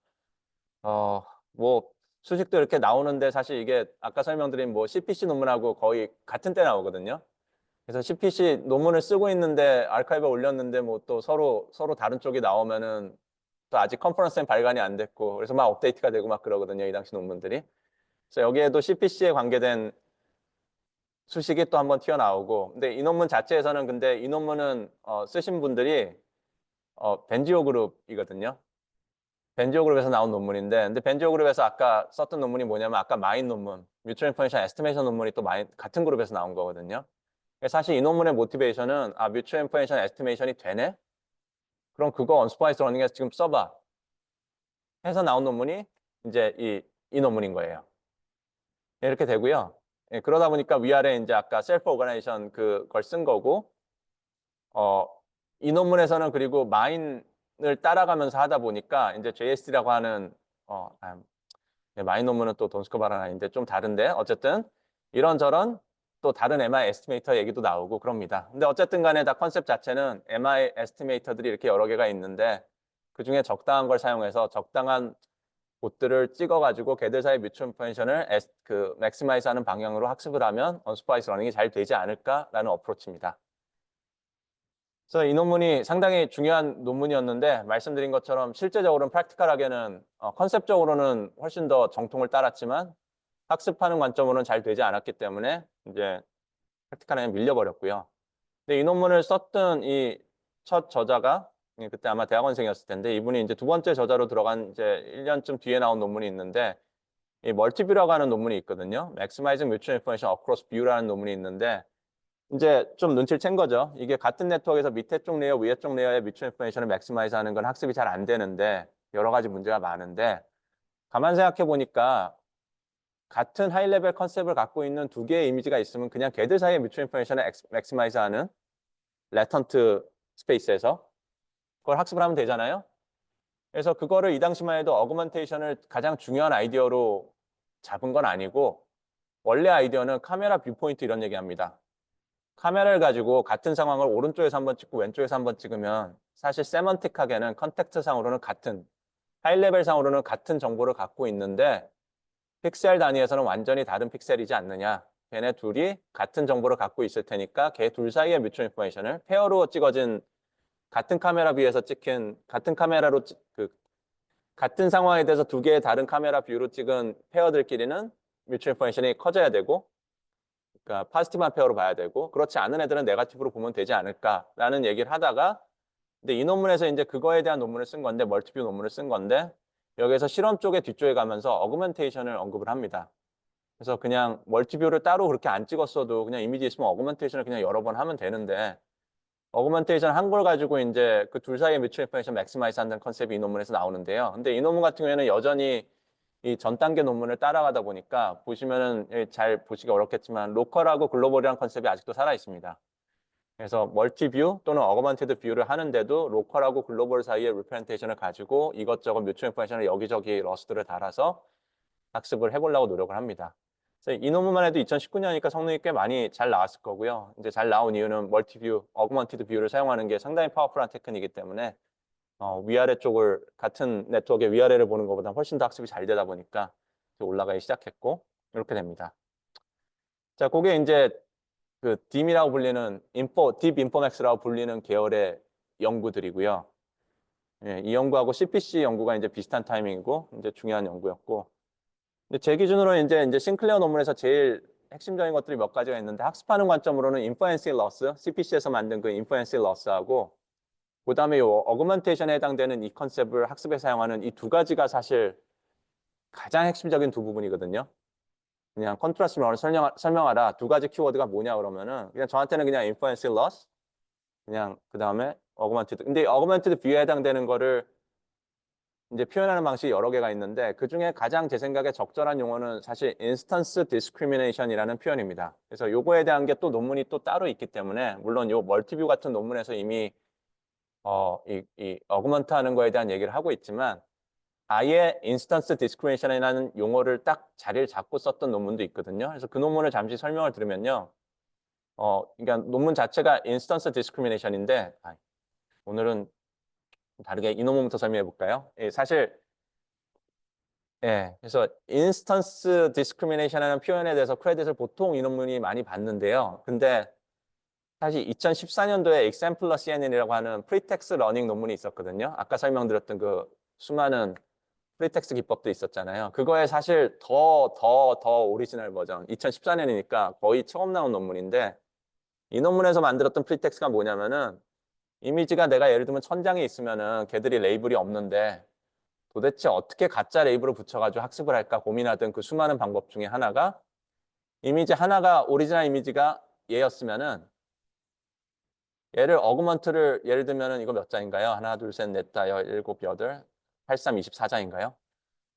뭐 수식도 이렇게 나오는데 사실 이게 아까 설명드린 뭐 CPC 논문하고 거의 같은 때 나오거든요. 그래서 CPC 논문을 쓰고 있는데 아카이브에 올렸는데 뭐 또 서로 다른 쪽이 나오면은 또 아직 컨퍼런스엔 발간이 안 됐고 그래서 막 업데이트가 되고 막 그러거든요. 이 당시 논문들이. 그래서 여기에도 CPC에 관계된 수식이 또 한번 튀어나오고 근데 이 논문 자체에서는 근데 이 논문은 쓰신 분들이 벤지오 그룹이거든요. 벤지오 그룹에서 나온 논문인데 근데 벤지오 그룹에서 아까 썼던 논문이 뭐냐면 아까 마인 논문, 뮤추얼 인포메이션 에스티메이션 논문이 또 같은 그룹에서 나온 거거든요. 사실 이 논문의 모티베이션은 뮤추얼 인포메이션 에스티메이션이 되네? 그럼 그거 언스파이스 러닝에서 지금 써봐. 해서 나온 논문이 이제 이 논문인 거예요. 이렇게 되고요. 그러다 보니까 위아래 이제 아까 셀프 오거나이제이션 그걸 쓴 거고 어, 이 논문에서는 그리고 마인을 따라가면서 하다 보니까 이제 JS라고 하는 마인 논문은 또 돈스코바라는 아닌데 좀 다른데 어쨌든 이런저런 또 다른 MI 에스티메이터 얘기도 나오고 그럽니다. 근데 어쨌든 간에 다 컨셉 자체는 MI 에스티메이터들이 이렇게 여러 개가 있는데 그중에 적당한 걸 사용해서 적당한 곳들을 찍어가지고 걔들 사이 뮤추얼 인포메이션을 맥시마이즈 하는 방향으로 학습을 하면 언스파이스 러닝이 잘 되지 않을까라는 어프로치입니다. 그래서 이 논문이 상당히 중요한 논문이었는데 말씀드린 것처럼 실제적으로는 프랙티컬하게는 컨셉적으로는 훨씬 더 정통을 따랐지만 학습하는 관점으로는 잘 되지 않았기 때문에 이제 프랙티컬하게 밀려버렸고요. 근데 이 논문을 썼던 이 첫 저자가 그때 아마 대학원생이었을 텐데 이분이 이제 두 번째 저자로 들어간 이제 1년쯤 뒤에 나온 논문이 있는데 이 멀티뷰라고 하는 논문이 있거든요. Maximizing Mutual Information Across View라는 논문이 있는데 이제 좀 눈치를 챈 거죠. 이게 같은 네트워크에서 밑에 쪽 레이어, 위에 쪽 레이어의 뮤추얼 인포메이션을 맥시마이즈 하는 건 학습이 잘 안 되는데 여러 가지 문제가 많은데 가만 생각해 보니까 같은 하이 레벨 컨셉을 갖고 있는 두 개의 이미지가 있으면 그냥 걔들 사이의 뮤추얼 인포메이션을 맥시마이즈 하는 레턴트 스페이스에서 그걸 학습을 하면 되잖아요. 그래서 그거를 이 당시만 해도 어그먼테이션을 가장 중요한 아이디어로 잡은 건 아니고 원래 아이디어는 카메라 뷰포인트 이런 얘기합니다. 카메라를 가지고 같은 상황을 오른쪽에서 한번 찍고 왼쪽에서 한번 찍으면 사실 세먼틱하게는 컨텍스트 상으로는 같은 하이레벨 상으로는 같은 정보를 갖고 있는데 픽셀 단위에서는 완전히 다른 픽셀이지 않느냐. 걔네 둘이 같은 정보를 갖고 있을 테니까 걔 둘 사이의 뮤추얼 인포메이션을 페어로 찍어진 같은 카메라 뷰에서 찍힌 같은 카메라로 같은 상황에 대해서 두 개의 다른 카메라 뷰로 찍은 페어들끼리는 뮤추얼 인포메이션이 커져야 되고 그러니까 파지티브한 페어로 봐야 되고 그렇지 않은 애들은 네거티브로 보면 되지 않을까라는 얘기를 하다가 근데 이 논문에서 이제 그거에 대한 논문을 쓴 건데 멀티뷰 논문을 쓴 건데 여기서 실험 쪽에 뒤쪽에 가면서 어그먼테이션을 언급을 합니다. 그래서 그냥 멀티뷰를 따로 그렇게 안 찍었어도 그냥 이미지 있으면 어그먼테이션을 그냥 여러 번 하면 되는데 어그먼테이션 한 걸 가지고 이제 그 둘 사이의 뮤추얼 인포메이션 맥시마이즈 한다는 컨셉이 이 논문에서 나오는데요. 근데 이 논문 같은 경우에는 여전히 이 전 단계 논문을 따라가다 보니까 보시면은 잘 보시기 어렵겠지만 로컬하고 글로벌이라는 컨셉이 아직도 살아 있습니다. 그래서 멀티뷰 또는 어거먼티드 뷰를 하는데도 로컬하고 글로벌 사이의 리프레젠테이션을 가지고 이것저것 뮤추얼 인포메이션을 여기저기 러스트를 달아서 학습을 해보려고 노력을 합니다. 그래서 이 논문만 해도 2019년이니까 성능이 꽤 많이 잘 나왔을 거고요. 이제 잘 나온 이유는 멀티뷰, 어그먼티드 뷰를 사용하는 게 상당히 파워풀한 테크닉이기 때문에 위아래 쪽을 같은 네트워크의 위아래를 보는 것보다 훨씬 더 학습이 잘 되다 보니까 올라가기 시작했고 이렇게 됩니다. 자, 그게 이제 그 DIM이라고 불리는 딥 인포맥스라고 불리는 계열의 연구들이고요. 예, 이 연구하고 CPC 연구가 이제 비슷한 타이밍이고 이제 중요한 연구였고. 근데 제 기준으로 이제 싱클레어 논문에서 제일 핵심적인 것들이 몇 가지가 있는데 학습하는 관점으로는 인퍼런스 러스, CPC에서 만든 그 인퍼런스 러스하고 그다음에 이 어그먼테이션에 해당되는 이 컨셉을 학습에 사용하는 이 두 가지가 사실 가장 핵심적인 두 부분이거든요. 그냥 컨트라스트 런을 설명하라. 두 가지 키워드가 뭐냐 그러면은 그냥 저한테는 그냥 inference loss 그냥 그다음에 augmented. 근데 augmented 뷰에 해당되는 거를 이제 표현하는 방식이 여러 개가 있는데 그중에 가장 제 생각에 적절한 용어는 사실 instance discrimination이라는 표현입니다. 그래서 요거에 대한 게 또 논문이 또 따로 있기 때문에 물론 요 멀티뷰 같은 논문에서 이미 이 어그먼트 하는 거에 대한 얘기를 하고 있지만 아예 인스턴스 디스크리미네이션이라는 용어를 딱 자리를 잡고 썼던 논문도 있거든요. 그래서 그 논문을 잠시 설명을 드리면요. 그러니까 논문 자체가 인스턴스 디스크리미네이션인데 오늘은 다르게 이 논문부터 설명해 볼까요? 예, 사실 그래서 인스턴스 디스크리미네이션이라는 표현에 대해서 크레딧을 보통 이 논문이 많이 받는데요. 근데 사실 2014년도에 Exemplar CNN이라고 하는 프리텍스 러닝 논문이 있었거든요. 아까 설명드렸던 그 수많은 프리텍스 기법도 있었잖아요. 그거에 사실 더 오리지널 버전, 2014년이니까 거의 처음 나온 논문인데 이 논문에서 만들었던 프리텍스가 뭐냐면은 이미지가 내가 예를 들면 천장에 있으면은 걔들이 레이블이 없는데 도대체 어떻게 가짜 레이블을 붙여가지고 학습을 할까 고민하던 그 수많은 방법 중에 하나가 이미지 하나가 오리지널 이미지가 얘였으면은 얘를 어그먼트를 예를 들면은 이거 몇 장인가요? 하나, 둘, 셋, 넷, 다, 열, 일곱, 여덟, 83, 24장인가요?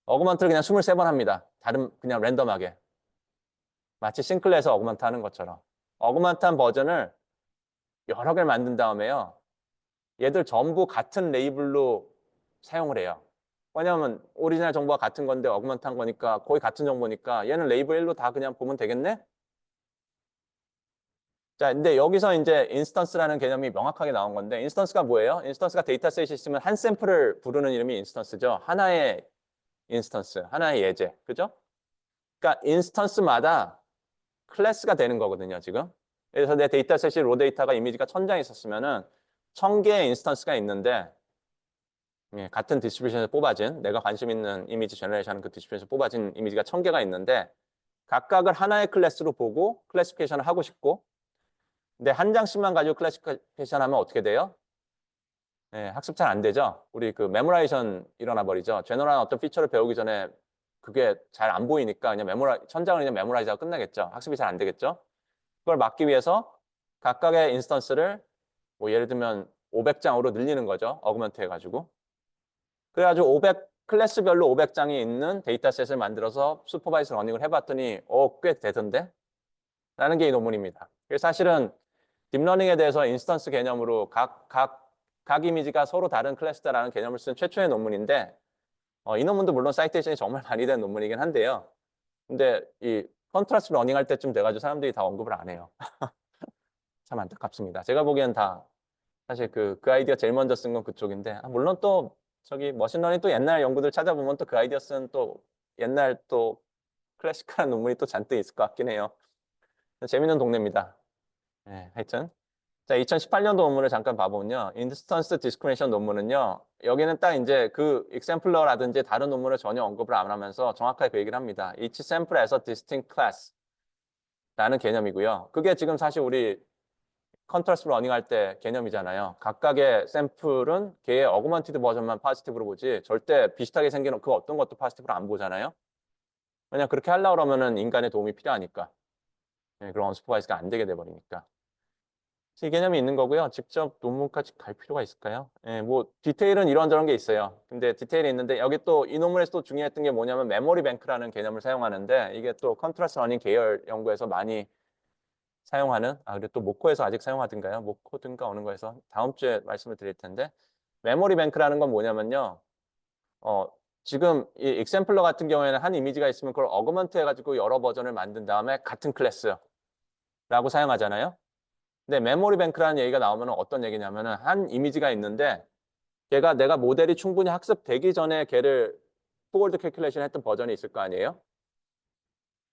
어그먼트를 그냥 23번 합니다. 다른 그냥 랜덤하게. 마치 싱클에서 어그먼트 하는 것처럼. 어그먼트한 버전을 여러 개를 만든 다음에요. 얘들 전부 같은 레이블로 사용을 해요. 왜냐하면 오리지널 정보가 같은 건데 어그먼트한 거니까 거의 같은 정보니까 얘는 레이블 1로 다 그냥 보면 되겠네? 자, 근데 여기서 이제 인스턴스라는 개념이 명확하게 나온 건데 인스턴스가 뭐예요? 인스턴스가 데이터셋이 있으면 한 샘플을 부르는 이름이 인스턴스죠. 하나의 인스턴스, 하나의 예제. 그죠? 그러니까 인스턴스마다 클래스가 되는 거거든요, 지금. 그래서 내 데이터셋이 로 데이터가 이미지가 1000장이 있었으면은 1000개의 인스턴스가 있는데 같은 디스트리뷰션에서 뽑아진 내가 관심 있는 이미지 제너레이션하는 그 디스트리뷰션에서 뽑아진 이미지가 1000개가 있는데 각각을 하나의 클래스로 보고 클래시피케이션을 하고 싶고 근데 한 장씩만 가지고 클래시피케이션 하면 어떻게 돼요? 학습 잘 안 되죠? 우리 그 메모라이션 일어나 버리죠. 제너럴한 어떤 피처를 배우기 전에 그게 잘 안 보이니까 그냥 천장을 그냥 메모라이즈하고 끝나겠죠. 학습이 잘 안 되겠죠. 그걸 막기 위해서 각각의 인스턴스를 뭐 예를 들면 500장으로 늘리는 거죠. 어그먼트 해가지고. 그래가지고 클래스별로 500장이 있는 데이터셋을 만들어서 슈퍼바이즈 러닝을 해봤더니 꽤 되던데? 라는 게 이 논문입니다. 그래서 사실은 딥러닝에 대해서 인스턴스 개념으로 각 이미지가 서로 다른 클래스다라는 개념을 쓴 최초의 논문인데 이 논문도 물론 사이테이션이 정말 많이 된 논문이긴 한데요. 근데 이 컨트라스트 러닝 할 때쯤 돼가지고 사람들이 다 언급을 안 해요. 참 안타깝습니다. 제가 보기엔 다 사실 그 아이디어 제일 먼저 쓴 건 그쪽인데 물론 또 저기 머신러닝 또 옛날 연구들 찾아보면 또 그 아이디어 쓴 또 옛날 또 클래식한 논문이 또 잔뜩 있을 것 같긴 해요. 재밌는 동네입니다. 네, 하여튼 자 2018년도 논문을 잠깐 봐보면요. 인스턴스 디스크리미네이션 논문은요. 여기는 딱 이제 그 익sem플러라든지 다른 논문을 전혀 언급을 안 하면서 정확하게 그 얘기를 합니다. Each sample as a distinct class라는 개념이고요. 그게 지금 사실 우리 컨트라스트 러닝 할 때 개념이잖아요. 각각의 샘플은 걔의 어그먼티드 버전만 포지티브로 보지 절대 비슷하게 생긴 그 어떤 것도 포지티브로 안 보잖아요. 왜냐면 그렇게 하려고 그러면은 인간의 도움이 필요하니까. 네, 그런 언슈퍼바이즈가 안 되게 돼버리니까. 이 개념이 있는 거고요. 직접 논문까지 갈 필요가 있을까요? 예, 뭐 디테일은 이런저런 게 있어요. 근데 디테일이 있는데 여기 또 이 논문에서 또 중요했던 게 뭐냐면 메모리 뱅크라는 개념을 사용하는데 이게 또 컨트라스트 러닝 계열 연구에서 많이 사용하는 그리고 또 모코에서 아직 사용하던가요? 모코든가 어느 거에서 다음 주에 말씀을 드릴 텐데 메모리 뱅크라는 건 뭐냐면요. 지금 이 익sem플러 같은 경우에는 한 이미지가 있으면 그걸 어그먼트 해가지고 여러 버전을 만든 다음에 같은 클래스라고 사용하잖아요. 근데 메모리 뱅크라는 얘기가 나오면 어떤 얘기냐면은 한 이미지가 있는데 걔가 내가 모델이 충분히 학습되기 전에 걔를 포워드 캘큘레이션 했던 버전이 있을 거 아니에요?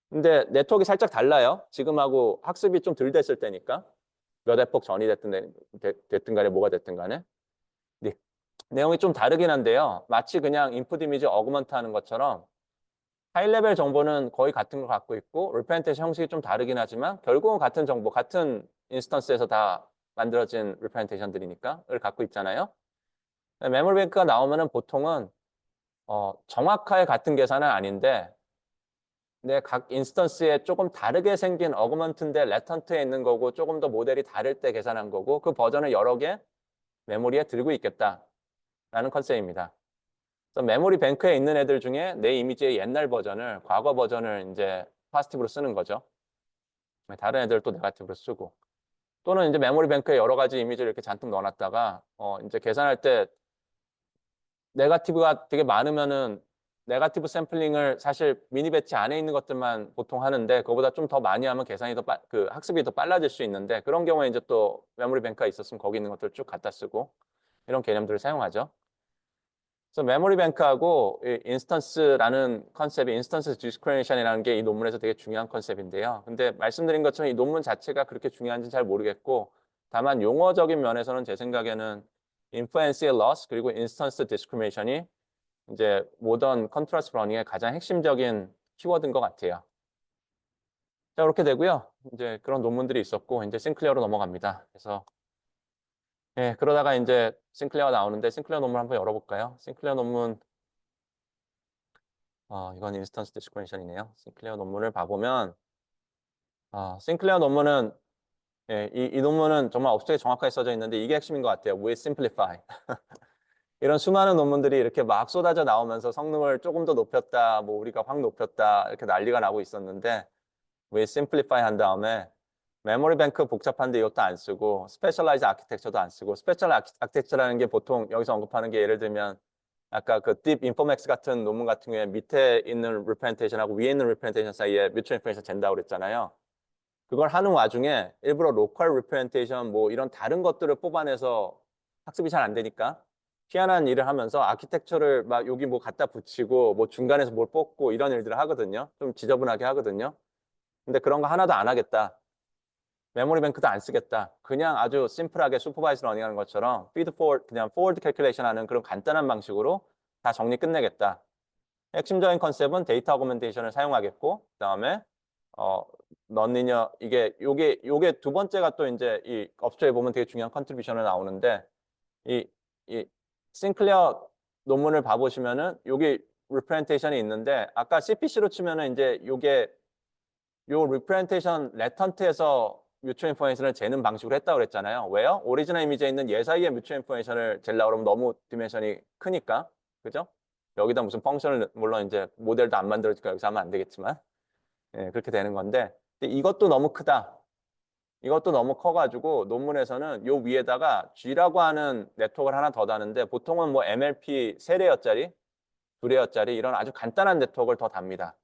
근데 네트워크가 살짝 달라요. 지금하고 학습이 좀 덜 됐을 때니까. 몇 에폭 전이 됐든 간에 뭐가 됐든 간에. 네. 내용이 좀 다르긴 한데요. 마치 그냥 인풋 이미지 어그먼트 하는 것처럼 하이레벨 정보는 거의 같은 걸 갖고 있고 리프레젠테이션 형식이 좀 다르긴 하지만 결국은 같은 정보, 같은 인스턴스에서 다 만들어진 리프레젠테이션들이니까를 갖고 있잖아요. 메모리 뱅크가 나오면은 보통은 정확하게 같은 계산은 아닌데 내 각 인스턴스에 조금 다르게 생긴 어그먼트인데 레턴트에 있는 거고 조금 더 모델이 다를 때 계산한 거고 그 버전을 여러 개 메모리에 들고 있겠다라는 컨셉입니다. 그래서 메모리 뱅크에 있는 애들 중에 내 이미지의 옛날 버전을 과거 버전을 이제 포지티브로 쓰는 거죠. 다른 애들 또 네거티브로 쓰고 또는 이제 메모리 뱅크에 여러 가지 이미지를 이렇게 잔뜩 넣어놨다가 이제 계산할 때 네거티브가 되게 많으면은 네거티브 샘플링을 사실 미니 배치 안에 있는 것들만 보통 하는데 그거보다 좀 더 많이 하면 계산이 그 학습이 더 빨라질 수 있는데 그런 경우에 이제 또 메모리 뱅크가 있었으면 거기 있는 것들을 쭉 갖다 쓰고 이런 개념들을 사용하죠. 그래서 메모리 뱅크하고 인스턴스라는 컨셉이 인스턴스 디스크리미네이션이라는 게 이 논문에서 되게 중요한 컨셉인데요. 근데 말씀드린 것처럼 이 논문 자체가 그렇게 중요한지는 잘 모르겠고 다만 용어적인 면에서는 제 생각에는 인프루언스의 loss 그리고 인스턴스 디스크리미네이션이 이제 모던 컨트라스트 러닝의 가장 핵심적인 키워드인 것 같아요. 자, 그렇게 되고요. 이제 그런 논문들이 있었고 이제 싱클레어로 넘어갑니다. 그래서 그러다가 이제 싱클레어가 나오는데 싱클레어 논문 한번 열어볼까요? 싱클레어 논문 이건 인스턴스 디스크리미네이션이네요. 싱클레어 논문을 봐보면 싱클레어 논문은 이 논문은 정말 업스트에 정확하게 써져 있는데 이게 핵심인 것 같아요. We simplify. 이런 수많은 논문들이 이렇게 막 쏟아져 나오면서 성능을 조금 더 높였다, 뭐 우리가 확 높였다 이렇게 난리가 나고 있었는데 We simplify 한 다음에 메모리 뱅크 복잡한데 이것도 안 쓰고 스페셜라이즈 아키텍처도 안 쓰고 스페셜 아키텍처라는 게 보통 여기서 언급하는 게 예를 들면 아까 그 딥 인포맥스 같은 논문 같은 경우에 밑에 있는 리프레젠테이션하고 위에 있는 리프레젠테이션 사이에 뮤추얼 인포메이션 잰다고 그랬잖아요. 그걸 하는 와중에 일부러 로컬 리프레젠테이션 뭐 이런 다른 것들을 뽑아내서 학습이 잘 안 되니까 희한한 일을 하면서 아키텍처를 막 여기 뭐 갖다 붙이고 뭐 중간에서 뭘 뽑고 이런 일들을 하거든요. 좀 지저분하게 하거든요. 근데 그런 거 하나도 안 하겠다. 메모리 뱅크도 안 쓰겠다. 그냥 아주 심플하게 슈퍼바이즈 러닝하는 것처럼 피드 포워드 그냥 포워드 캘큘레이션 하는 그런 간단한 방식으로 다 정리 끝내겠다. 핵심적인 컨셉은 데이터 어그멘테이션을 사용하겠고 그다음에 넌리니어 요게 두 번째가 또 이제 이 업스트에 보면 되게 중요한 컨트리뷰션을 나오는데 이 싱클레어 논문을 봐보시면은 여기 리프레젠테이션이 있는데 아까 CPC로 치면은 이제 요게 요 리프레젠테이션 레턴트에서 뮤추얼 인포메이션을 재는 방식으로 했다고 그랬잖아요. 왜요? 오리지널 이미지에 있는 얘 사이의 뮤추얼 인포메이션을 재려고 그러면 너무 디멘션이 크니까. 그죠? 여기다 무슨 펑션을, 물론 이제 모델도 안 만들어지니까 여기서 하면 안 되겠지만. 예, 그렇게 되는 건데. 근데 이것도 너무 크다. 이것도 너무 커가지고 논문에서는 요 위에다가 G라고 하는 네트워크를 하나 더 다는데 보통은 뭐 MLP 3레이어짜리, 2레이어짜리 이런 아주 간단한 네트워크를 더 답니다.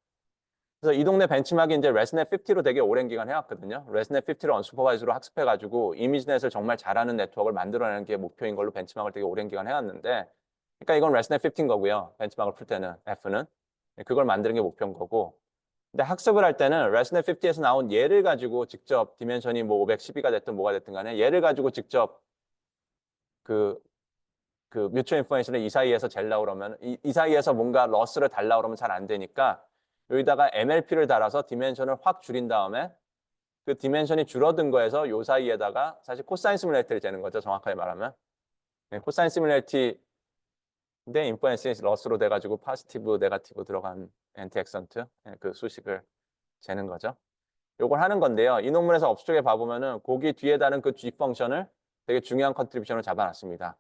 그래서 이 동네 벤치마킹이 이제 레스넷 50로 되게 오랜 기간 해왔거든요. 레스넷 50를 언슈퍼바이즈로 학습해가지고 이미지넷을 정말 잘하는 네트워크를 만들어내는 게 목표인 걸로 벤치마킹을 되게 오랜 기간 해왔는데, 그러니까 이건 레스넷 50인 거고요. 벤치마킹을 풀 때는 F는 그걸 만드는 게 목표인 거고. 근데 학습을 할 때는 레스넷 50에서 나온 얘를 가지고 직접 디멘션이 뭐 512가 됐든 뭐가 됐든 간에 얘를 가지고 직접 그 뮤추얼 인포메이션을 이 사이에서 젤라 그러면 이 사이에서 뭔가 러스를 달라 그러면 잘 안 되니까 여기다가 MLP를 달아서 디멘션을 확 줄인 다음에 그 디멘션이 줄어든 거에서 요 사이에다가 사실 코사인 시뮬레이터를 재는 거죠. 정확하게 말하면. 코사인 시뮬레이터인데 인포넨스 러스로 돼가지고 파지티브, 네거티브 들어간 엔티 액선트 그 수식을 재는 거죠. 요걸 하는 건데요. 이 논문에서 업수 쪽에 봐보면은 거기 뒤에 다른 그 G 펑션을 되게 중요한 컨트리뷰션을 잡아놨습니다.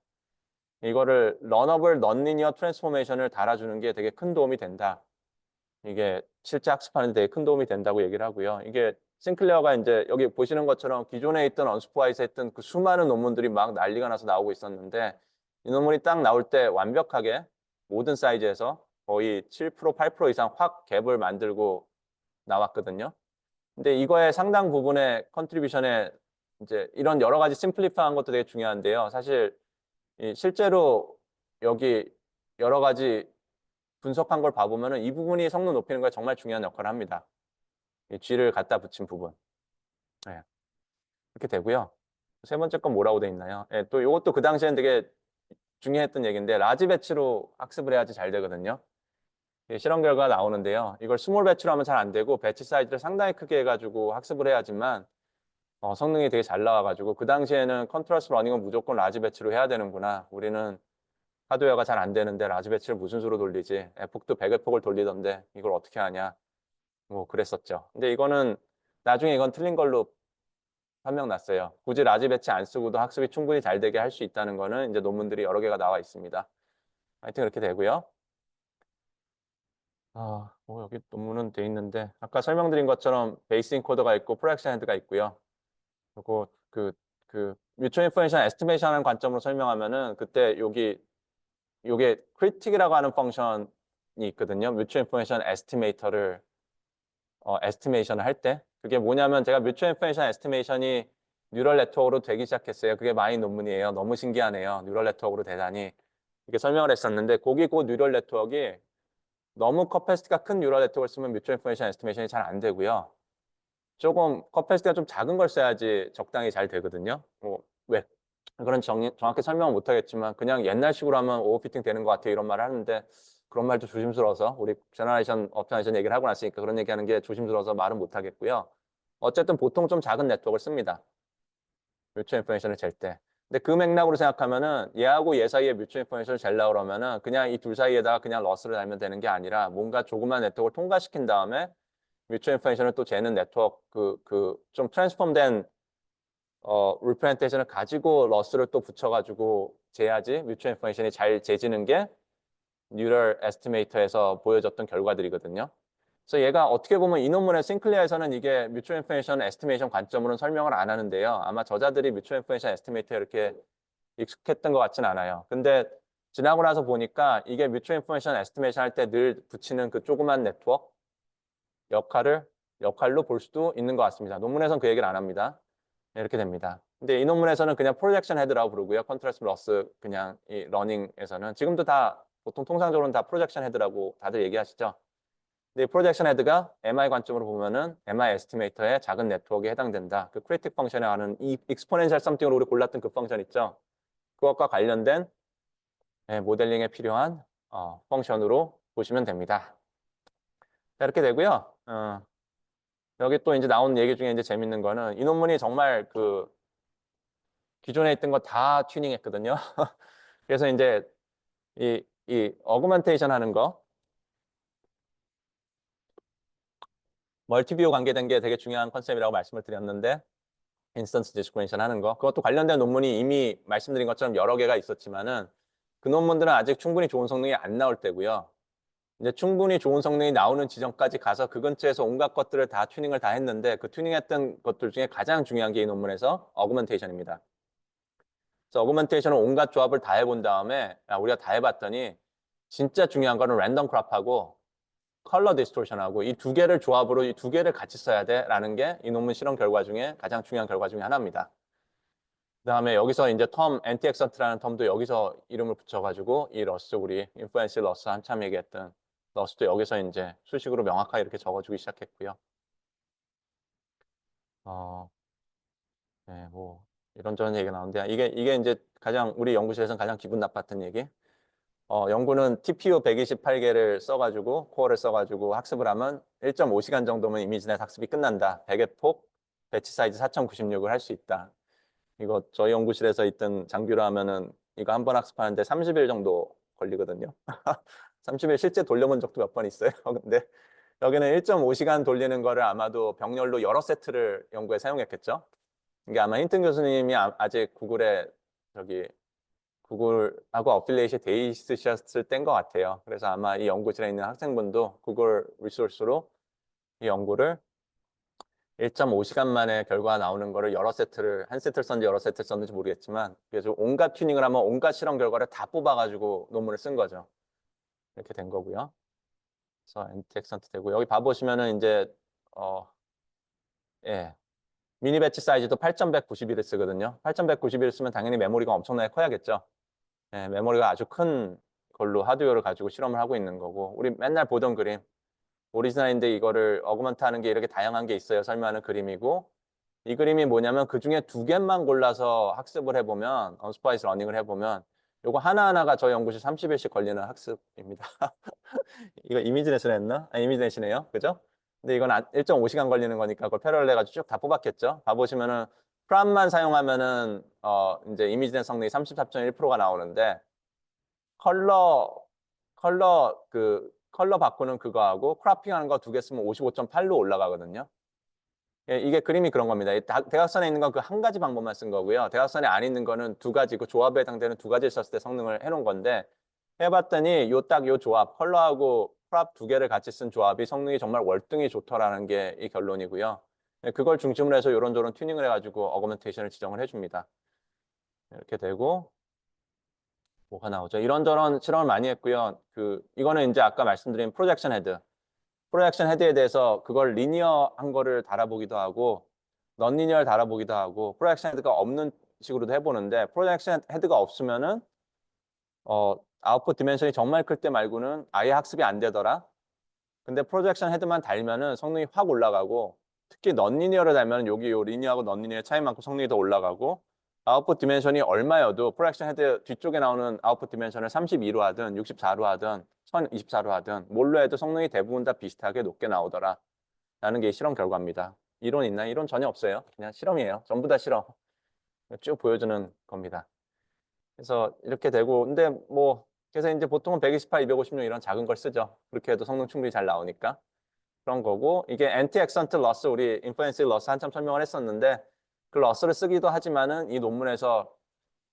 이거를 러너블 넌리니어 트랜스포메이션을 달아주는 게 되게 큰 도움이 된다. 이게 실제 학습하는 데 되게 큰 도움이 된다고 얘기를 하고요. 이게 싱클레어가 이제 여기 보시는 것처럼 기존에 있던 언슈퍼바이즈 했던 그 수많은 논문들이 막 난리가 나서 나오고 있었는데 이 논문이 딱 나올 때 완벽하게 모든 사이즈에서 거의 7%, 8% 이상 확 갭을 만들고 나왔거든요. 근데 이거의 상당 부분의 컨트리뷰션에 이제 이런 여러 가지 심플리파한 것도 되게 중요한데요. 사실 실제로 여기 여러 가지 분석한 걸 봐보면은 이 부분이 성능 높이는 거에 정말 중요한 역할을 합니다. 이 G를 갖다 붙인 부분. 네. 이렇게 되고요. 세 번째 건 뭐라고 돼 있나요? 예, 또 이것도 그 당시에는 되게 중요했던 얘기인데 라지 배치로 학습을 해야지 잘 되거든요. 실험 결과가 나오는데요. 이걸 스몰 배치로 하면 잘 안 되고 배치 사이즈를 상당히 크게 해가지고 학습을 해야지만 성능이 되게 잘 나와가지고 그 당시에는 컨트러스 러닝은 무조건 라지 배치로 해야 되는구나. 우리는 하드웨어가 잘 안 되는데 라지 배치를 무슨 수로 돌리지? 에폭도 100의 폭을 돌리던데 이걸 어떻게 하냐? 뭐 그랬었죠. 근데 이거는 나중에 이건 틀린 걸로 판명 났어요. 굳이 라지 배치 안 쓰고도 학습이 충분히 잘 되게 할 수 있다는 거는 이제 논문들이 여러 개가 나와 있습니다. 하여튼 그렇게 되고요. 뭐 여기 논문은 돼 있는데 아까 설명드린 것처럼 베이스 인코더가 있고 프로젝션 헤드가 있고요. 그리고 그 뮤추얼 인포메이션 에스티메이션 하는 관점으로 설명하면은 그때 요게 크리틱이라고 하는 펑션이 있거든요. 뮤추얼 인포메이션 에스티메이터를 에스티메이션을 할 때 그게 뭐냐면 제가 뮤추얼 인포메이션 에스티메이션이 뉴럴 네트워크로 되기 시작했어요. 그게 마인 논문이에요. 너무 신기하네요. 뉴럴 네트워크로 대단히 이렇게 설명을 했었는데 거기 그 뉴럴 네트워크가 너무 커패시티가 큰 뉴럴 네트워크를 쓰면 뮤추얼 인포메이션 에스티메이션이 잘 안 되고요. 조금 커패시티가 좀 작은 걸 써야지 적당히 잘 되거든요. 왜? 그런 정확히 설명은 못하겠지만 그냥 옛날식으로 하면 오버피팅 되는 것 같아요. 이런 말을 하는데 그런 말도 조심스러워서 우리 제너레이션, 업제너레이션 얘기를 하고 났으니까 그런 얘기하는 게 조심스러워서 말은 못하겠고요. 어쨌든 보통 좀 작은 네트워크를 씁니다. 뮤추얼 인포메이션을 잴 때. 근데 그 맥락으로 생각하면은 얘하고 얘 사이에 뮤추얼 인포메이션을 잴라 그러면은 그냥 이 둘 사이에다가 그냥 러스를 달면 되는 게 아니라 뭔가 조그만 네트워크를 통과시킨 다음에 뮤추얼 인포메이션을 또 재는 네트워크 좀 트랜스폼된 리프레젠테이션을 가지고 러스를 또 붙여가지고 재야지 뮤추얼 인포메이션이 잘 재지는 게 뉴럴 에스티메이터에서 보여줬던 결과들이거든요. 그래서 얘가 어떻게 보면 이 논문의 싱클리어에서는 이게 뮤추얼 인포메이션 에스티메이션 관점으로는 설명을 안 하는데요. 아마 저자들이 뮤추얼 인포메이션 에스티메이터에 이렇게 익숙했던 것 같진 않아요. 근데 지나고 나서 보니까 이게 뮤추얼 인포메이션 에스티메이션 할 때 늘 붙이는 그 조그만 네트워크 역할로 볼 수도 있는 것 같습니다. 논문에서는 그 얘기를 안 합니다. 네, 이렇게 됩니다. 근데 이 논문에서는 그냥 프로젝션 헤드라고 부르고요. 컨트라스트 러스 그냥 이 러닝에서는 지금도 다 보통 통상적으로는 다 프로젝션 헤드라고 다들 얘기하시죠. 근데 이 프로젝션 헤드가 MI 관점으로 보면은 MI 에스티메이터의 작은 네트워크에 해당된다. 그 크리틱 펑션에 하는 이 익스포넨셜 썸띵으로 우리 골랐던 그 펑션 있죠. 그것과 관련된 모델링에 필요한 펑션으로 보시면 됩니다. 자, 이렇게 되고요. 여기 또 이제 나온 얘기 중에 이제 재밌는 거는 이 논문이 정말 그 기존에 있던 거 다 튜닝했거든요. 그래서 이제 이 어그먼테이션 하는 거, 멀티뷰 관계된 게 되게 중요한 컨셉이라고 말씀을 드렸는데 인스턴스 디스크리미네이션 하는 거. 그것도 관련된 논문이 이미 말씀드린 것처럼 여러 개가 있었지만은 그 논문들은 아직 충분히 좋은 성능이 안 나올 때고요. 이제 충분히 좋은 성능이 나오는 지점까지 가서 그 근처에서 온갖 것들을 다 튜닝을 다 했는데 그 튜닝했던 것들 중에 가장 중요한 게 이 논문에서 어그먼테이션입니다. 그래서 어그먼테이션은 온갖 조합을 다 해본 다음에 우리가 다 해봤더니 진짜 중요한 거는 랜덤 크롭하고 컬러 디스토션하고 이 두 개를 조합으로 이 두 개를 같이 써야 돼라는 게 이 논문 실험 결과 중에 가장 중요한 결과 중에 하나입니다. 그다음에 여기서 이제 텀 엔티엑선트라는 텀도 여기서 이름을 붙여가지고 이 러스 우리 인플루엔시 러스 한참 얘기했던 러스도 여기서 이제 수식으로 명확하게 이렇게 적어주기 시작했고요. 네, 뭐 이런저런 얘기가 나오는데 이게 이제 가장 우리 연구실에서는 가장 기분 나빴던 얘기. 연구는 TPU 128개를 써가지고 코어를 써가지고 학습을 하면 1.5시간 정도면 이미지넷 학습이 끝난다. 100의 폭, 배치 사이즈 4096을 할 수 있다. 이거 저희 연구실에서 있던 장비로 하면은 이거 한 번 학습하는데 30일 정도 걸리거든요. 30일 실제 돌려본 적도 몇 번 있어요. 근데 여기는 1.5시간 돌리는 거를 아마도 병렬로 여러 세트를 연구에 사용했겠죠. 이게 아마 힌튼 교수님이 아직 구글하고 어필리에이션 돼 있으셨을 때인 것 같아요. 그래서 아마 이 연구실에 있는 학생분도 구글 리소스로 이 연구를 1.5시간 만에 결과가 나오는 거를 여러 세트를 한 세트를 썼는지 여러 세트를 썼는지 모르겠지만 그래서 온갖 튜닝을 하면 온갖 실험 결과를 다 뽑아가지고 논문을 쓴 거죠. 이렇게 된 거고요. 그래서 엔티엑선트 되고 여기 봐보시면은 이제 예 미니 배치 사이즈도 8191을 쓰거든요. 8191을 쓰면 당연히 메모리가 엄청나게 커야겠죠. 예, 메모리가 아주 큰 걸로 하드웨어를 가지고 실험을 하고 있는 거고 우리 맨날 보던 그림 오리지널인데 이거를 어그먼트 하는 게 이렇게 다양한 게 있어요. 설명하는 그림이고 이 그림이 뭐냐면 그 중에 두 개만 골라서 학습을 해보면 언스파이스 러닝을 해보면 요거 하나하나가 저희 연구실 30일씩 걸리는 학습입니다. 이거 이미지넷을 했나? 이미지넷이네요. 그죠? 근데 이건 1.5시간 걸리는 거니까 그걸 패러럴 해가지고 쭉 다 뽑았겠죠. 봐보시면은 프람만 사용하면은 이제 이미지넷 성능이 34.1%가 나오는데 컬러 컬러 바꾸는 그거하고 크로핑 하는 거 두 개 쓰면 55.8로 올라가거든요. 예, 이게 그림이 그런 겁니다. 대각선에 있는 건 그 한 가지 방법만 쓴 거고요. 대각선에 안 있는 거는 두 가지, 그 조합에 해당되는 두 가지를 썼을 때 성능을 해놓은 건데 해봤더니 요 조합, 컬러하고 크롭 두 개를 같이 쓴 조합이 성능이 정말 월등히 좋더라는 게 이 결론이고요. 예, 그걸 중심으로 해서 요런저런 튜닝을 해가지고 어그먼테이션을 지정을 해줍니다. 이렇게 되고 뭐가 나오죠? 이런저런 실험을 많이 했고요. 이거는 이제 아까 말씀드린 프로젝션 헤드. 프로젝션 헤드에 대해서 그걸 리니어한 거를 달아보기도 하고 넌 리니어를 달아보기도 하고 프로젝션 헤드가 없는 식으로도 해보는데 프로젝션 헤드가 없으면은 아웃풋 디멘션이 정말 클 때 말고는 아예 학습이 안 되더라. 근데 프로젝션 헤드만 달면은 성능이 확 올라가고 특히 넌 리니어를 달면 여기 요 리니어하고 넌 리니어의 차이만큼 성능이 더 올라가고 아웃풋 디멘션이 얼마여도 프로젝션 헤드 뒤쪽에 나오는 아웃풋 디멘션을 32로 하든 64로 하든 1024로 하든 뭘로 해도 성능이 대부분 다 비슷하게 높게 나오더라 라는 게 실험 결과입니다. 이론 있나요? 이론 전혀 없어요. 그냥 실험이에요. 전부 다 실험. 쭉 보여주는 겁니다. 그래서 이렇게 되고 근데 뭐 그래서 이제 보통은 128, 256 이런 작은 걸 쓰죠. 그렇게 해도 성능 충분히 잘 나오니까 그런 거고 이게 엔티 엑선트 러스 우리 인플루엔시 러스 한참 설명을 했었는데 그 러스를 쓰기도 하지만은 이 논문에서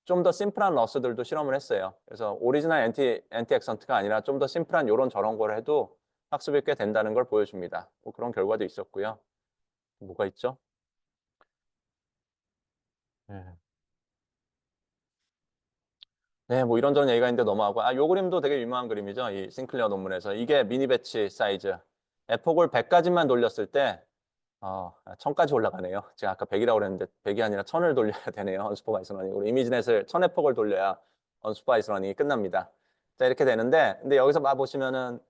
좀 더 심플한 러스들도 실험을 했어요. 그래서 오리지널 엔티 엑선트가 아니라 좀 더 심플한 요런 저런 걸 해도 학습이 꽤 된다는 걸 보여줍니다. 뭐 그런 결과도 있었고요. 뭐가 있죠? 네. 네, 뭐 이런저런 얘기가 있는데 넘어가고 요 그림도 되게 유명한 그림이죠. 이 싱클리어 논문에서 이게 미니 배치 사이즈 에폭을 100까지만 돌렸을 때 1000까지 올라가네요. 제가 아까 100이라고 그랬는데 100이 아니라 1000을 돌려야 되네요. 언슈퍼바이스 러닝. 우리 이미지넷을 1000의 폭을 돌려야 언슈퍼바이스 러닝이 끝납니다. 자, 이렇게 되는데 근데 여기서 봐보시면은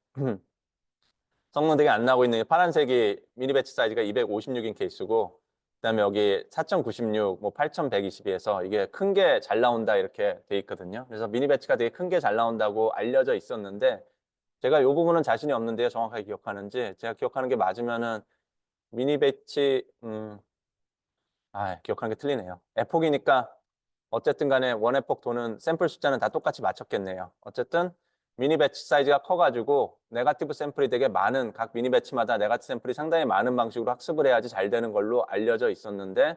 성능 되게 안 나오고 있는 이 파란색이 미니 배치 사이즈가 256인 케이스고 그다음에 여기 4.96, 뭐 8122에서 이게 큰 게 잘 나온다 이렇게 돼 있거든요. 그래서 미니 배치가 되게 큰 게 잘 나온다고 알려져 있었는데 제가 이 부분은 자신이 없는데요. 정확하게 기억하는지 제가 기억하는 게 맞으면은 미니 배치 기억하는 게 틀리네요. 에폭이니까 어쨌든 간에 원에폭 도는 샘플 숫자는 다 똑같이 맞췄겠네요. 어쨌든 미니 배치 사이즈가 커가지고 네거티브 샘플이 되게 많은 각 미니 배치마다 네거티브 샘플이 상당히 많은 방식으로 학습을 해야지 잘 되는 걸로 알려져 있었는데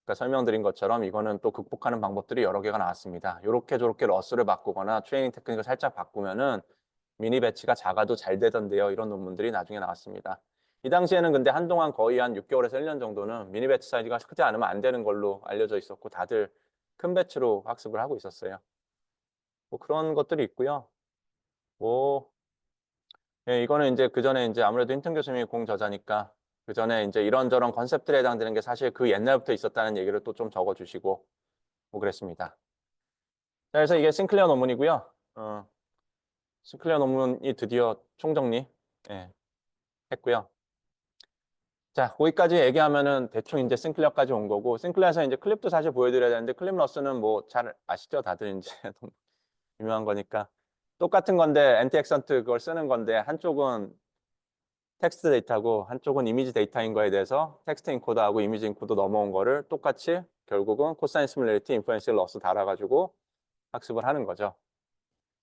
아까 설명드린 것처럼 이거는 또 극복하는 방법들이 여러 개가 나왔습니다. 요렇게 저렇게 러스를 바꾸거나 트레이닝 테크닉을 살짝 바꾸면은 미니 배치가 작아도 잘 되던데요. 이런 논문들이 나중에 나왔습니다. 이 당시에는 근데 한동안 거의 한 6개월에서 1년 정도는 미니 배치 사이즈가 크지 않으면 안 되는 걸로 알려져 있었고 다들 큰 배치로 학습을 하고 있었어요. 뭐 그런 것들이 있고요. 뭐 예, 이거는 이제 그 전에 이제 아무래도 힌튼 교수님이 공저자니까 그 전에 이제 이런저런 컨셉들에 해당되는 게 사실 그 옛날부터 있었다는 얘기를 또 좀 적어주시고 뭐 그랬습니다. 자, 그래서 이게 싱클레어 논문이고요. 싱클레어 논문이 드디어 총정리 했고요. 자, 거기까지 얘기하면은 대충 이제 싱클레어까지 온 거고, 싱클레어에서 이제 클립도 사실 보여드려야 되는데, 클립 러스는 뭐 잘 아시죠? 다들 이제 너무 유명한 거니까. 똑같은 건데, 엔티엑선트 그걸 쓰는 건데, 한쪽은 텍스트 데이터고, 한쪽은 이미지 데이터인 거에 대해서 텍스트 인코더하고 이미지 인코더 넘어온 거를 똑같이 결국은 코사인 시뮬레이티, 인퍼런셜 러스 달아가지고 학습을 하는 거죠.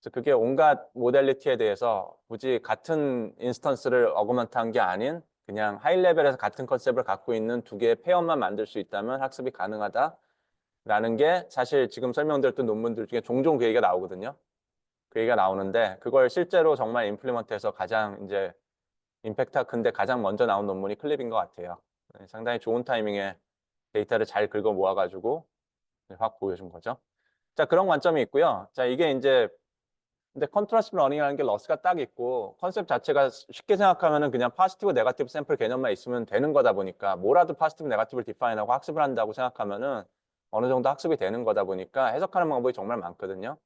그래서 그게 온갖 모델리티에 대해서 굳이 같은 인스턴스를 어그먼트한 게 아닌 그냥 하이 레벨에서 같은 컨셉을 갖고 있는 두 개의 페어만 만들 수 있다면 학습이 가능하다라는 게 사실 지금 설명드렸던 논문들 중에 종종 그 얘기가 나오거든요. 그 얘기가 나오는데 그걸 실제로 정말 임플리먼트해서 가장 이제 임팩트가 큰데 가장 먼저 나온 논문이 클립인 것 같아요. 상당히 좋은 타이밍에 데이터를 잘 긁어 모아가지고 확 보여준 거죠. 자, 그런 관점이 있고요. 자, 이게 이제 근데 컨트라스트 러닝이라는 게 러스가 딱 있고 컨셉 자체가 쉽게 생각하면은 그냥 파지티브 네거티브 샘플 개념만 있으면 되는 거다 보니까 뭐라도 파지티브 네거티브를 디파인하고 학습을 한다고 생각하면은 어느 정도 학습이 되는 거다 보니까 해석하는 방법이 정말 많거든요.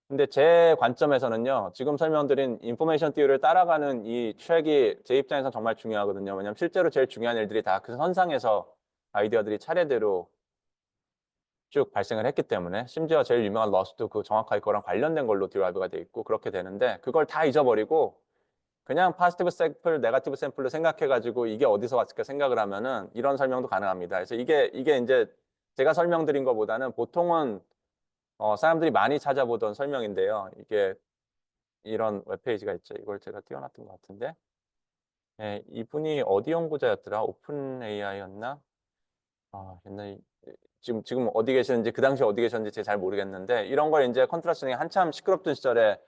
근데 제 관점에서는요, 지금 설명드린 인포메이션 띠어를 따라가는 이 트랙이 제 입장에서 정말 중요하거든요. 왜냐하면 실제로 제일 중요한 일들이 다 그 선상에서 아이디어들이 차례대로 쭉 발생을 했기 때문에 심지어 제일 유명한 러스도 그 정확하게 그거랑 관련된 걸로 디라이브가 돼 있고 그렇게 되는데 그걸 다 잊어버리고 그냥 파지티브 샘플, 네거티브 샘플로 생각해가지고 이게 어디서 왔을까 생각을 하면은 이런 설명도 가능합니다. 그래서 이게 이제 제가 설명드린 것보다는 보통은 사람들이 많이 찾아보던 설명인데요. 이게 이런 웹페이지가 있죠. 이걸 제가 띄워놨던 것 같은데 예, 이분이 어디 연구자였더라? 오픈 AI였나? 옛날에 지금 어디 계시는지 그 당시 어디 계셨는지 제가 잘 모르겠는데 이런 걸 이제 컨트라스팅이 한참 시끄럽던 시절에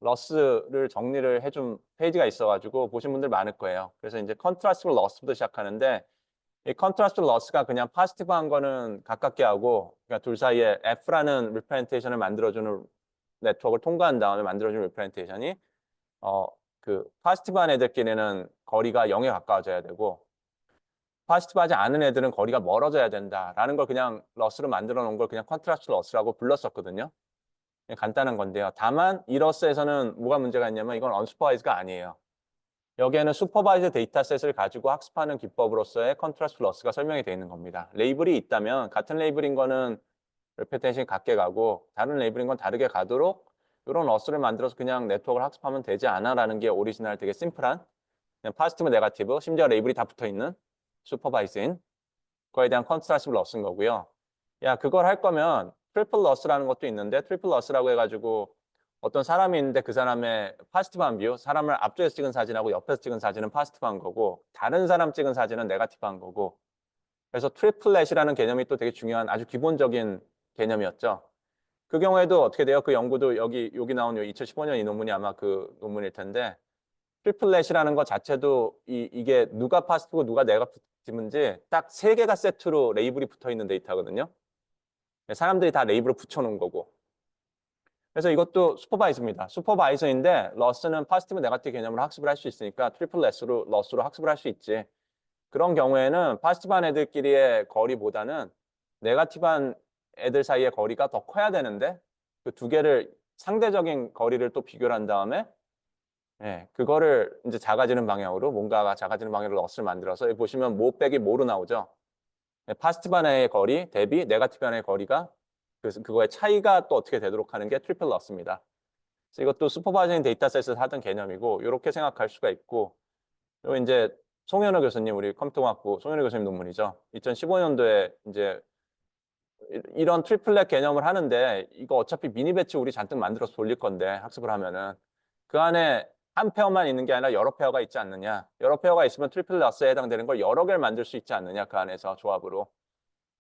러스를 정리를 해준 페이지가 있어가지고 보신 분들 많을 거예요. 그래서 이제 컨트라스트 러스부터 시작하는데 이 컨트라스트 러스가 그냥 파지티브한 거는 가깝게 하고 그러니까 둘 사이에 F라는 리프레젠테이션을 만들어주는 네트워크를 통과한 다음에 만들어주는 리프레젠테이션이 그 파지티브한 애들끼리는 거리가 0에 가까워져야 되고 파지티브하지 않은 애들은 거리가 멀어져야 된다라는 걸 그냥 러스로 만들어 놓은 걸 그냥 컨트라스트 러스라고 불렀었거든요. 그냥 간단한 건데요. 다만 이 러스에서는 뭐가 문제가 있냐면 이건 언슈퍼바이즈가 아니에요. 여기에는 슈퍼바이즈 데이터셋을 가지고 학습하는 기법으로서의 컨트라스트 러스가 설명이 되어 있는 겁니다. 레이블이 있다면 같은 레이블인 거는 레피테이션이 같게 가고 다른 레이블인 건 다르게 가도록 이런 러스를 만들어서 그냥 네트워크를 학습하면 되지 않아라는 게 오리지널 되게 심플한 그냥 파지티브, 네거티브, 심지어 레이블이 다 붙어있는 슈퍼바이즈인 그거에 대한 컨트라스트 러스인 거고요. 야, 그걸 할 거면 트리플 러스라는 것도 있는데 트리플 러스라고 해가지고 어떤 사람이 있는데 그 사람의 파지티브한 뷰, 사람을 앞쪽에서 찍은 사진하고 옆에서 찍은 사진은 파지티브한 거고 다른 사람 찍은 사진은 네거티브한 거고 그래서 트리플렛이라는 개념이 또 되게 중요한 아주 기본적인 개념이었죠. 그 경우에도 어떻게 돼요? 그 연구도 여기 나온 2015년 이 논문이 아마 그 논문일 텐데 트리플렛이라는 것 자체도 이게 누가 파지티브고 누가 네거티브인지 딱 세 개가 세트로 레이블이 붙어 있는 데이터거든요. 사람들이 다 레이블을 붙여놓은 거고. 그래서 이것도 슈퍼바이저입니다. 슈퍼바이저인데 러스는 파지티브 네거티브 개념으로 학습을 할 수 있으니까 트리플렛으로 러스로 학습을 할 수 있지. 그런 경우에는 파지티브한 애들끼리의 거리보다는 네거티브한 애들 사이의 거리가 더 커야 되는데 그 두 개를 상대적인 거리를 또 비교를 한 다음에 그거를 이제 작아지는 방향으로 뭔가가 작아지는 방향으로 러스를 만들어서 여기 보시면 모 빼기 모로 나오죠. 파지티브한 애의 거리 대비 네거티브한 애의 거리가 그거의 차이가 또 어떻게 되도록 하는 게 트리플 러스입니다. 그래서 이것도 슈퍼바이징 데이터셋에서 하던 개념이고 이렇게 생각할 수가 있고 요 이제 송현우 교수님 우리 컴퓨터공학부 송현우 교수님 논문이죠. 2015년도에 이제 이런 트리플렛 개념을 하는데 이거 어차피 미니 배치 우리 잔뜩 만들어서 돌릴 건데 학습을 하면은 그 안에 한 페어만 있는 게 아니라 여러 페어가 있지 않느냐. 여러 페어가 있으면 트리플 러스에 해당되는 걸 여러 개를 만들 수 있지 않느냐. 그 안에서 조합으로.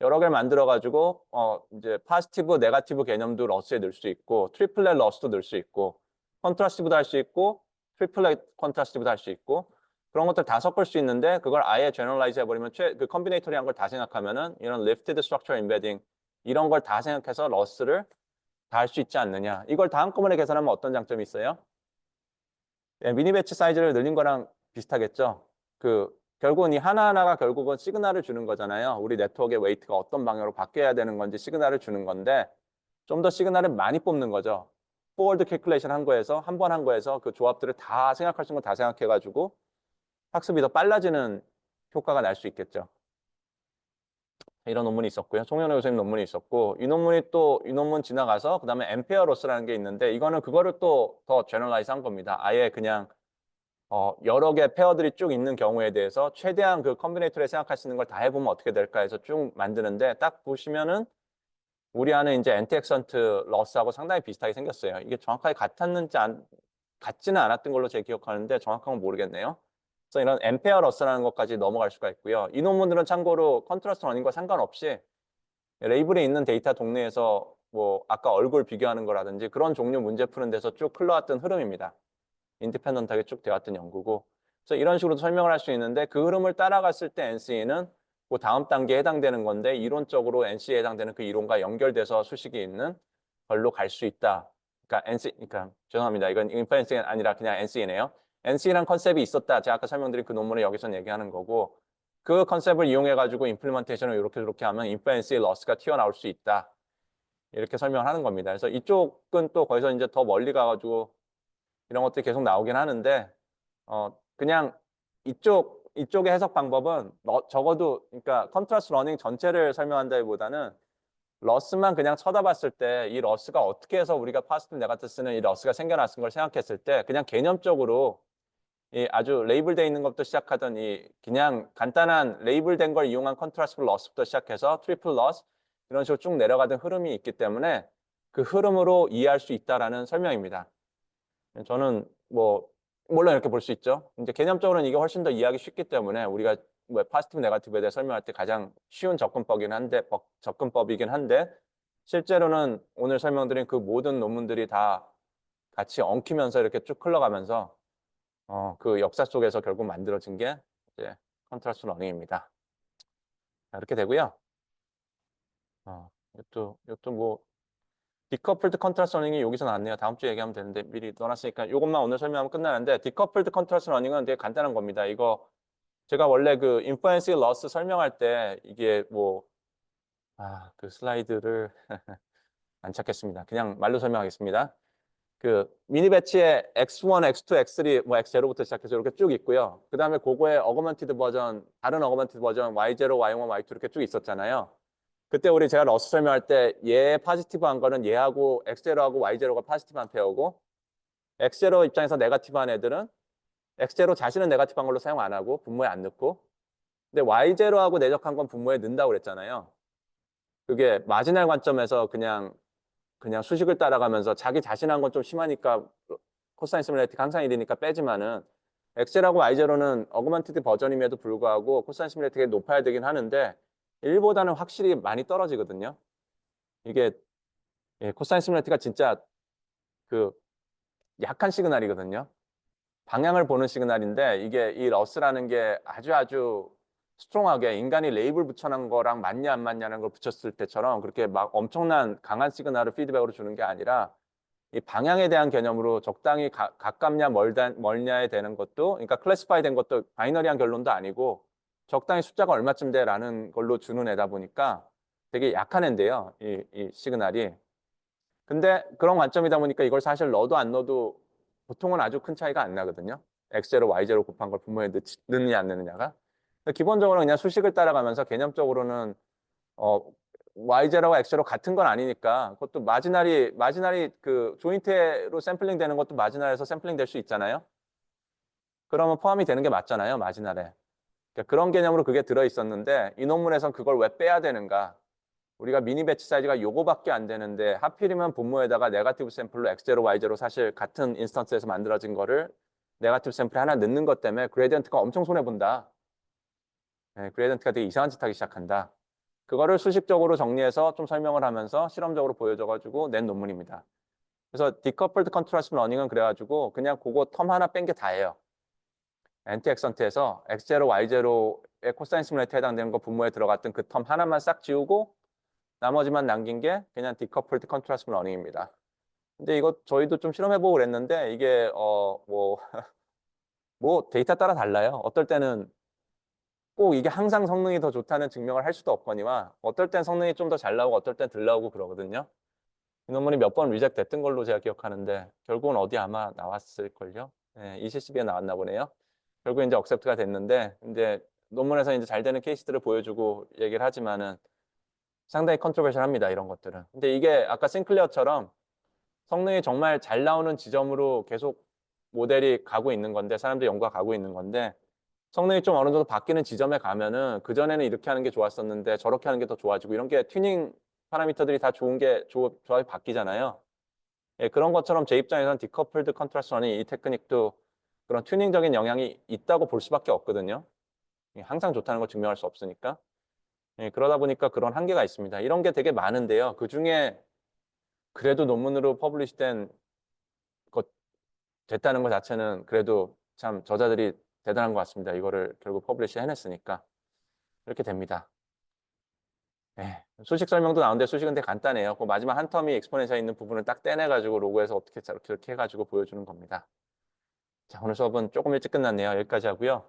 여러 개를 만들어가지고 이제 파지티브, 네거티브 개념도 러스에 넣을 수 있고 트리플렛 러스도 넣을 수 있고 컨트라스티브도 할 수 있고 트리플렛 컨트라스티브도 할 수 있고 그런 것들 다 섞을 수 있는데 그걸 아예 제너럴라이즈 해버리면 그 컨비네이터리한 걸 다 생각하면은 이런 리프티드 스트럭처 임베딩 이런 걸 다 생각해서 러스를 다 할 수 있지 않느냐. 이걸 다 한꺼번에 계산하면 어떤 장점이 있어요? 예, 미니 배치 사이즈를 늘린 거랑 비슷하겠죠. 결국은 이 하나하나가 결국은 시그널을 주는 거잖아요. 우리 네트워크의 웨이트가 어떤 방향으로 바뀌어야 되는 건지 시그널을 주는 건데 좀 더 시그널을 많이 뽑는 거죠. 포워드 캘큘레이션 한 거에서 한 번 한 거에서 그 조합들을 다 생각할 수 있는 거 다 생각해가지고 학습이 더 빨라지는 효과가 날 수 있겠죠. 이런 논문이 있었고요. 송현우 교수님 논문이 있었고 이 논문 지나가서 그다음에 앰페어 로스라는 게 있는데 이거는 그거를 또 더 제너럴라이즈 한 겁니다. 아예 그냥 여러 개 페어들이 쭉 있는 경우에 대해서 최대한 그 컨비네이터를 생각할 수 있는 걸 다 해보면 어떻게 될까 해서 쭉 만드는데 딱 보시면은 우리 안에 이제 엔티액선트 러스하고 상당히 비슷하게 생겼어요. 이게 정확하게 같지는 않았던 걸로 제 기억하는데 정확한 건 모르겠네요. 그래서 이런 앰페어 러스라는 것까지 넘어갈 수가 있고요. 이 논문들은 참고로 컨트라스트 러닝과 상관없이 레이블에 있는 데이터 동네에서 뭐 아까 얼굴 비교하는 거라든지 그런 종류 문제 푸는 데서 쭉 흘러왔던 흐름입니다. 인디펜던트하게 쭉 되어왔던 연구고 그래서 이런 식으로 설명을 할 수 있는데 그 흐름을 따라갔을 때 NCE는 그 다음 단계에 해당되는 건데 이론적으로 NCE에 해당되는 그 이론과 연결돼서 수식이 있는 걸로 갈 수 있다. 그러니까 죄송합니다. 이건 인퍼런스가 아니라 그냥 NCE네요. NCE란 컨셉이 있었다. 제가 아까 설명드린 그 논문을 여기서 얘기하는 거고 그 컨셉을 이용해가지고 임플리먼테이션을 이렇게 하면 인퍼런스의 러스가 튀어나올 수 있다. 이렇게 설명을 하는 겁니다. 그래서 이쪽은 또 거기서 이제 더 멀리 가가지고 이런 것들이 계속 나오긴 하는데 그냥 이쪽의 해석 방법은 적어도 그러니까 컨트라스트 러닝 전체를 설명한다기보다는 러스만 그냥 쳐다봤을 때 이 러스가 어떻게 해서 우리가 파스티브 네거티브 쓰는 이 러스가 생겨났은 걸 생각했을 때 그냥 개념적으로 이 아주 레이블되어 있는 것부터 시작하던 이 그냥 간단한 레이블된 걸 이용한 컨트라스트 러스부터 시작해서 트리플 러스 이런 식으로 쭉 내려가던 흐름이 있기 때문에 그 흐름으로 이해할 수 있다라는 설명입니다. 저는 뭐 물론 이렇게 볼 수 있죠. 이제 개념적으로는 이게 훨씬 더 이해하기 쉽기 때문에 우리가 뭐 파지티브 네거티브에 대해 설명할 때 가장 쉬운 접근법이긴 한데 실제로는 오늘 설명드린 그 모든 논문들이 다 같이 엉키면서 이렇게 쭉 흘러가면서 그 역사 속에서 결국 만들어진 게 이제 컨트라스트 러닝입니다. 이렇게 되고요. 이것도 뭐 디커플드 컨트라스트 러닝이 여기서 나왔네요. 다음 주에 얘기하면 되는데 미리 넣어놨으니까 이것만 오늘 설명하면 끝나는데 디커플드 컨트라스트 러닝은 되게 간단한 겁니다. 이거 제가 원래 그 인퍼런스 러스 설명할 때 이게 뭐 그 슬라이드를 안 찾겠습니다. 그냥 말로 설명하겠습니다. 그 미니 배치에 X1, X2, X3, 뭐 X0부터 시작해서 이렇게 쭉 있고요. 그 다음에 그거에 어거먼티드 버전, 다른 어거먼티드 버전 Y0, Y1, Y2 이렇게 쭉 있었잖아요. 그때 제가 러스 설명할 때 얘 파지티브한 거는 얘하고 X0하고 Y0가 파지티브한 페어고 X0 입장에서 네거티브한 애들은 X0 자신은 네거티브한 걸로 사용 안 하고 분모에 안 넣고 근데 Y0하고 내적한 건 분모에 넣는다고 그랬잖아요. 그게 마지널 관점에서 그냥 수식을 따라가면서 자기 자신한 건 좀 심하니까 코사인 시뮬레이티가 항상 1이니까 빼지만은 엑셀하고 Y0는 어그먼티드 버전임에도 불구하고 코사인 시뮬레이티가 높아야 되긴 하는데 1보다는 확실히 많이 떨어지거든요. 이게 코사인 시뮬레이티가 진짜 그 약한 시그널이거든요. 방향을 보는 시그널인데 이게 이 러스라는 게 아주 스트롱하게 인간이 레이블 붙여놓은 거랑 맞냐 안 맞냐는 걸 붙였을 때처럼 그렇게 막 엄청난 강한 시그널을 피드백으로 주는 게 아니라 이 방향에 대한 개념으로 적당히 가깝냐 멀냐에 되는 것도 그러니까 클래시파이 된 것도 바이너리한 결론도 아니고 적당히 숫자가 얼마쯤 돼라는 걸로 주는 애다 보니까 되게 약한 애인데요. 이 시그널이. 근데 그런 관점이다 보니까 이걸 사실 넣어도 안 넣어도 보통은 아주 큰 차이가 안 나거든요. X0, Y0 곱한 걸 분모에 넣느냐 안 넣느냐가. 기본적으로 그냥 수식을 따라가면서 개념적으로는 Y0와 X0 같은 건 아니니까 그것도 마지날이 그 조인트로 샘플링 되는 것도 마지날에서 샘플링 될 수 있잖아요. 그러면 포함이 되는 게 맞잖아요. 마지날에. 그러니까 그런 개념으로 그게 들어있었는데 이 논문에선 그걸 왜 빼야 되는가. 우리가 미니 배치 사이즈가 요거밖에 안 되는데 하필이면 분모에다가 네거티브 샘플로 X0, Y0 사실 같은 인스턴스에서 만들어진 거를 네거티브 샘플에 하나 넣는 것 때문에 그레디언트가 엄청 손해본다. 그레디언트가 되게 이상한 짓 하기 시작한다. 그거를 수식적으로 정리해서 좀 설명을 하면서 실험적으로 보여줘가지고 낸 논문입니다. 그래서 decoupled contrast learning은 그래가지고 그냥 그거 텀 하나 뺀 게 다예요. 엔티엑선트에서 x0, y0의 코사인 시뮬레이트에 해당되는 거 분모에 들어갔던 그 텀 하나만 싹 지우고 나머지만 남긴 게 그냥 decoupled contrast learning입니다. 근데 이거 저희도 좀 실험해보고 그랬는데 이게 뭐 데이터 따라 달라요. 어떨 때는 꼭 이게 항상 성능이 더 좋다는 증명을 할 수도 없거니와 어떨 땐 성능이 좀 더 잘 나오고 어떨 땐 덜 나오고 그러거든요. 이 논문이 몇 번 리젝트 됐던 걸로 제가 기억하는데 결국은 어디 아마 나왔을걸요. 네, ECCB에 나왔나 보네요. 결국 이제 억셉트가 됐는데 이제 논문에서 이제 잘 되는 케이스들을 보여주고 얘기를 하지만은 상당히 컨트로버셜합니다. 이런 것들은. 근데 이게 아까 싱클리어처럼 성능이 정말 잘 나오는 지점으로 계속 모델이 가고 있는 건데 사람들이 연구가 가고 있는 건데 성능이 좀 어느 정도 바뀌는 지점에 가면은 그전에는 이렇게 하는 게 좋았었는데 저렇게 하는 게 더 좋아지고 이런 게 튜닝 파라미터들이 다 좋은 게 조합이 바뀌잖아요. 예, 그런 것처럼 제 입장에서는 디커플드 컨트라스터는 이 테크닉도 그런 튜닝적인 영향이 있다고 볼 수밖에 없거든요. 예, 항상 좋다는 걸 증명할 수 없으니까. 예, 그러다 보니까 그런 한계가 있습니다. 이런 게 되게 많은데요. 그중에 그래도 논문으로 퍼블리시된 것 됐다는 것 자체는 그래도 참 저자들이 대단한 것 같습니다. 이거를 결국 퍼블리시 해냈으니까. 이렇게 됩니다. 네. 수식 설명도 나오는데 수식은 되게 간단해요. 그 마지막 한 텀이 엑스포넨셜 있는 부분을 딱 떼내가지고 로그에서 어떻게 저렇게 해가지고 보여주는 겁니다. 자, 오늘 수업은 조금 일찍 끝났네요. 여기까지 하고요.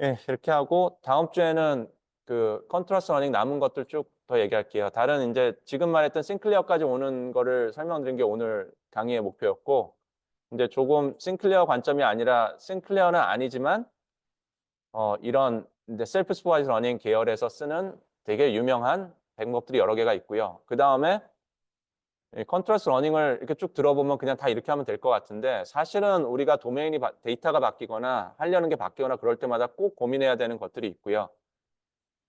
예, 이렇게 하고 다음 주에는 그 컨트라스트 러닝 남은 것들 쭉 더 얘기할게요. 다른 이제 지금 말했던 싱클리어까지 오는 거를 설명드린 게 오늘 강의의 목표였고 이제 조금 싱클리어 관점이 아니라 싱클리어는 아니지만 이런 이제 셀프 슈퍼바이즈 러닝 계열에서 쓰는 되게 유명한 방법들이 여러 개가 있고요. 그 다음에 컨트라스트 러닝을 이렇게 쭉 들어보면 그냥 다 이렇게 하면 될 것 같은데 사실은 우리가 데이터가 바뀌거나 하려는 게 바뀌거나 그럴 때마다 꼭 고민해야 되는 것들이 있고요.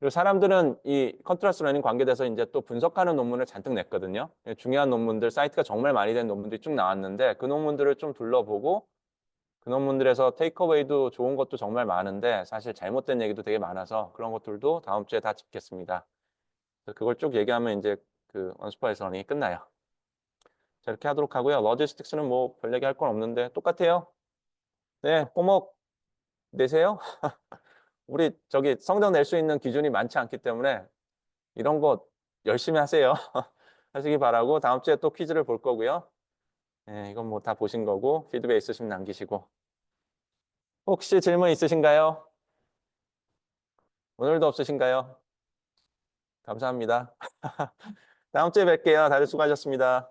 그리고 사람들은 이 컨트라스트 러닝 관계돼서 이제 또 분석하는 논문을 잔뜩 냈거든요. 중요한 논문들, 사이트가 정말 많이 된 논문들이 쭉 나왔는데 그 논문들을 좀 둘러보고 그 논문들에서 테이크어웨이도 좋은 것도 정말 많은데 사실 잘못된 얘기도 되게 많아서 그런 것들도 다음 주에 다 짚겠습니다. 그걸 쭉 얘기하면 이제 그 언슈퍼바이즈 러닝이 끝나요. 자, 이렇게 하도록 하고요. 로지스틱스는 뭐 별 얘기 할 건 없는데 똑같아요. 네, 꼬목 내세요. 우리 저기 성적 낼 수 있는 기준이 많지 않기 때문에 이런 거 열심히 하세요. 하시기 바라고 다음 주에 또 퀴즈를 볼 거고요. 네, 이건 뭐 다 보신 거고 피드백 있으시면 남기시고 혹시 질문 있으신가요? 오늘도 없으신가요? 감사합니다. 다음 주에 뵐게요. 다들 수고하셨습니다.